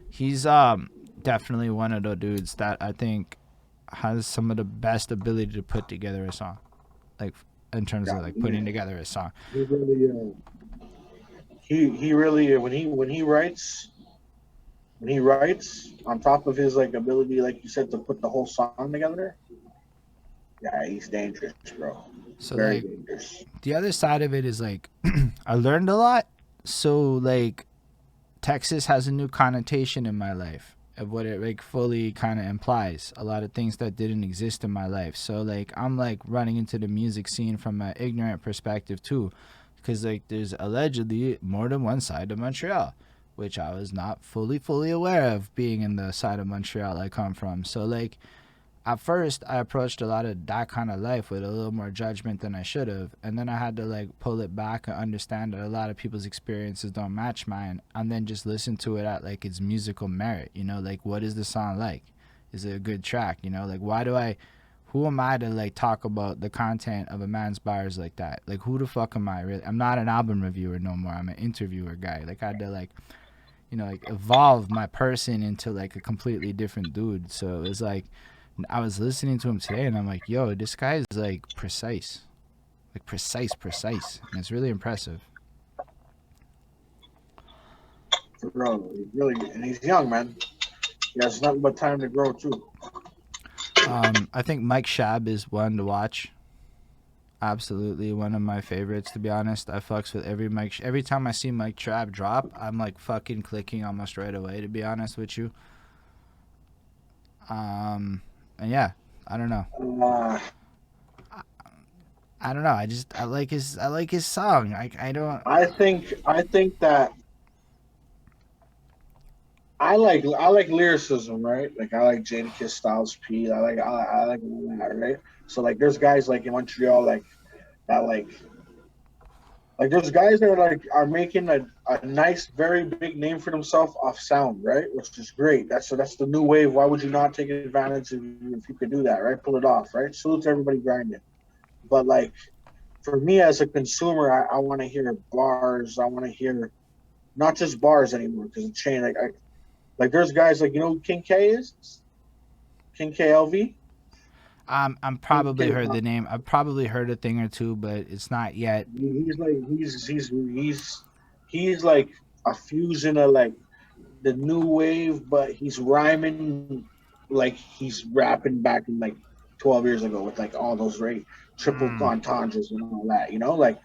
He's definitely one of the dudes that I think has some of the best ability to put together a song. Like in terms of like putting together a song. He really he really when he writes on top of his like ability, like you said, to put the whole song together. Yeah, he's dangerous, bro. So Very like dangerous. the other side of it is like I learned a lot. So like Texas has a new connotation in my life of what it like fully kind of implies. A lot of things that didn't exist in my life. So like I'm like running into the music scene from an ignorant perspective too, because like there's allegedly more than one side of Montreal, which I was not fully aware of being in the side of Montreal I come from. So like at first I approached a lot of that kind of life with a little more judgment than I should have, and then I had to like pull it back and understand that a lot of people's experiences don't match mine, and then just listen to it at like its musical merit, you know, like what is the song like, is it a good track, you know, like who am I to like talk about the content of a man's bars like that? Like who the fuck am I really? I'm not an album reviewer no more. I'm an interviewer guy. Like I had to like, you know, like evolve my person into like a completely different dude. So it was like I was listening to him today and I'm like, yo, this guy is like precise. Like precise. And it's really impressive. Bro, he's really and he's young, man. He has nothing but time to grow too. I think Mike Shab is one to watch. Absolutely one of my favorites, to be honest. I fucks with every time I see Mike Shab drop, I'm like fucking clicking almost right away, to be honest with you. And yeah, I don't know. I don't know. I like his song. I don't. I think that I like lyricism, right? Like I like Jadakiss, Styles P. I like all that, right? So like there's guys like in Montreal like that like there's guys that are making a nice very big name for themselves off sound, right? Which is great. That's the new wave. Why would you not take advantage if you could do that, right? Pull it off, right? Salute to everybody grinding. But like for me as a consumer, I want to hear bars. I want to hear not just bars anymore because it's changed. Like there's guys like you know who King K is King KLV. I'm King probably K, heard the name. I've probably heard a thing or two, but it's not yet. he's like he's like a fusion of like the new wave, but he's rhyming like he's rapping back in like 12 years ago with like all those triple Mm. entendres and all that, you know, like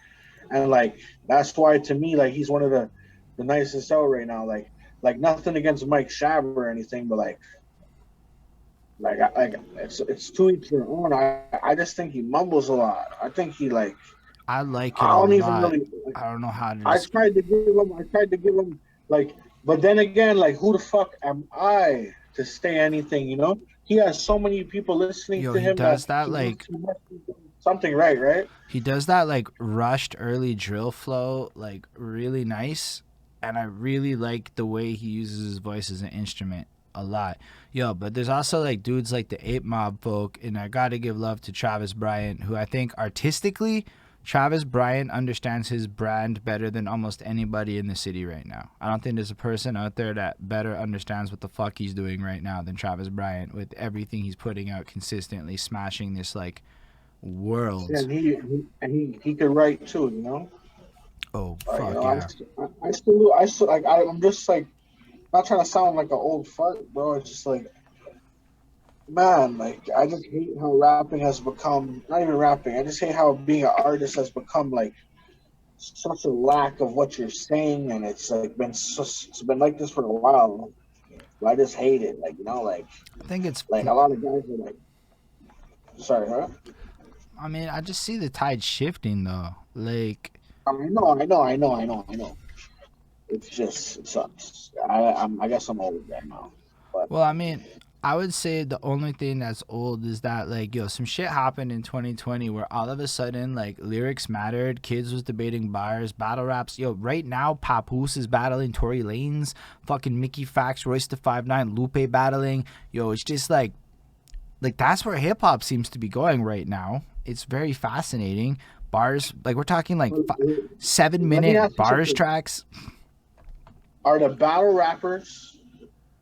and like that's why to me like he's one of the nicest out right now. Like nothing against Mike Shabber or anything, but like it's to each their own. I just think he mumbles a lot. I think he like I like it I a don't even lot. really. I don't know how to I describe. tried to give him. I tried to give him like, but then again, like, who the fuck am I to say anything? You know, he has so many people listening Yo, to him that he must be doing something right, right? he does that like rushed early drill flow like really nice, and I really like the way he uses his voice as an instrument a lot. Yo, but there's also like dudes like the Ape Mob folk, and I gotta give love to Travis Bryant, who I think artistically, Travis Bryant understands his brand better than almost anybody in the city right now. I don't think there's a person out there that better understands what the fuck he's doing right now than Travis Bryant with everything he's putting out consistently, smashing this like world. He could write too. You know, Oh you fuck know, yeah. I still like I'm just like not trying to sound like an old fart, bro. It's just like man, like I just hate how rapping has become. Not even rapping. I just hate how being an artist has become like such a lack of what you're saying, and it's been like this for a while. I just hate it, like you know, I think it's. like a lot of guys are like, sorry, huh? I mean, I just see the tide shifting though. Like, I know. It's just it sucks. I guess I'm old right now, but well, I mean, I would say the only thing that's old is that like, yo, some shit happened in 2020 where all of a sudden like lyrics mattered. Kids was debating bars, battle raps. Yo, right now, Papoose is battling Tory Lanez, fucking Mickey Fax, Royce the 5'9", Lupe battling. Yo, it's just like that's where hip hop seems to be going right now. It's very fascinating. Bars, like we're talking like seven let me minute ask you bars something: tracks. are the battle rappers?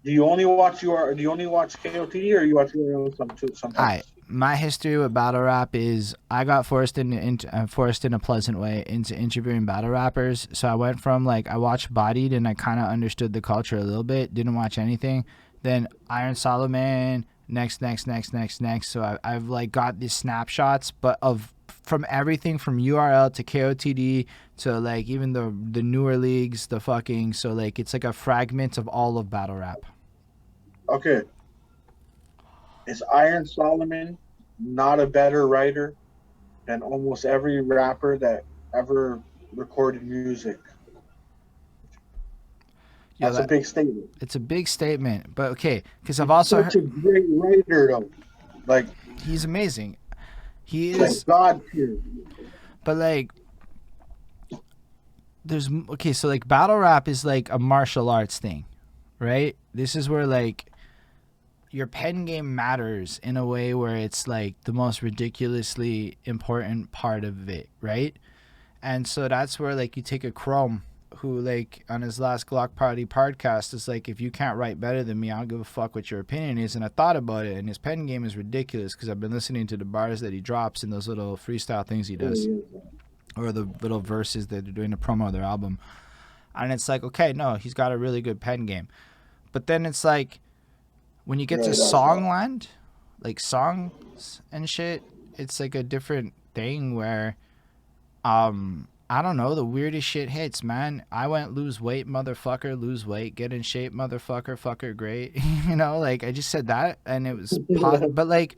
Do you only watch KOTD or you watch your I sometimes? my history with battle rap is I got forced in a pleasant way into interviewing battle rappers. So I went from like I watched Bodied and I kind of understood the culture a little bit. Didn't watch anything. Then Iron Solomon. Next. So I've like got these snapshots, but of from everything from URL to KOTD to like even the newer leagues, the fucking so like it's like a fragment of all of battle rap. Okay, is Iron Solomon not a better writer than almost every rapper that ever recorded music? Yo, That's a that big statement. it's a big statement, but okay, because I've He's also heard such a great writer, though. Like, he's amazing. He like is, God tier. but like there's okay, so like battle rap is like a martial arts thing, right? This is where like your pen game matters in a way where it's like the most ridiculously important part of it, right? And so that's where like you take a Chrome who like on his last Glock Party podcast is like, if you can't write better than me, I don't give a fuck what your opinion is. And I thought about it, and his pen game is ridiculous because I've been listening to the bars that he drops and those little freestyle things he does, or the little verses that they're doing to promo their album. And it's like, okay, no, he's got a really good pen game. But then it's like when you He get to really does, bro. Songland, like songs and shit, it's like a different thing where I don't know, the weirdest shit hits, man. I went lose weight, motherfucker, lose weight, get in shape, motherfucker, fucker, great. You know, like I just said that and it was but like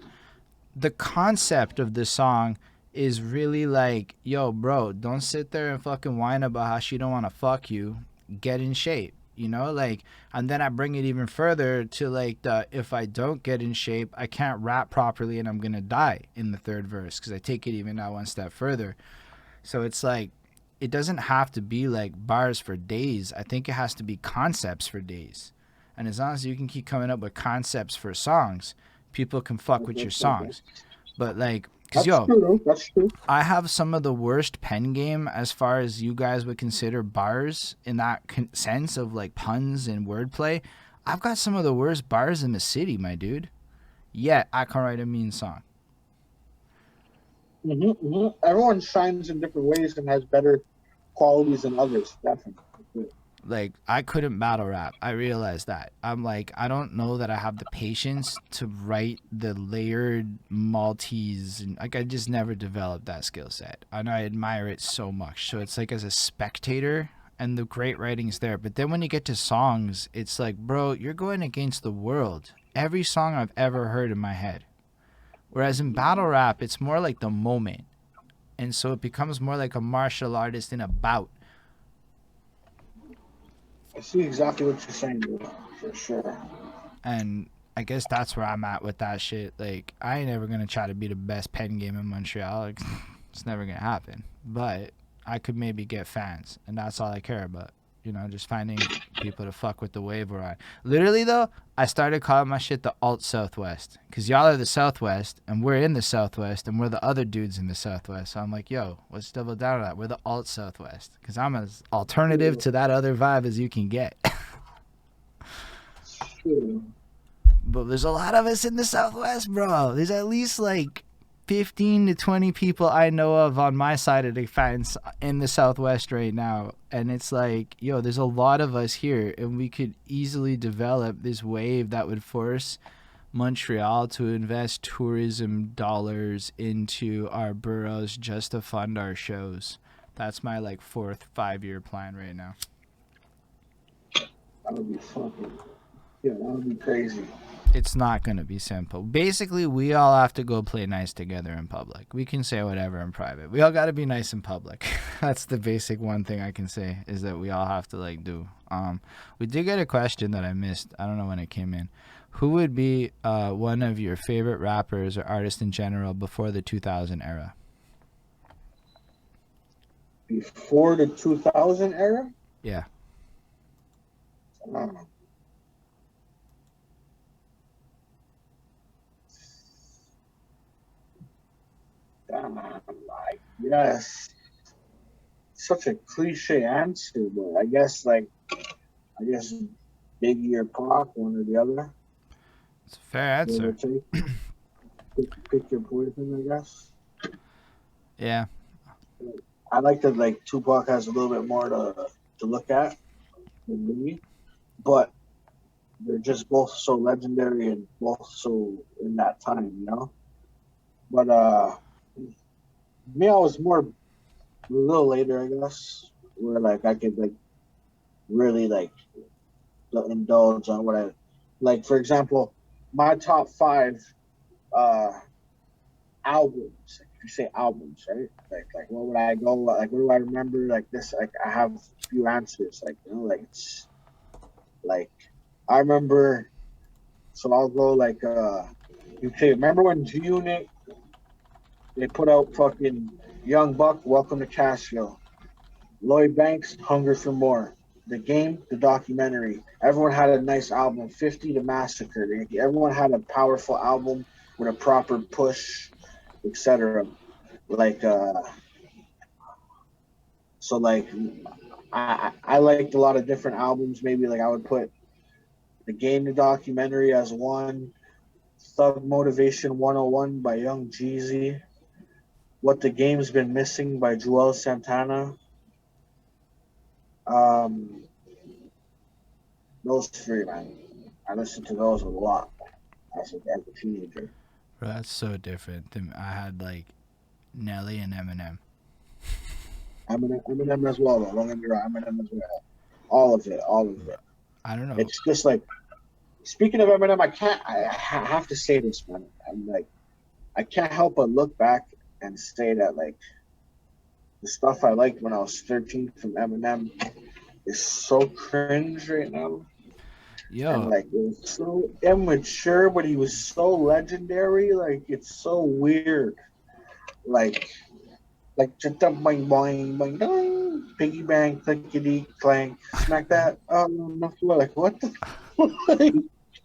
the concept of the song is really like, yo, bro, don't sit there and fucking whine about how she don't want to fuck you. Get in shape, you know, like. And then I bring it even further to like the, if I don't get in shape, I can't rap properly and I'm gonna die in the third verse, because I take it even now one step further. So it's like, it doesn't have to be like bars for days. I think it has to be concepts for days. And as long as you can keep coming up with concepts for songs, people can fuck with your songs. But like, cause That's yo, true. That's true. I have some of the worst pen game as far as you guys would consider bars in that sense of like puns and wordplay. I've got some of the worst bars in the city, my dude. Yet I can write a mean song. Everyone shines in different ways and has better qualities than others. Definitely. Like, I couldn't battle rap. I realized that. I'm like, I don't know that I have the patience to write the layered Maltese, and like, I just never developed that skill set. And I admire it so much. So it's like, as a spectator, and the great writing's there. But then when you get to songs, it's like, bro, you're going against the world. Every song I've ever heard in my head. Whereas in battle rap, it's more like the moment. And so it becomes more like a martial artist in a bout. I see exactly what you're saying, bro, for sure. And I guess that's where I'm at with that shit. Like, I ain't never gonna try to be the best pen game in Montreal. Like, it's never gonna happen. But I could maybe get fans, and that's all I care about. You know, just finding people to fuck with the wave we're on. Literally, though, I started calling my shit the alt Southwest, because y'all are the Southwest, and we're in the Southwest, and we're the other dudes in the Southwest. So I'm like, yo, let's double down on that. We're the alt Southwest, because I'm as alternative to that other vibe as you can get. Sure. But there's a lot of us in the Southwest, bro. There's at least like 15 to 20 people I know of on my side of the fence in the Southwest right now. And it's like, yo, there's a lot of us here, and we could easily develop this wave that would force Montreal to invest tourism dollars into our boroughs just to fund our shows. That's my like 4th 5-year plan right now. That would be fucking. Yeah, that would be crazy. It's not going to be simple. Basically, we all have to go play nice together in public. We can say whatever in private. We all got to be nice in public. That's the basic one thing I can say, is that we all have to like do. We did get a question that I missed. I don't know when it came in. Who would be one of your favorite rappers or artists in general before the 2000 era? Before the 2000 era? Yeah. I guess such a cliche answer, but I guess Biggie or Pac, one or the other. It's a fair answer. Pick your poison, I guess. Yeah. I like that like Tupac has a little bit more to look at than Biggie, but they're just both so legendary and both so in that time, you know. But me, I was more a little later, I guess, where like I could like really like indulge on what I like. For example, my top 5 albums. If you say albums, right? Like what would I go? Like what do I remember? Like this? Like I have a few answers. Like you know, like it's like I remember. So I'll go like you say. Remember when G Unit they put out fucking Young Buck, Welcome to Cashville. Lloyd Banks, Hunger for More. The Game, the documentary. Everyone had a nice album. 50, The Massacre. Everyone had a powerful album with a proper push, etc. Like, so like, I liked a lot of different albums. Maybe like I would put The Game, the documentary as one. Thug Motivation 101 by Young Jeezy. What the Game's Been Missing by Joel Santana. Those 3, man. I listened to those a lot as a teenager. Bro, that's so different. I had like Nelly and Eminem. Eminem as well, though. Don't get me wrong. Eminem as well. All of it. I don't know. It's just like, speaking of Eminem, I have to say this, man. I'm like, I can't help but look back and say that like the stuff I liked when I was 13 from Eminem is so cringe right now. And Yo, like it was so immature, but he was so legendary. Like it's so weird. Like just boing boing boing boing, piggy bang, clickety clank, smack that on the floor. Like what the like,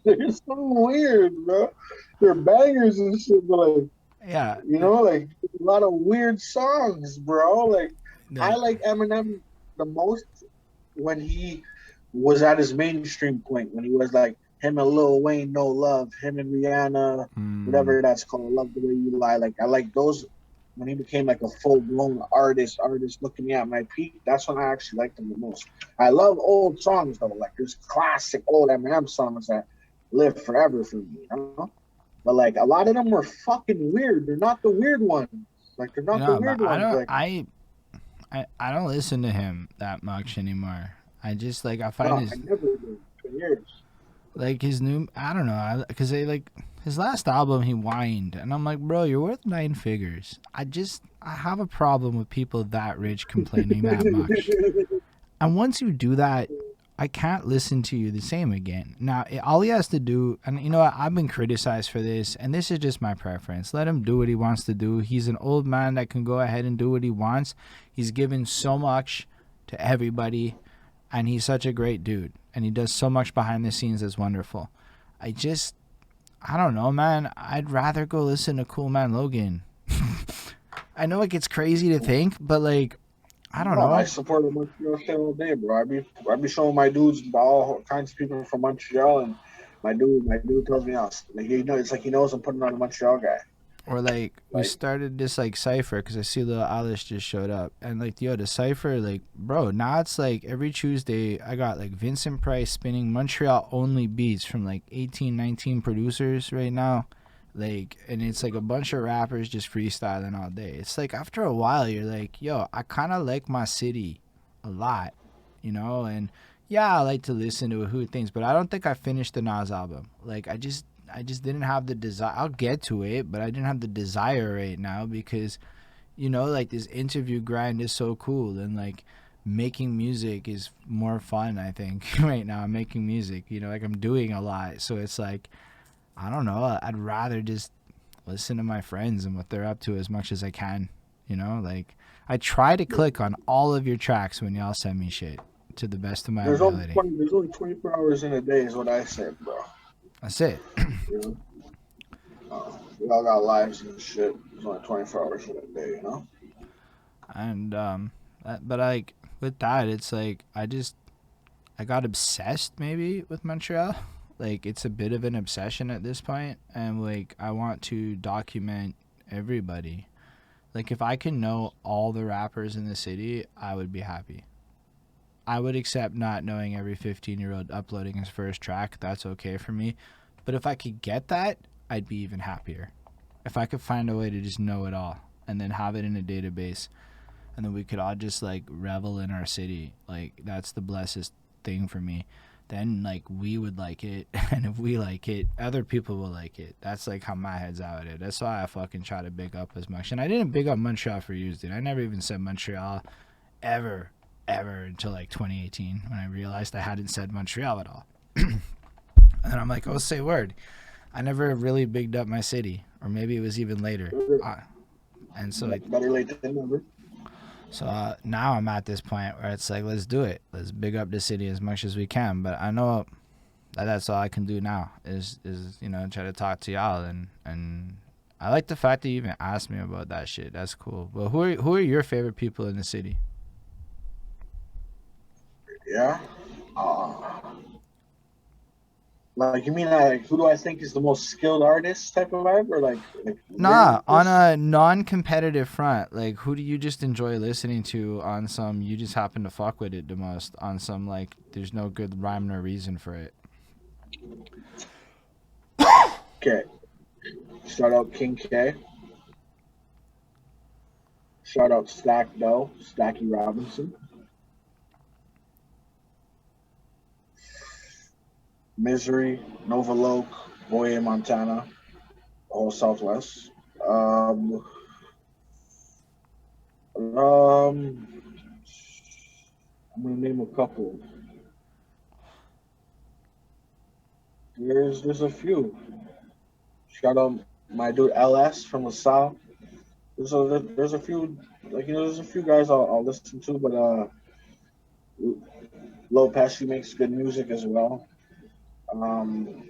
they're so weird, bro. They're bangers and shit, but like yeah, like a lot of weird songs, bro. Like I like, like Eminem the most when he was at his mainstream point, when he was like him and Lil Wayne, No Love, him and Rihanna, mm, whatever that's called, Love the Way You Lie. Like I like those when he became like a full blown artist looking at my peak. That's when I actually liked him the most. I love old songs though, like there's classic old Eminem songs that live forever for me, you know? But like a lot of them were fucking weird. They're not the weird ones. Like they're not the but weird ones. Like I don't listen to him that much anymore. I just like I find no, I his never did for years. like his new I don't know because they like his last album he whined and I'm like bro you're worth 9 figures. I have a problem with people that rich complaining that much. And once you do that, I can't listen to you the same again. Now, all he has to do, and you know what, I've been criticized for this, and this is just my preference. Let him do what he wants to do. He's an old man that can go ahead and do what he wants. He's given so much to everybody, and he's such a great dude. And he does so much behind the scenes that's wonderful. I just, I don't know, man. I'd rather go listen to Cool Man Logan. I know it gets crazy to think, but like, I don't No, I know. support the Montreal shit all day, bro. I be showing my dudes all kinds of people from Montreal, and my dude tells me else. Like it's like he knows I'm putting on a Montreal guy. Or like we Like started this like cipher because I see little Alice just showed up and like yo the cipher like bro now it's like every Tuesday I got like Vincent Price spinning Montreal only beats from like 18, 19 producers right now, like and it's like a bunch of rappers just freestyling all day. It's like after a while you're like yo I kind of like my city a lot, and yeah I like to listen to who things but I don't think I finished the Nas album. Like I just didn't have the desire. I'll get to it, but I didn't have the desire right now because, like this interview grind is so cool and like making music is more fun, I think, right now. I'm making music, like I'm doing a lot. So it's like, I don't know. I'd rather just listen to my friends and what they're up to as much as I can, like I try to click on all of your tracks when y'all send me shit to the best of my ability. there's only 24 hours in a day, is what I said, bro. That's it. You know, we all got lives and shit. There's only 24 hours in a day, you know. And, but like with that, it's like I got obsessed maybe with Montreal. Like it's a bit of an obsession at this point, and like I want to document everybody. Like if I can know all the rappers in the city, I would be happy. I would accept not knowing every 15-year-old uploading his first track. That's okay for me. But if I could get that, I'd be even happier. If I could find a way to just know it all and then have it in a database and then we could all just like revel in our city, like that's the blessed thing for me. Then like we would like it and if we like it other people will like it. That's like how my head's out at it. That's why I fucking try to big up as much. And I didn't big up Montreal for years, dude. I never even said Montreal ever until like 2018 when I realized I hadn't said Montreal at all. And I'm like, oh, say word. I never really bigged up my city, or maybe it was even later. And so Better late than never. Now I'm at this point where it's like, let's do it. Let's big up the city as much as we can. But I know that that's all I can do now is try to talk to y'all and I like the fact that you even asked me about that shit. That's cool. But who are your favorite people in the city? Yeah. Like you mean like who do I think is the most skilled artist type of vibe, or like Nah, on lyricist? a non-competitive front, like who do you just enjoy listening to on some you just happen to fuck with it the most on some like there's no good rhyme or reason for it. Okay. Shout out King K. Shout out Stack Doe, Stacky Robinson. Misery, Nova Loke, Boye Montana, all Southwest. Um, I'm gonna name a couple. There's a few. Shout out my dude LS from LaSalle. There's a few there's a few guys I'll listen to, but Lopez, he makes good music as well. Um,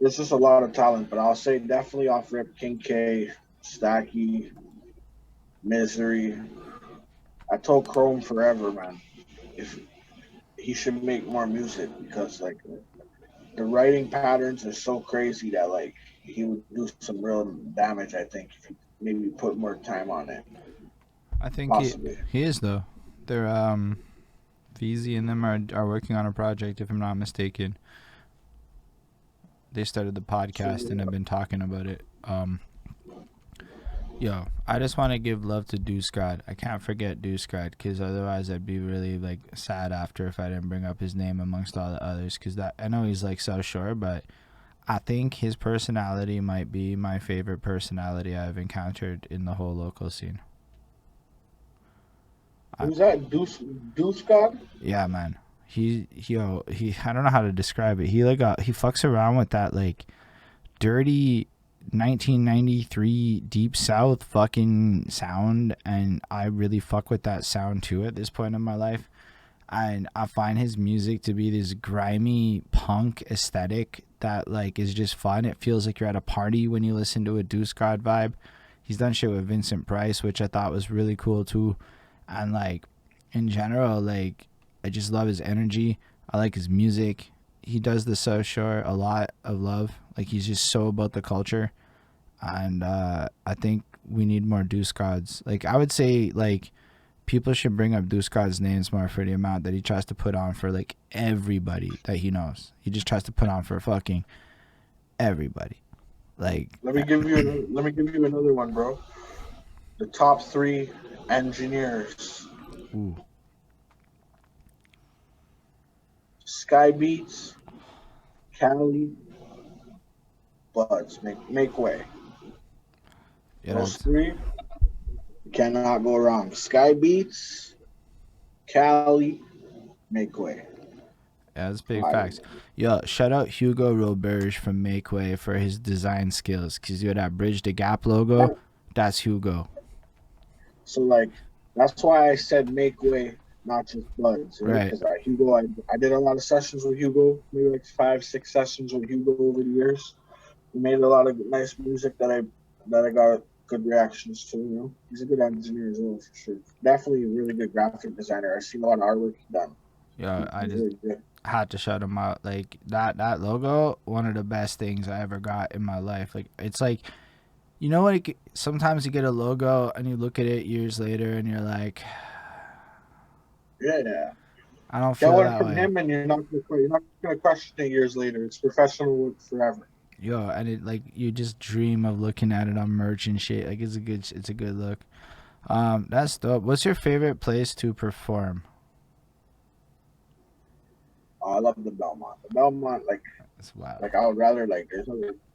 there's just a lot of talent, but I'll say definitely off rip King K, Stacky, Misery. I told Chrome forever, man, if he should make more music because like the writing patterns are so crazy that like he would do some real damage. I think if he maybe put more time on it, I think possibly. he is though. They're Feezy and them are working on a project, if I'm not mistaken. They started the podcast So and have been talking about it. Yo, I just want to give love to Deuce God. I can't forget Deuce God because otherwise I'd be really like sad after if I didn't bring up his name amongst all the others. Because that I know he's like South Shore, but I think his personality might be my favorite personality I've encountered in the whole local scene. who's that? Deuce God? Yeah, man. He I don't know how to describe it. He he fucks around with that like dirty 1993 deep south fucking sound, and I really fuck with that sound too at this point in my life. And I find his music to be this grimy punk aesthetic that like is just fun. It feels like you're at a party when you listen to a Deuce God vibe. He's done shit with Vincent Price, which I thought was really cool too. And like in general, like I just love his energy. I like his music. He does the South Shore a lot of love. Like he's just so about the culture, and I think we need more Deuce Gods. Like I would say, like people should bring up Deuce God's names more for the amount that he tries to put on for like everybody that he knows. He just tries to put on for fucking everybody. Like Let me give you another one, bro. The top three engineers: ooh, Sky Beats, Cali, Buds. Make way. yeah, Those that's three cannot go wrong. Sky Beats, Cali, Make way. that's big Fire. facts. Yo, shout out Hugo Roberge from MakeWay for his design skills. Cause you that Bridge the Gap logo, that's Hugo. So like that's why I said make way, not just Buds, right? Right. Because Hugo, I did a lot of sessions with Hugo, maybe like 5, 6 sessions with Hugo over the years. We made a lot of nice music that I got good reactions to. You know, he's a good engineer as well for sure. Definitely a really good graphic designer. I've seen a lot of artwork he's done. Yo, I He's just really good. had to shout him out. Like that logo, one of the best things I ever got in my life. Like it's like you know what? Sometimes you get a logo and you look at it years later and you're like, Yeah, I don't get feel one that from way. him, and you're not gonna question it years later. It's professional work forever. Yo, and it like you just dream of looking at it on merch and shit. Like it's a good look. That's dope. What's your favorite place to perform? I love the Belmont. The Belmont, That's wild. like I would rather like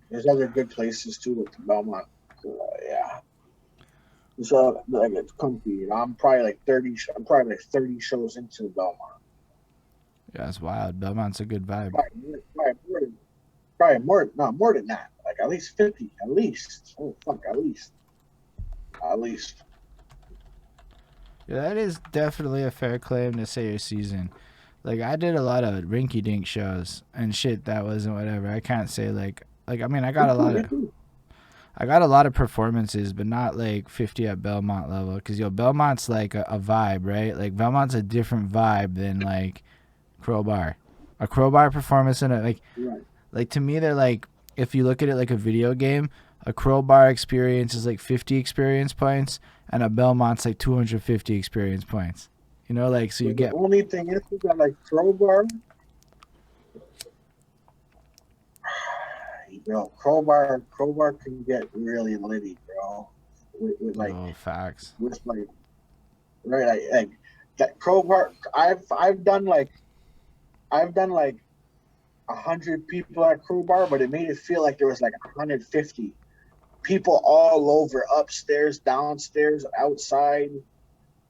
there's other good places too with the Belmont. Yeah, so like it's comfy. You know, I'm probably like 30. I'm probably like 30 shows into the Belmont. Yeah, that's wild. Belmont's a good vibe. Probably more, no, more than that. Like at least 50, at least. Oh fuck, at least. Yeah, that is definitely a fair claim to say your season. Like I did a lot of rinky dink shows and shit that wasn't whatever. I can't say like I mean Me too, me too. I got a lot of performances, but not like 50 at Belmont level. Cause yo, Belmont's like a vibe, right? Like Belmont's a different vibe than like Crowbar. A Crowbar performance in a Right. like to me they're like if you look at it like a video game, a Crowbar experience is like 50 experience points, and a Belmont's like 250 experience points. You know, like so you But the get only thing is that like crowbar can get really litty, bro. With like oh facts. with like right like that crowbar. I've done like 100 people at crowbar, but it made it feel like there was like 150 people all over, upstairs, downstairs, outside.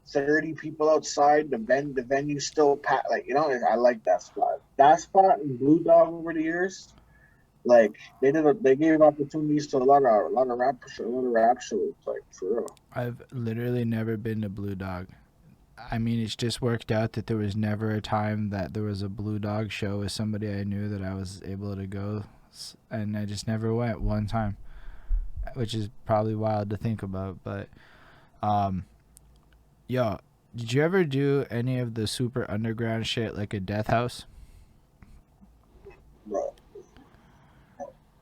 30 people outside. The venue still packed. Like, I like that spot. That spot in Blue Dog over the years, like they gave opportunities to a lot of rap shows, like for real. I've literally never been to Blue Dog. I mean, it's just worked out that there was never a time that there was a Blue Dog show with somebody I knew that I was able to go, and I just never went one time, which is probably wild to think about. But, yo, did you ever do any of the super underground shit like a Death House? Bro,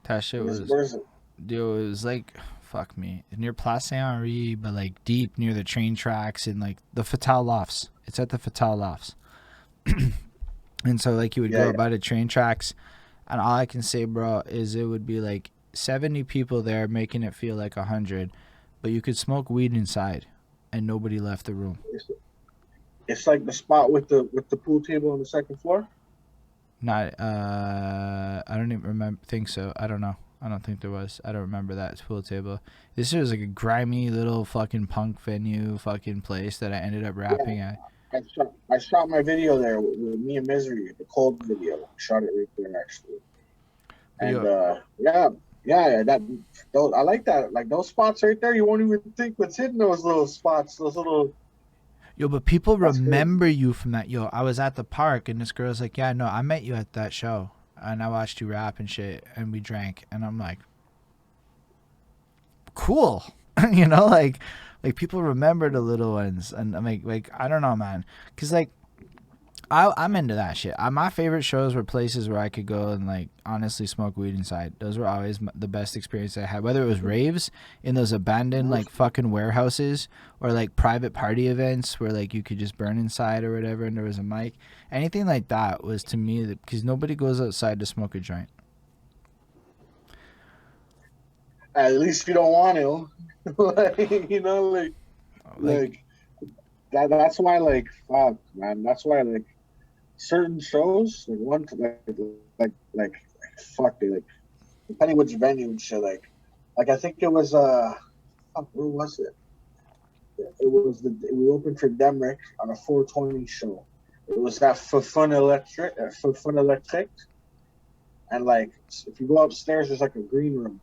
That shit was, where's it? dude, it was like, fuck me, near Place Saint-Henri, but like deep near the train tracks and like the Fatale Lofts. It's at the Fatale Lofts. And so like you would go by the train tracks, and all I can say, bro, is it would be like 70 people there making it feel like 100, but you could smoke weed inside and nobody left the room. It's like the spot with the pool table on the second floor. Not I don't even think so. I don't know. I don't think there was. I don't remember that pool table. This was like a grimy little fucking punk venue fucking place that I ended up rapping at. I shot my video there with me and Misery, the cold video. I shot it right there actually. And I like that. Like those spots right there, you won't even think what's hidden those little spots, those little. Yo, but people remember you from that. Yo, I was at the park and this girl's like, yeah, no, I met you at that show and I watched you rap and shit and we drank, and I'm like, cool. Like people remember the little ones, and I'm like I don't know, man, because like I'm into that shit. My favorite shows were places where I could go and like honestly smoke weed inside. Those were always the best experience I had, whether it was raves in those abandoned like fucking warehouses or like private party events where like you could just burn inside or whatever and there was a mic. Anything like that was to me, because nobody goes outside to smoke a joint. At least you don't want to. like that. That's why, like, fuck, man. That's why, like, certain shows, like one, like, fuck, they like, depending which venue and shit, like, I think it was fuck, where was it? It was we opened for Demrick on a 420 show. It was at Fun Electric, and like, if you go upstairs, there's like a green room.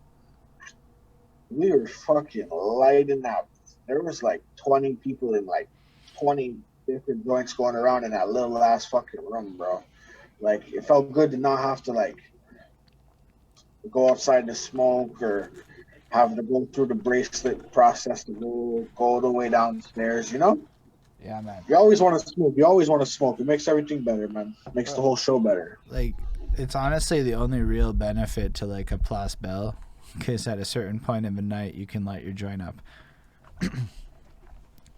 We were fucking lighting up. There was like 20 people in like 20 different joints going around in that little ass fucking room, bro. Like, it felt good to not have to like go outside to smoke or have to go through the bracelet process to go all the way downstairs, Yeah, man. You always want to smoke. It makes everything better, man. It makes the whole show better. Like, it's honestly the only real benefit to like a Place Belle, because at a certain point in the night you can light your joint up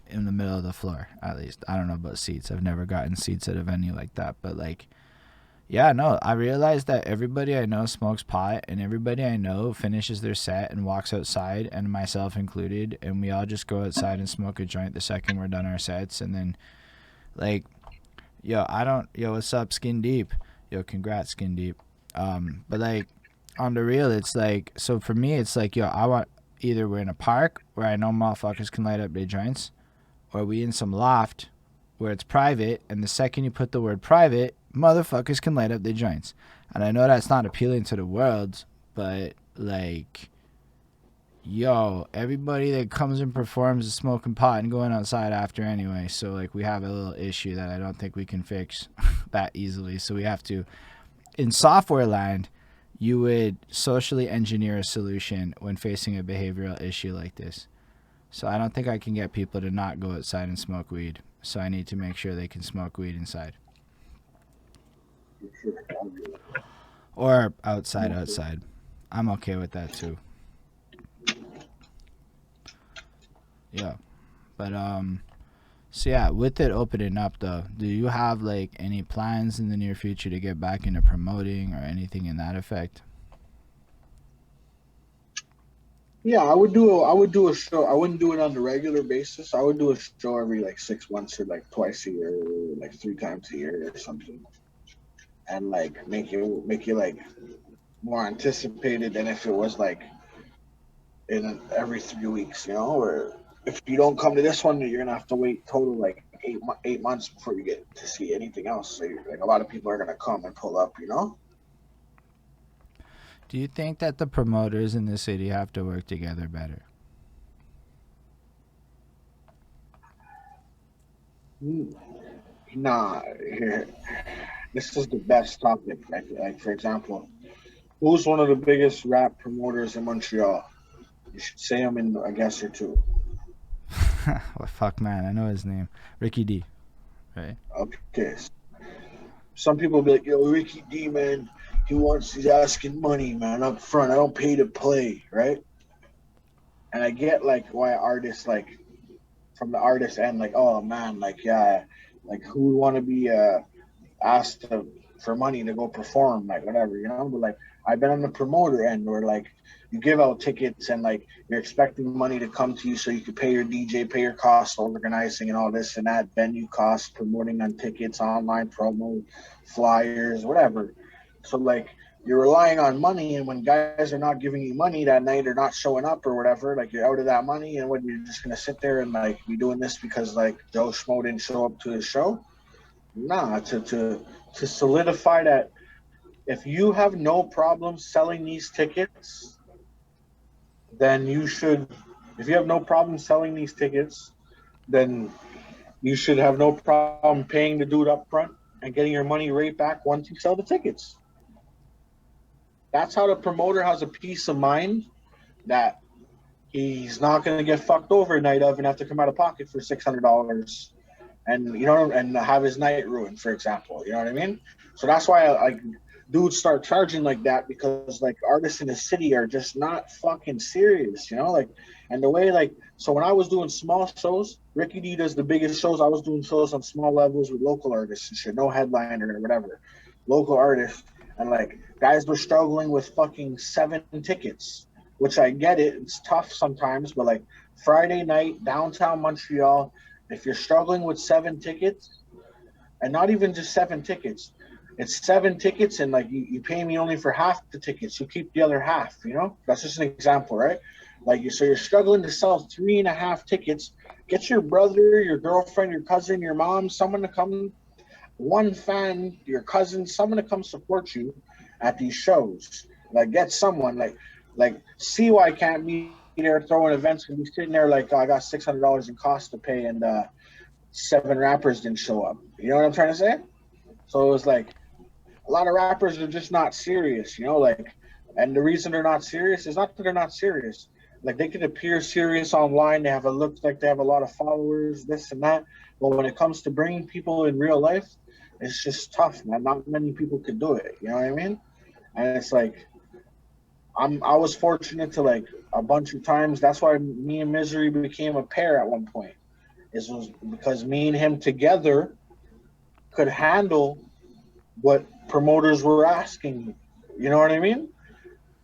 in the middle of the floor, at least. I don't know about seats. I've never gotten seats at a venue like that, but like, yeah, no, I realized that everybody I know smokes pot, and everybody I know finishes their set and walks outside, and myself included, and we all just go outside and smoke a joint the second we're done our sets. And then like, yo, what's up, Skin Deep? Yo, congrats, Skin Deep. But like, on the real, it's like, so for me, it's like, yo, I want either we're in a park where I know motherfuckers can light up their joints, or we in some loft where it's private, and the second you put the word private, motherfuckers can light up their joints. And I know that's not appealing to the world, but like, yo, everybody that comes and performs is smoking pot and going outside after anyway. So like, we have a little issue that I don't think we can fix that easily. So we have to, in software land, you would socially engineer a solution when facing a behavioral issue like this. So I don't think I can get people to not go outside and smoke weed. So I need to make sure they can smoke weed inside. Or outside. I'm okay with that too. Yeah. But so yeah, with it opening up though, do you have like any plans in the near future to get back into promoting or anything in that effect? Yeah, I would do a show. I wouldn't do it on a regular basis. I would do a show every like 6 months or like twice a year, or like 3 times a year or something, and like make you like more anticipated than if it was like in every 3 weeks, or if you don't come to this one, you're gonna have to wait total like 8 months before you get to see anything else. So like a lot of people are gonna come and pull up. Do you think that the promoters in the city have to work together better? Nah, here, this is the best topic. Like for example, who's one of the biggest rap promoters in Montreal? You should say him in a guess or two. Well, fuck, man, I know his name. Ricky D, right? Okay. Some people be like, "Yo, Ricky D, man, he's asking money, man, up front. I don't pay to play, right?" And I get like why artists like from the artist end, like, oh man, like yeah, like who would want to be asked for money to go perform, like whatever. But like I've been on the promoter end where like you give out tickets and like you're expecting money to come to you so you can pay your DJ, pay your costs, organizing and all this and that, venue costs, promoting on tickets, online promo, flyers, whatever. So like you're relying on money, and when guys are not giving you money that night or not showing up or whatever, like you're out of that money, and when you're just gonna sit there and like be doing this because like Joe Schmo didn't show up to his show. Nah, to solidify that if you have no problem selling these tickets, then you should. If you have no problem selling these tickets, then you should have no problem paying the dude up front and getting your money right back once you sell the tickets. That's how the promoter has a peace of mind that he's not going to get fucked over night of and have to come out of pocket for $600 and and have his night ruined, for example. You know what I mean? So that's why like dudes start charging like that, because like artists in the city are just not fucking serious. Like, and the way like so when I was doing small shows, Ricky D does the biggest shows. I was doing shows on small levels with local artists and shit, no headliner or whatever, local artists, and like guys were struggling with fucking 7 tickets, which I get it. It's tough sometimes, but like Friday night downtown Montreal, if you're struggling with 7 tickets, and not even just 7 tickets, it's 7 tickets, and like you pay me only for half the tickets. You keep the other half. That's just an example, right? Like so you're struggling to sell 3.5 tickets. Get your brother, your girlfriend, your cousin, your mom, someone to come, one fan, your cousin, someone to come support you at these shows. Like get someone like CY can't be there throwing events and be sitting there like, oh, I got $600 in cost to pay, and 7 rappers didn't show up. You know what I'm trying to say? So it was like a lot of rappers are just not serious. Like, and the reason they're not serious is not that they're not serious. Like they can appear serious online. They have a look like they have a lot of followers, this and that. But when it comes to bringing people in real life, it's just tough, man. Not many people could do it. You know what I mean? And it's like I was fortunate to like a bunch of times. That's why me and Misery became a pair at one point. It was because me and him together could handle what promoters were asking. You know what I mean?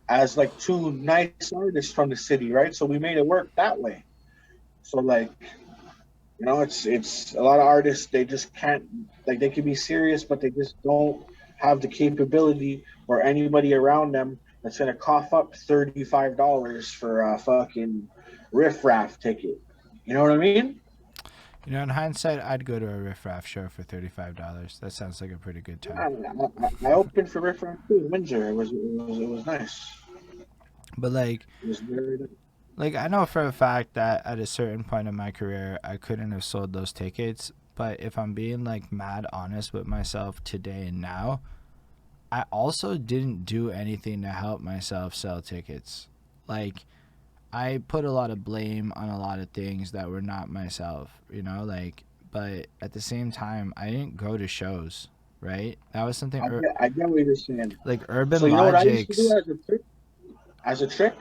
As like two nice artists from the city, right? So we made it work that way. So like, it's a lot of artists, they just can't, like they can be serious, but they just don't have the capability or anybody around them that's gonna cough up $35 for a fucking riff-raff ticket. You know what I mean? In hindsight, I'd go to a Riff Raff show for $35. That sounds like a pretty good time. I opened for riff-raff too in Windsor. It was nice. But like, It was very nice. like I know for a fact that at a certain point in my career, I couldn't have sold those tickets. But if I'm being like mad honest with myself today and now, I also didn't do anything to help myself sell tickets. Like, I put a lot of blame on a lot of things that were not myself, like, but at the same time, I didn't go to shows, right? That was something, I get what you're saying. like So Urban you know what I used to do Logic's. as a trick? As a trick,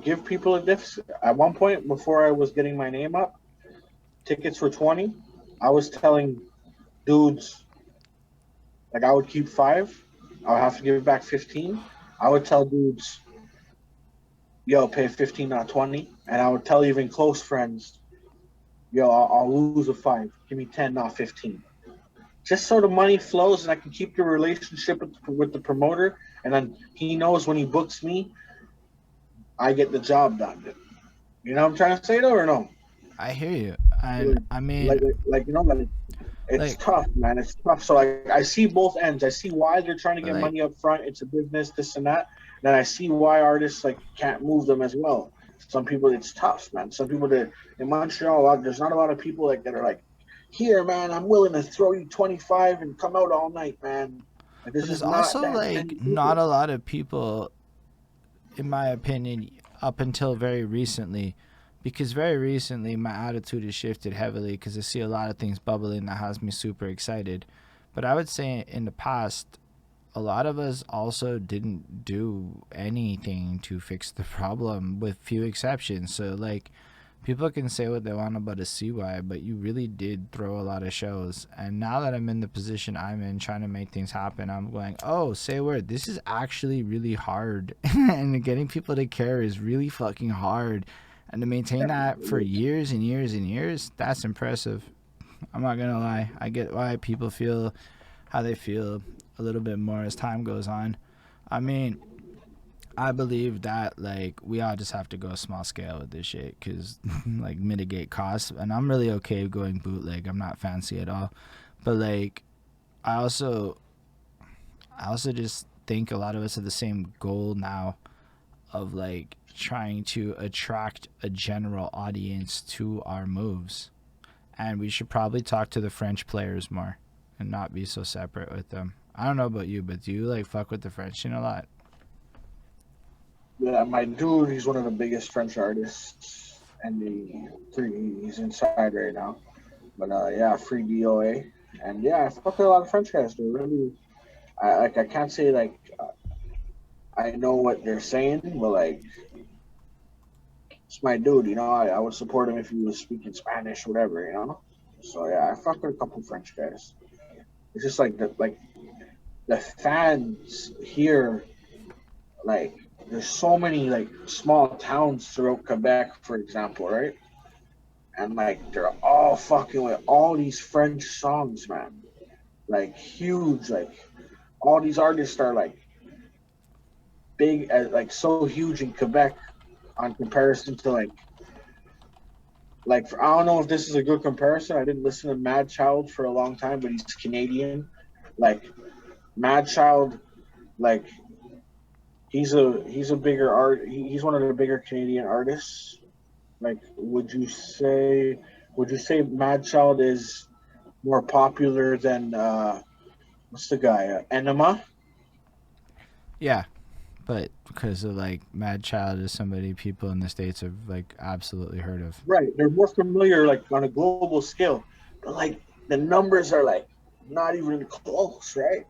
give people a gift. At one point, before I was getting my name up, tickets were 20. I was telling dudes, like I would keep 5. I would have to give it back 15. I would tell dudes, yo, pay 15, not 20. And I would tell even close friends, yo, I'll lose a 5. Give me 10, not 15. Just so the money flows and I can keep the relationship with the promoter. And then he knows when he books me, I get the job done. You know what I'm trying to say though, or no? I hear you, and Like, I mean, like it's like, tough, man. It's tough. So like, I see both ends. I see why they're trying to but get like, money up front. It's a business, this and that. Then I see why artists like can't move them as well. Some people, it's tough, man. Some people that in Montreal, there's not a lot of people like that are like, here, man, I'm willing to throw you 25 and come out all night, man. Like, there's but there's just not also that like many not people. a lot of people, in my opinion, up until very recently, because very recently my attitude has shifted heavily because I see a lot of things bubbling that has me super excited. But I would say in the past, a lot of us also didn't do anything to fix the problem, with few exceptions. So, like, people can say what they want about a CY, but you really did throw a lot of shows. And now that I'm in the position I'm in, trying to make things happen, I'm going, oh, say a word. This is actually really hard. And getting people to care is really fucking hard. And to maintain that for years and years and years, that's impressive. I'm not going to lie. I get why people feel how they feel a little bit more as time goes on. I mean, I believe that like we all just have to go small scale with this shit because like mitigate costs, and I'm really okay going bootleg. I'm not fancy at all, but like I also I also just think a lot of us have the same goal now of like trying to attract a general audience to our moves, and we should probably talk to the French players more and not be so separate with them. I don't know about you, but do you like fuck with the French scene a lot? Yeah, my dude, he's one of the biggest French artists, and he's inside right now. But yeah, free DOA, and yeah, I fuck with a lot of French guys. They're really, I can't say like I know what they're saying, but like it's my dude. I would support him if he was speaking Spanish, or whatever. So yeah, I fuck with a couple French guys. It's just like the fans here, like there's so many like small towns throughout Quebec, for example, right? And like they're all fucking with all these French songs, man. Like huge, like all these artists are like big, like so huge in Quebec on comparison to like I don't know if this is a good comparison. I didn't listen to Mad Child for a long time, but he's Canadian. Like Mad Child, like he's a bigger he's one of the bigger Canadian artists. Like, would you say Mad Child is more popular than what's the guy? Enema? Yeah, but because of like Mad Child is somebody people in the states have like absolutely heard of. Right. They're more familiar like on a global scale. But like the numbers are like not even close, right?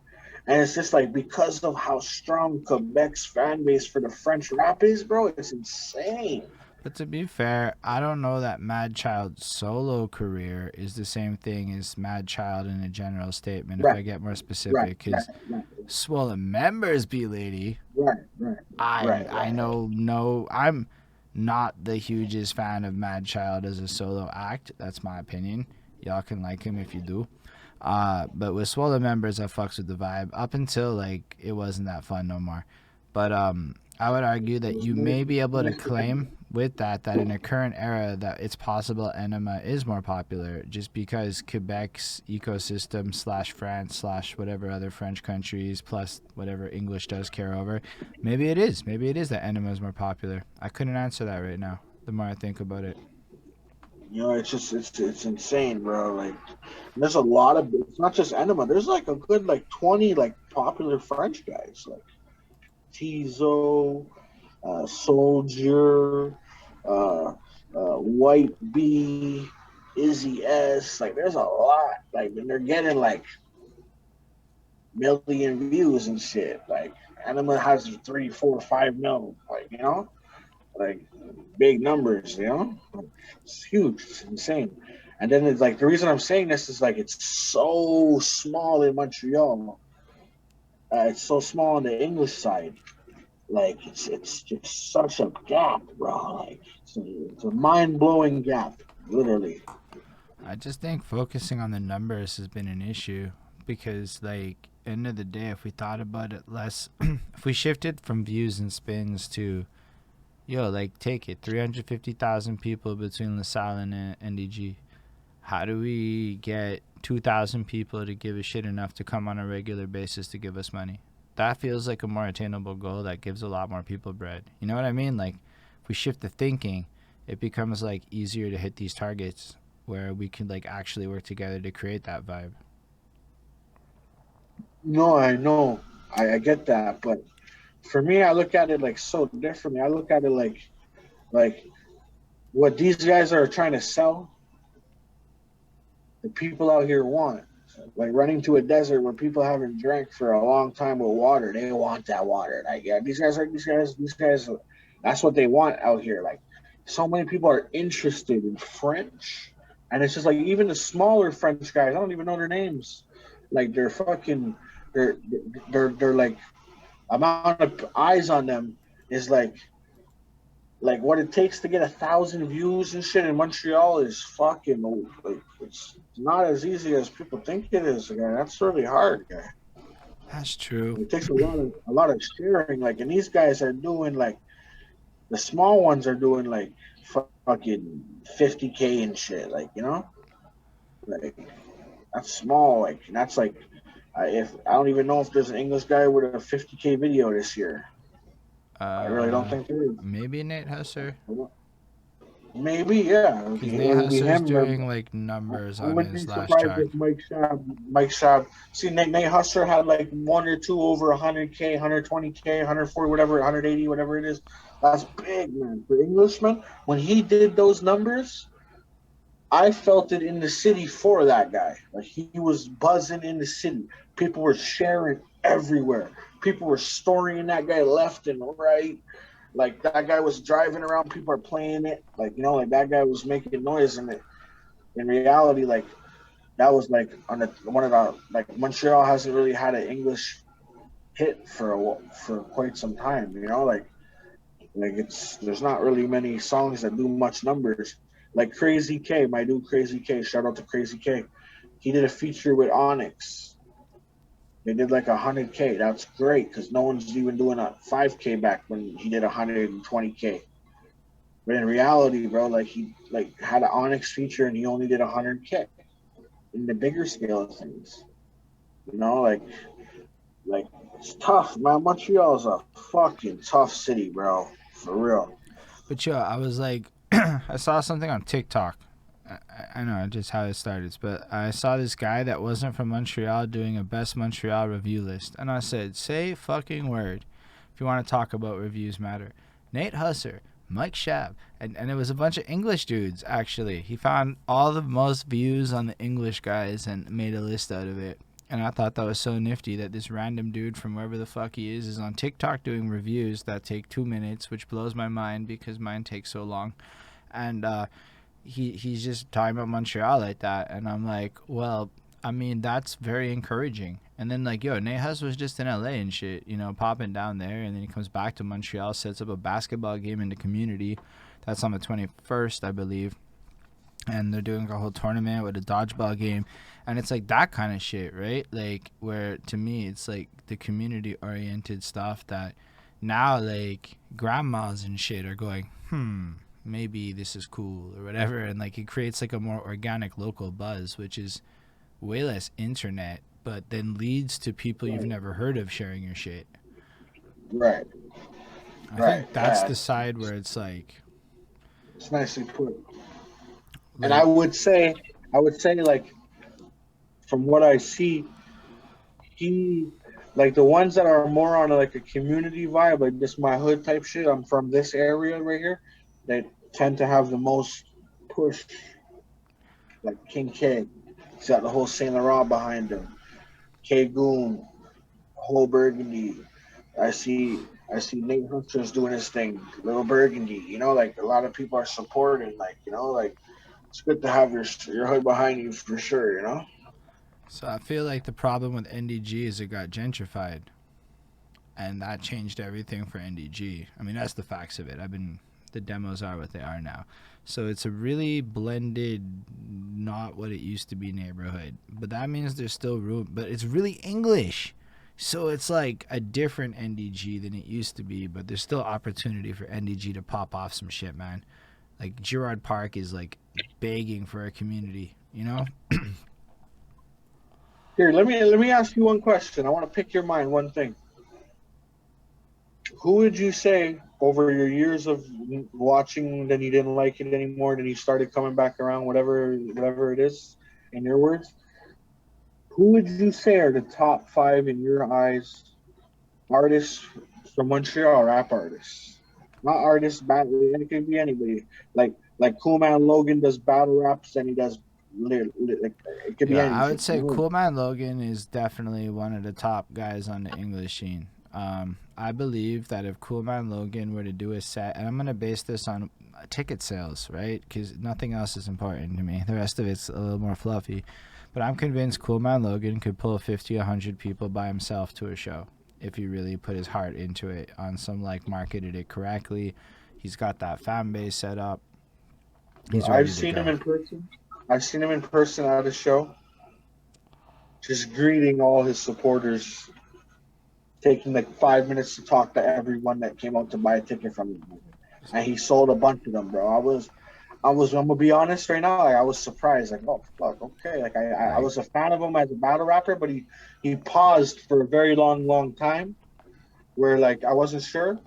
And it's just like because of how strong Quebec's fan base for the French rap is, bro, it's insane. But to be fair, I don't know that Mad Child's solo career is the same thing as Mad Child in a general statement. If Right, I get more right, specific, right, because right, Swollen Members be lady, right, right, I right, I right. know no I'm not the hugest fan of Mad Child as a solo act. That's my opinion. Y'all can like him if you do. But with Swollen Members, I fucks with the vibe up until like it wasn't that fun no more. But I would argue It that was you nice, may be able to nice to have claim with that in a current era that it's possible Enema is more popular just because Quebec's ecosystem slash France slash whatever other French countries plus whatever English does care over. Maybe it is that Enema is more popular. I couldn't answer that right now. The more I think about it. it's just it's insane, bro. Like there's a lot of it's not just Enema. There's like a good like 20 like popular French guys like Tizo, Soldier, uh, White B, Izzy S. Like, there's a lot. Like, and they're getting like million views and shit. Like, Anima has 3, 4, 5 mil. Like, like big numbers. It's huge. It's insane. And then it's like the reason I'm saying this is like it's so small in Montreal. It's so small on the English side. Like it's just such a gap, bro. Like it's a mind blowing gap, literally. I just think focusing on the numbers has been an issue because, like, end of the day, if we thought about it less, if we shifted from views and spins to Yo, like take it, 350,000 people between LaSalle and NDG. How do we get 2,000 people to give a shit enough to come on a regular basis to give us money? That feels like a more attainable goal that gives a lot more people bread. You know what I mean? Like, if we shift the thinking, it becomes like easier to hit these targets where we can like actually work together to create that vibe. No, I know, I get that, but for me, I look at it like so differently. I look at it like what these guys are trying to sell, the people out here want. Like running to a desert where people haven't drank for a long time with water. They want that water. Like, yeah, these guys. That's what they want out here. Like, so many people are interested in French, and it's just like even the smaller French guys. I don't even know their names. Like, they're fucking. They're they're like amount of eyes on them is like what it takes to get 1,000 views and shit in Montreal is fucking like it's not as easy as people think it is. Again, that's really hard, guy. That's true. It takes a lot of sharing. Like, and these guys are doing like the small ones are doing like fucking 50K and shit. Like, like that's small. Like, and that's like if I don't even know if there's an English guy with a 50K video this year. I really don't Uh, think there is. Maybe Nate Husser. Maybe, yeah. Because It Nate would be Husser's him. doing like I numbers on wouldn't be his last surprised track. if Mike Shab. See, Nate Hustler had like one or two over 100K, 120K, 140, whatever, 180, whatever it is. That's big, man. For Englishman, when he did those numbers, I felt it in the city for that guy. Like, he was buzzing in the city. People were sharing everywhere. People were storying that guy left and right. Like, that guy was driving around. People are playing it. Like, like that guy was making noise. And in reality, like, that was like one of the like Montreal hasn't really had an English hit for quite some time. Like it's there's not really many songs that do much numbers. Like Crazy K, my dude Crazy K. Shout out to Crazy K. He did a feature with Onyx. They did like 100K. That's great because no one's even doing a 5K back when he did 120K. But in reality, bro, like he like had an Onyx feature and he only did 100K in the bigger scale of things. Like it's tough, man. Montreal's a fucking tough city, bro. For real. But yo, I was like, I saw something on TikTok. I know just how it started, but I saw this guy that wasn't from Montreal doing a best Montreal review list, and I said, "Say fucking word, if you want to talk about reviews matter." Nate Husser, Mike Shab, and it was a bunch of English dudes. Actually, he found all the most views on the English guys and made a list out of it. And I thought that was so nifty that this random dude from wherever the fuck he is on TikTok doing reviews that take 2 minutes, which blows my mind because mine takes so long. And he's just talking about Montreal like that, and I'm like, well, I mean, that's very encouraging. And then like, yo, Nate Hus was just in LA and shit, popping down there, and then he comes back to Montreal, sets up a basketball game in the community. That's on the 21st, I believe. And they're doing a whole tournament with a dodgeball game, and it's like that kind of shit, right? Like, where to me it's like the community oriented stuff that now like grandmas and shit are going, maybe this is cool or whatever, and like it creates like a more organic local buzz, which is way less internet, but then leads to people you've Right. never heard of sharing your shit. Right. I Right. think that's Yeah. the side where it's It's nicely put. And I like would say, like from what I see, he like the ones that are more on like a community vibe, like this my hood type shit. I'm from this area right here. They tend to have the most push. Like King K, he's got the whole Saint Laurent behind him. K Goon, whole Burgundy. I see Nate Hunter's doing his thing. Little Burgundy, like a lot of people are supporting. Like, like it's good to have your hood behind you for sure. so I feel like the problem with NDG is it got gentrified, and that changed everything for NDG. I mean, that's the facts of it. The demos are what they are now. So it's a really blended, not what it used to be neighborhood. But that means there's still room. But it's really English. So it's like a different NDG than it used to be, but there's still opportunity for NDG to pop off some shit, man. Like Girard Park is like begging for a community, you know? Here, let me ask you one question. I want to pick your mind. One thing. Who would you say over your years of watching, then you didn't like it anymore, then you started coming back around, whatever it is, in your words? Who would you say are the top five in your eyes artists from Montreal, rap artists? Not artists, battle. It can be anybody. Like Cool Man Logan does battle raps, and he does like it could be Yeah, I would anything. You say know? Cool Man Logan is definitely one of the top guys on the English scene. I believe that if Cool Man Logan were to do a set, and I'm gonna base this on ticket sales, right? Because nothing else is important to me. The rest of it's a little more fluffy. But I'm convinced Cool Man Logan could pull 50, 100 people by himself to a show if he really put his heart into it on some like marketed it correctly. He's got that fan base set up. He's I've ready to seen him go. in person. I've seen him in person at a show, just greeting all his supporters, taking like 5 minutes to talk to everyone that came out to buy a ticket from him. And he sold a bunch of them, bro. I'm gonna be honest right now. Like, I was surprised. Like, oh fuck, okay. Like I Like, was a fan of him as a battle rapper, but he paused for a very long time, where like I wasn't sure.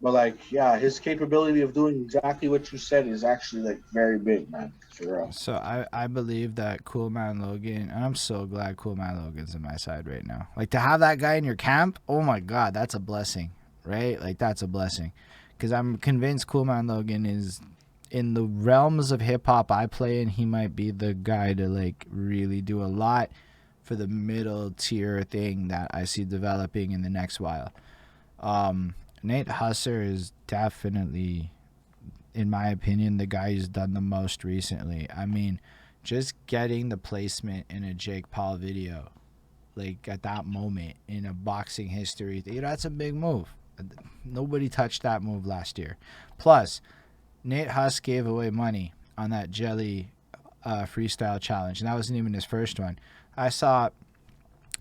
But like, yeah, his capability of doing exactly what you said is actually like very big, man. For real. so I believe that Cool Man Logan, and I'm so glad Cool Man Logan's on my side right now. Like to have that guy in your camp, oh my god, that's a blessing, right? Like that's a blessing, because I'm convinced Cool Man Logan is in the realms of hip hop I play in. He might be the guy to like really do a lot for the middle tier thing that I see developing in the next while. Um, Nate Husser is definitely, in my opinion, the guy who's done the most recently. I mean, just getting the placement in a Jake Paul video, like at that moment in a boxing history, that's a big move. Nobody touched that move last year. Plus, Nate Huss gave away money on that Jelly freestyle challenge, and that wasn't even his first one. I saw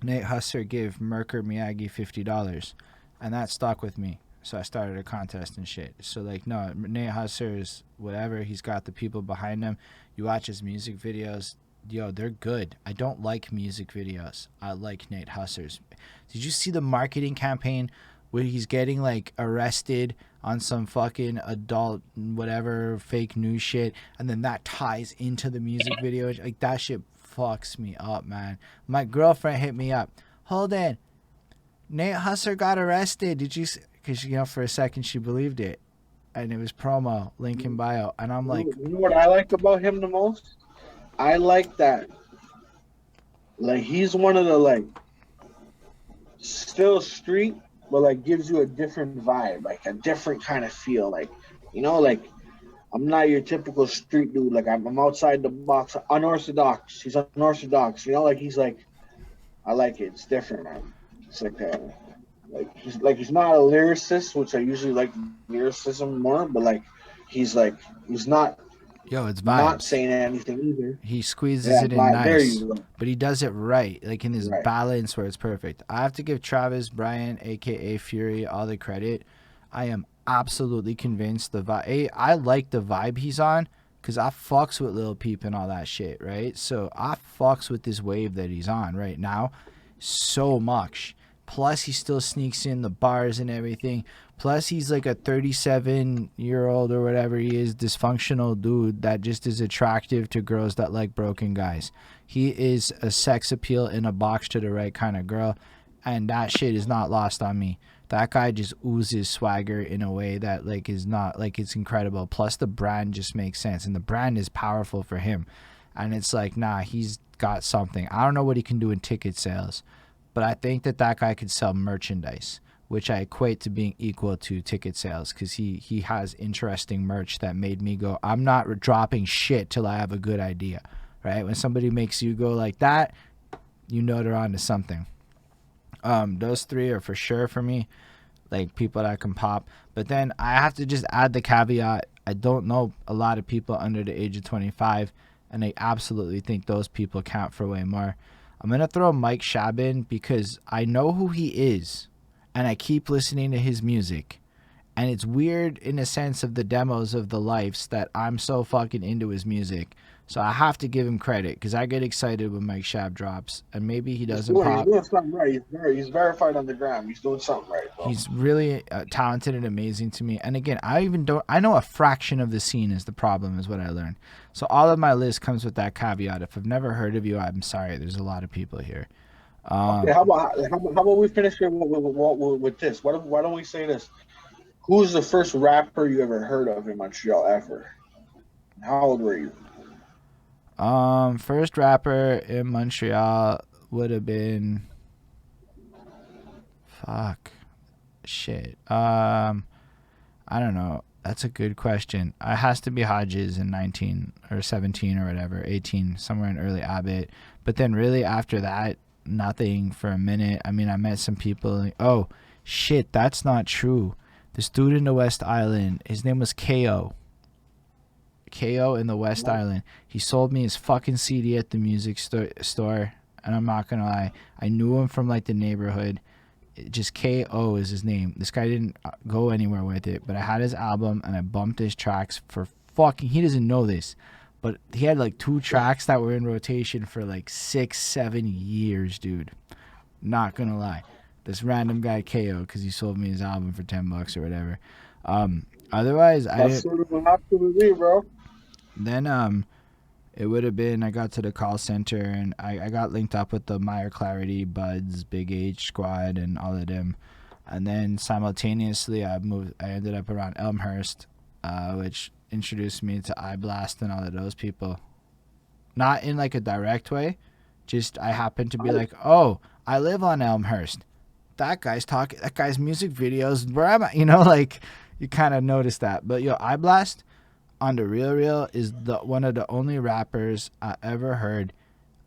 Nate Husser give Merker Miyagi $50, and that stuck with me. So I started a contest and shit. So like, no, Nate Husser is whatever. He's got the people behind him. You watch his music videos, yo, they're good. I don't like music videos. I like Nate Husser's. Did you see the marketing campaign where he's getting like arrested on some fucking adult whatever fake news shit, and then that ties into the music video? Like that shit fucks me up, man. My girlfriend hit me up. Holden, Nate Husser got arrested. Did you? Because for a second she believed it, and it was promo link in bio, and I'm like, You know what I like about him the most? I like that. Like he's one of the like still street, but like gives you a different vibe, like a different kind of feel. Like like I'm not your typical street dude. Like I'm outside the box, unorthodox. He's unorthodox. Like he's like I like it. It's different, man. It's he's not a lyricist, which I usually like lyricism more, but he's yo, it's not vibes. saying anything either. He squeezes Yeah, it in there nice, you go. but he does it right, like in his Right. balance where it's perfect. I have to give Travis Bryan, aka Fury, all the credit. I am absolutely convinced the vibe. I like the vibe he's on because I fucks with Lil Peep and all that shit, right? So I fucks with this wave that he's on right now so much. Plus, he still sneaks in the bars and everything. Plus, he's like a 37-year-old or whatever he is, dysfunctional dude that just is attractive to girls that like broken guys. He is a sex appeal in a box to the right kind of girl, and that shit is not lost on me. That guy just oozes swagger in a way that like is not like it's incredible. Plus, the brand just makes sense, and the brand is powerful for him. And it's like, nah, he's got something. I don't know what he can do in ticket sales, but I think that guy could sell merchandise, which I equate to being equal to ticket sales, because he has interesting merch that made me go, I'm not dropping shit till I have a good idea, right? When somebody makes you go like that, they're onto something. Those three are for sure for me, like people that can pop. But then I have to just add the caveat, I don't know a lot of people under the age of 25, and I absolutely think those people count for way more. I'm gonna throw Mike Shab in because I know who he is, and I keep listening to his music. And it's weird in a sense of the demos of the lives that I'm so fucking into his music. So I have to give him credit because I get excited when Mike Shab drops, and maybe he doesn't He's pop. doing something right. He's verified on the gram. He's doing something right, bro. He's really talented and amazing to me. And again, I know a fraction of the scene is the problem, is what I learned. So all of my list comes with that caveat. If I've never heard of you, I'm sorry. There's a lot of people here. Okay, how about we finish here with this? Why don't we say this? Who's the first rapper you ever heard of in Montreal ever? How old were you? First rapper in Montreal would have been fuck shit. I don't know. That's a good question. It has to be Hodges in 19 or 17 or whatever, 18, somewhere in early Abbott. But then really after that, nothing for a minute. I mean, I met some people. Oh, shit, that's not true. This dude in the West Island, his name was KO. KO in the West Island. He sold me his fucking CD at the music store. And I'm not going to lie. I knew him from like the neighborhood. Just KO is his name. This guy didn't go anywhere with it, but I had his album and I bumped his tracks for fucking, he doesn't know this, but he had like 2 tracks that were in rotation for like 6-7 years, dude. Not gonna lie. This random guy KO, because he sold me his album for $10 or whatever. Otherwise I That's didn't. what it have to be, bro. Then it would have been, I got to the call center and I got linked up with the Meyer Clarity, Buds, Big H squad and all of them. And then simultaneously I ended up around Elmhurst, which introduced me to iBlast and all of those people. Not in like a direct way, just I happened to be like, oh, I live on Elmhurst. That guy's music videos, where am I? You know, like you kind of notice that. But yo, iBlast on the real is one of the only rappers I ever heard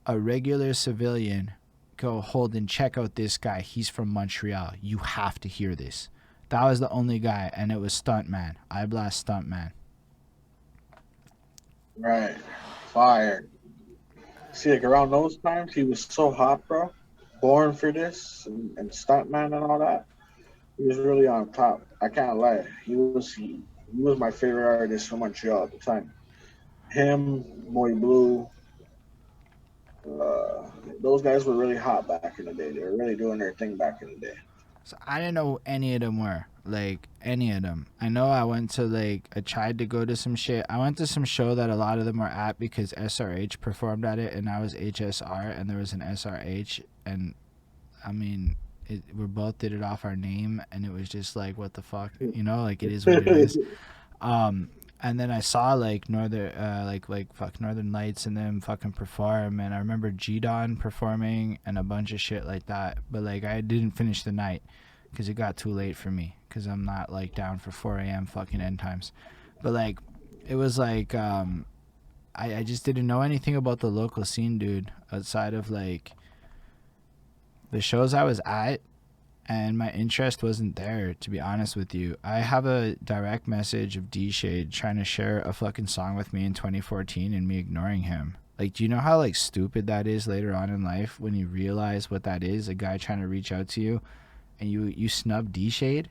a regular civilian go, Holden, check out this guy. He's from Montreal. You have to hear this. That was the only guy, and it was Stuntman. iBlast Stuntman. Right. Fire. See, like around those times, he was so hot, bro. Born for this and Stuntman and all that. He was really on top. I can't lie. He was my favorite artist from Montreal at the time. Him, Boy Blue, uh, those guys were really hot back in the day. They were really doing their thing back in the day. So I didn't know who any of them were. Like, any of them. I know I went to, like, I tried to go to some shit. I went to some show that a lot of them were at because SRH performed at it, and I was HSR, and there was an SRH, and, I mean, we both did it off our name, and it was just like, what the fuck? You know, like, it is what it is. And then I saw like Northern Lights and them fucking perform, and I remember G-Don performing and a bunch of shit like that. But like I didn't finish the night because it got too late for me because I'm not like down for 4 a.m. fucking end times. But like it was like I just didn't know anything about the local scene, dude, outside of like the shows I was at. And my interest wasn't there, to be honest with you. I have a direct message of D-Shade trying to share a fucking song with me in 2014 and me ignoring him. Like, do you know how, like, stupid that is later on in life when you realize what that is? A guy trying to reach out to you and you snub D-Shade?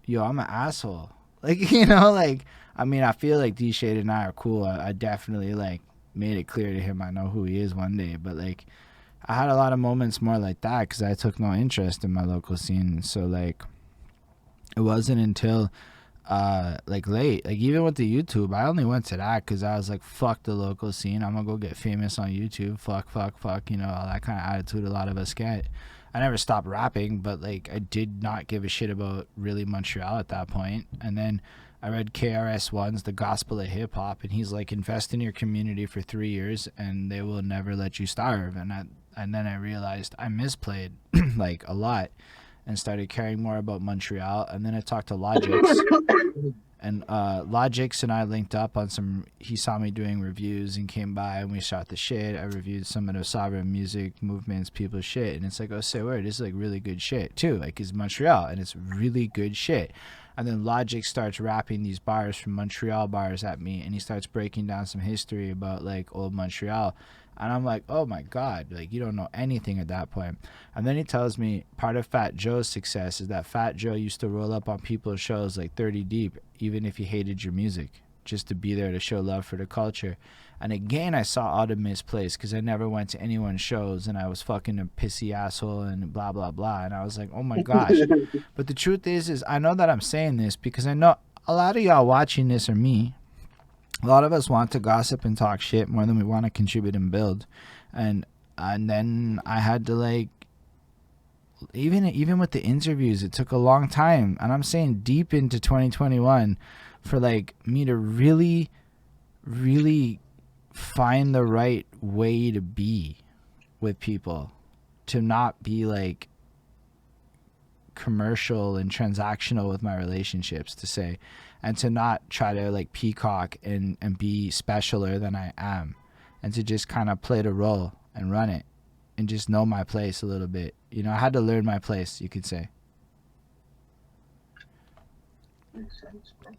Yo, I'm an asshole. Like, you know, like, I mean, I feel like D-Shade and I are cool. I definitely, like, made it clear to him I know who he is one day. But, like, I had a lot of moments more like that because I took no interest in my local scene. So like, it wasn't until like late, like even with the YouTube, I only went to that because I was like, fuck the local scene. I'm gonna go get famous on YouTube. Fuck. You know, all that kind of attitude a lot of us get. I never stopped rapping, but like I did not give a shit about really Montreal at that point. And then I read KRS-One's The Gospel of Hip Hop, and he's like, invest in your community for 3 years and they will never let you starve. And then I realized I misplayed like a lot and started caring more about Montreal. And then I talked to Logix, and Logix and I linked up on some, he saw me doing reviews and came by and we shot the shit. I reviewed some of the sovereign music movements, people's shit. And it's like, oh, say word, this is like really good shit too. Like it's Montreal and it's really good shit. And then Logic starts rapping these bars from Montreal bars at me, and he starts breaking down some history about like old Montreal. And I'm like, oh my God, like you don't know anything at that point. And then he tells me part of Fat Joe's success is that Fat Joe used to roll up on people's shows like 30 deep, even if he hated your music, just to be there to show love for the culture. And again, I saw all the misplaced because I never went to anyone's shows and I was fucking a pissy asshole and blah, blah, blah. And I was like, oh my gosh. But the truth is I know that I'm saying this because I know a lot of y'all watching this are me. A lot of us want to gossip and talk shit more than we want to contribute and build. And then I had to like, even with the interviews, it took a long time. And I'm saying deep into 2021 for like me to really, really find the right way to be with people, to not be like commercial and transactional with my relationships, to say, and to not try to like peacock and be specialer than I am, and to just kind of play the role and run it and just know my place a little bit. You know, I had to learn my place, you could say. Makes sense, bro.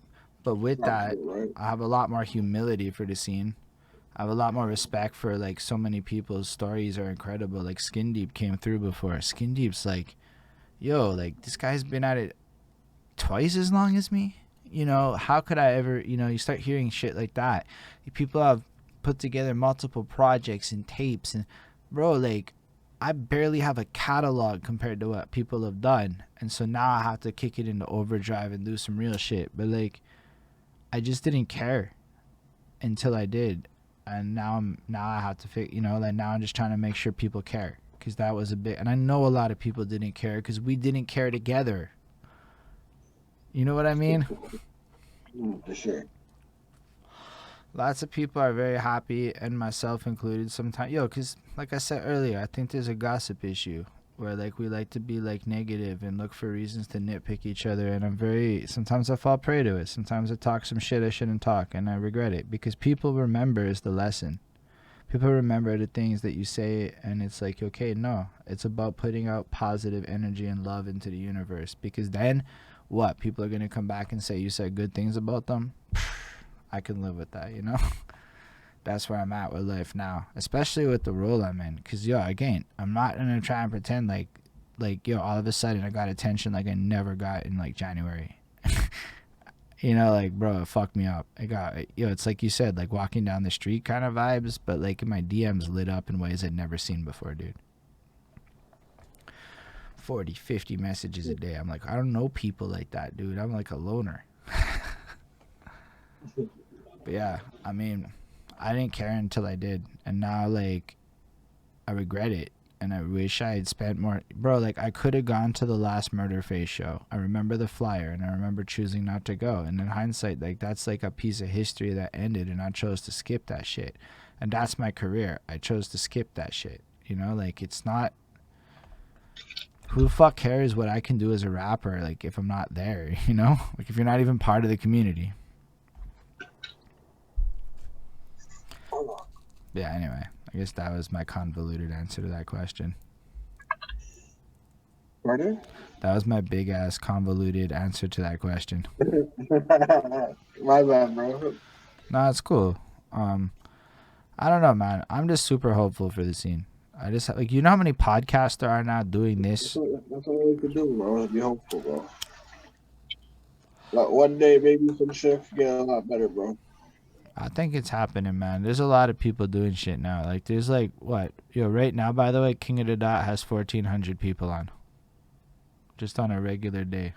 But with that, Right. I have a lot more humility for the scene. I have a lot more respect for like so many people's stories are incredible. Like Skin Deep came through before. Skin Deep's like, yo, like this guy's been at it twice as long as me. You know, how could I ever, you know, you start hearing shit like that. People have put together multiple projects and tapes and bro, like I barely have a catalog compared to what people have done. And so now I have to kick it into overdrive and do some real shit. But like I just didn't care until I did. And now I have to you know, like now I'm just trying to make sure people care, because that was a bit, and I know a lot of people didn't care because we didn't care together. You know what I mean? For sure. Lots of people are very happy, and myself included sometimes. Yo, because like I said earlier, I think there's a gossip issue where like we like to be like negative and look for reasons to nitpick each other, and sometimes I fall prey to it. Sometimes I talk some shit I shouldn't talk, and I regret it, because people remember is the lesson. People remember the things that you say, and it's like, okay, no, it's about putting out positive energy and love into the universe, because then what, people are going to come back and say you said good things about them. I can live with that, you know. That's where I'm at with life now, especially with the role I'm in. Because yo, again, I'm not gonna try and pretend like yo, all of a sudden I got attention like I never got in like January. You know, like bro, it fucked me up. It's like you said, like walking down the street kind of vibes, but like my DMs lit up in ways I'd never seen before, dude. 40, 50 messages a day. I'm like, I don't know people like that, dude. I'm like a loner. But yeah, I mean, I didn't care until I did, and now like I regret it, and I wish I had spent more. Bro, like I could have gone to the last Murder Face show. I remember the flyer, and I remember choosing not to go. And in hindsight, like that's like a piece of history that ended, and I chose to skip that shit. And that's my career. I chose to skip that shit. You know, like it's not. Who the fuck cares what I can do as a rapper? Like if I'm not there, you know, like if you're not even part of the community. Yeah, anyway, I guess that was my convoluted answer to that question. Pardon? That was my big ass convoluted answer to that question. My bad, bro. No, it's cool. I don't know, man. I'm just super hopeful for the scene. I just like, you know how many podcasts there are now doing this. That's all we could do, bro. Be hopeful, bro. Like one day, maybe some shit get a lot better, bro. I think it's happening, man. There's a lot of people doing shit now. Like there's like what, yo, right now, by the way, King of the Dot has 1,400 people on, just on a regular day.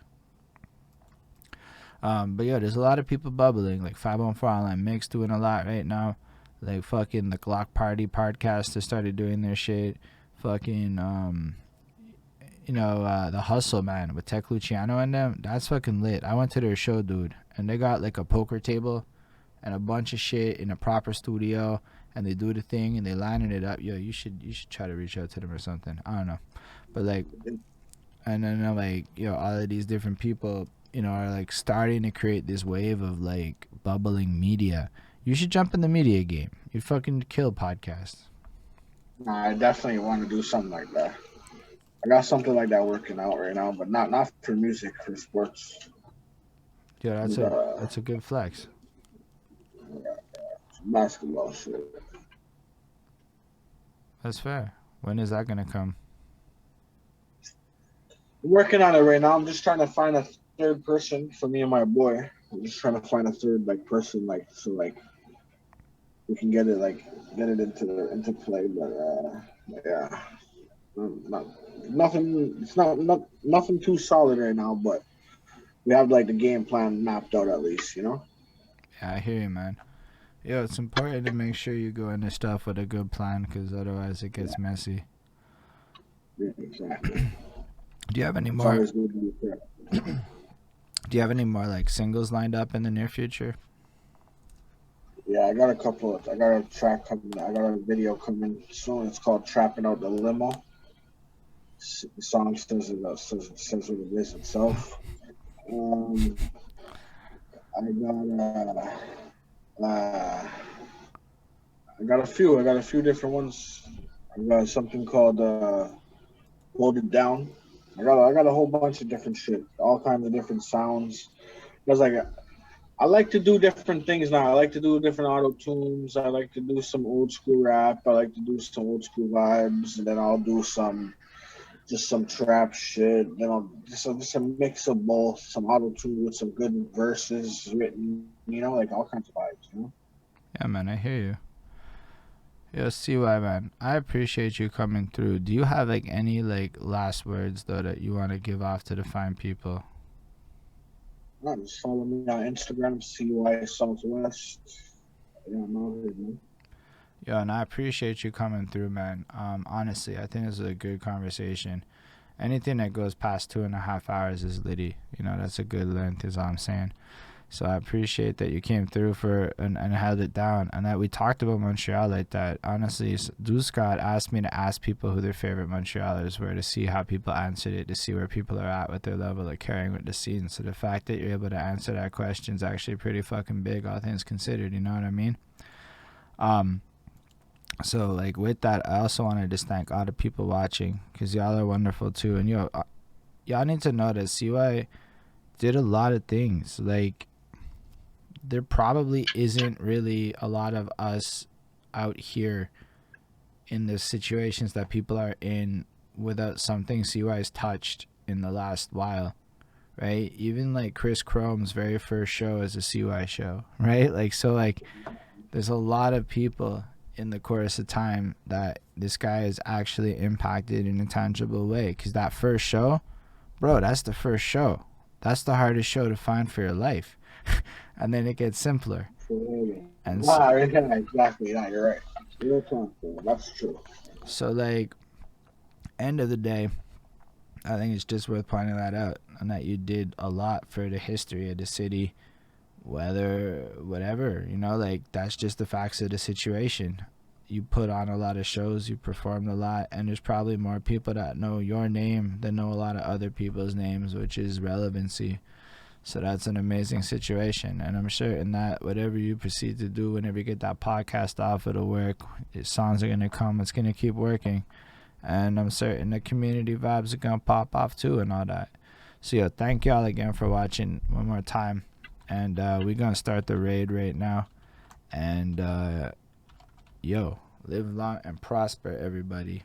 But yo, there's a lot of people bubbling. Like 514 Online Mix doing a lot right now. Like fucking the Glock Party podcast that started doing their shit. Fucking the Hustle, man, with Tech Luciano and them. That's fucking lit. I went to their show, dude, and they got like a poker table and a bunch of shit in a proper studio, and they do the thing and they lining it up. Yo, you should try to reach out to them or something. I don't know, but like, and then like, yo, all of these different people, you know, are like starting to create this wave of like bubbling media. You should jump in the media game. You'd fucking kill podcasts. Nah, I definitely want to do something like that. I got something like that working out right now, but not for music, for sports. Yo, that's a good flex. Basketball shit. That's fair. When is that gonna come? I'm working on it right now. I'm just trying to find a third person for me and my boy. I'm just trying to find a third like person, like so like we can get it into play. But yeah, not nothing. It's not nothing too solid right now, but we have like the game plan mapped out at least, you know. Yeah, I hear you, man. Yo, it's important to make sure you go into stuff with a good plan, because otherwise it Yeah, gets messy. yeah, exactly. Do you have any It's more? always good to be fair. Do you have any more like singles lined up in the near future? Yeah, I got a couple. I got a track coming. I got a video coming soon. It's called "Trapping Out the Limo." The song says what it is itself. Um, I got I got a few. I got a few different ones. I got something called "Hold It Down." I got a whole bunch of different shit, all kinds of different sounds. Because like I like to do different things now. I like to do different auto tunes. I like to do some old school rap. I like to do some old school vibes, and then I'll do some trap shit. Then I'll just a mix of both. Some auto tune with some good verses written. You know, like all kinds of vibes. You know. Yeah, man, I hear you. Yo, CY, man, I appreciate you coming through. Do you have like any like last words though that you want to give off to the fine people? Yeah, just follow me on Instagram, CY Southwest. Yeah, I'm out here, man. Yo, and I appreciate you coming through, man. Honestly, I think this is a good conversation. Anything that goes past 2.5 hours is litty. You know, that's a good length, is all I'm saying. So I appreciate that you came through for and held it down, and that we talked about Montreal like that. Honestly, Scott asked me to ask people who their favorite Montrealers were, to see how people answered it, to see where people are at with their level of caring with the scene. So the fact that you're able to answer that question is actually pretty fucking big, all things considered. You know what I mean? Um, so like with that, I also want to just thank all the people watching, because y'all are wonderful too. And y'all need to know that CY did a lot of things. Like, there probably isn't really a lot of us out here in the situations that people are in without something CY's touched in the last while, right? Even like Chris Chrome's very first show is a CY show, right? Like, so like there's a lot of people in the course of time that this guy has actually impacted in a tangible way, because that first show, bro, that's the first show. That's the hardest show to find for your life. And then it gets simpler. And so, Nah, yeah, exactly. Yeah, you're right. Real talk, bro. That's true. so like, end of the day, I think it's just worth pointing that out, and that you did a lot for the history of the city, whether whatever, you know, like that's just the facts of the situation. You put on a lot of shows, you performed a lot, and there's probably more people that know your name than know a lot of other people's names, which is relevancy. So that's an amazing situation, and I'm certain that whatever you proceed to do, whenever you get that podcast off, it'll work. Songs are gonna come. It's gonna keep working, and I'm certain the community vibes are gonna pop off too, and all that. So yo, thank y'all again for watching one more time, and we're gonna start the raid right now, and yo, live long and prosper, everybody.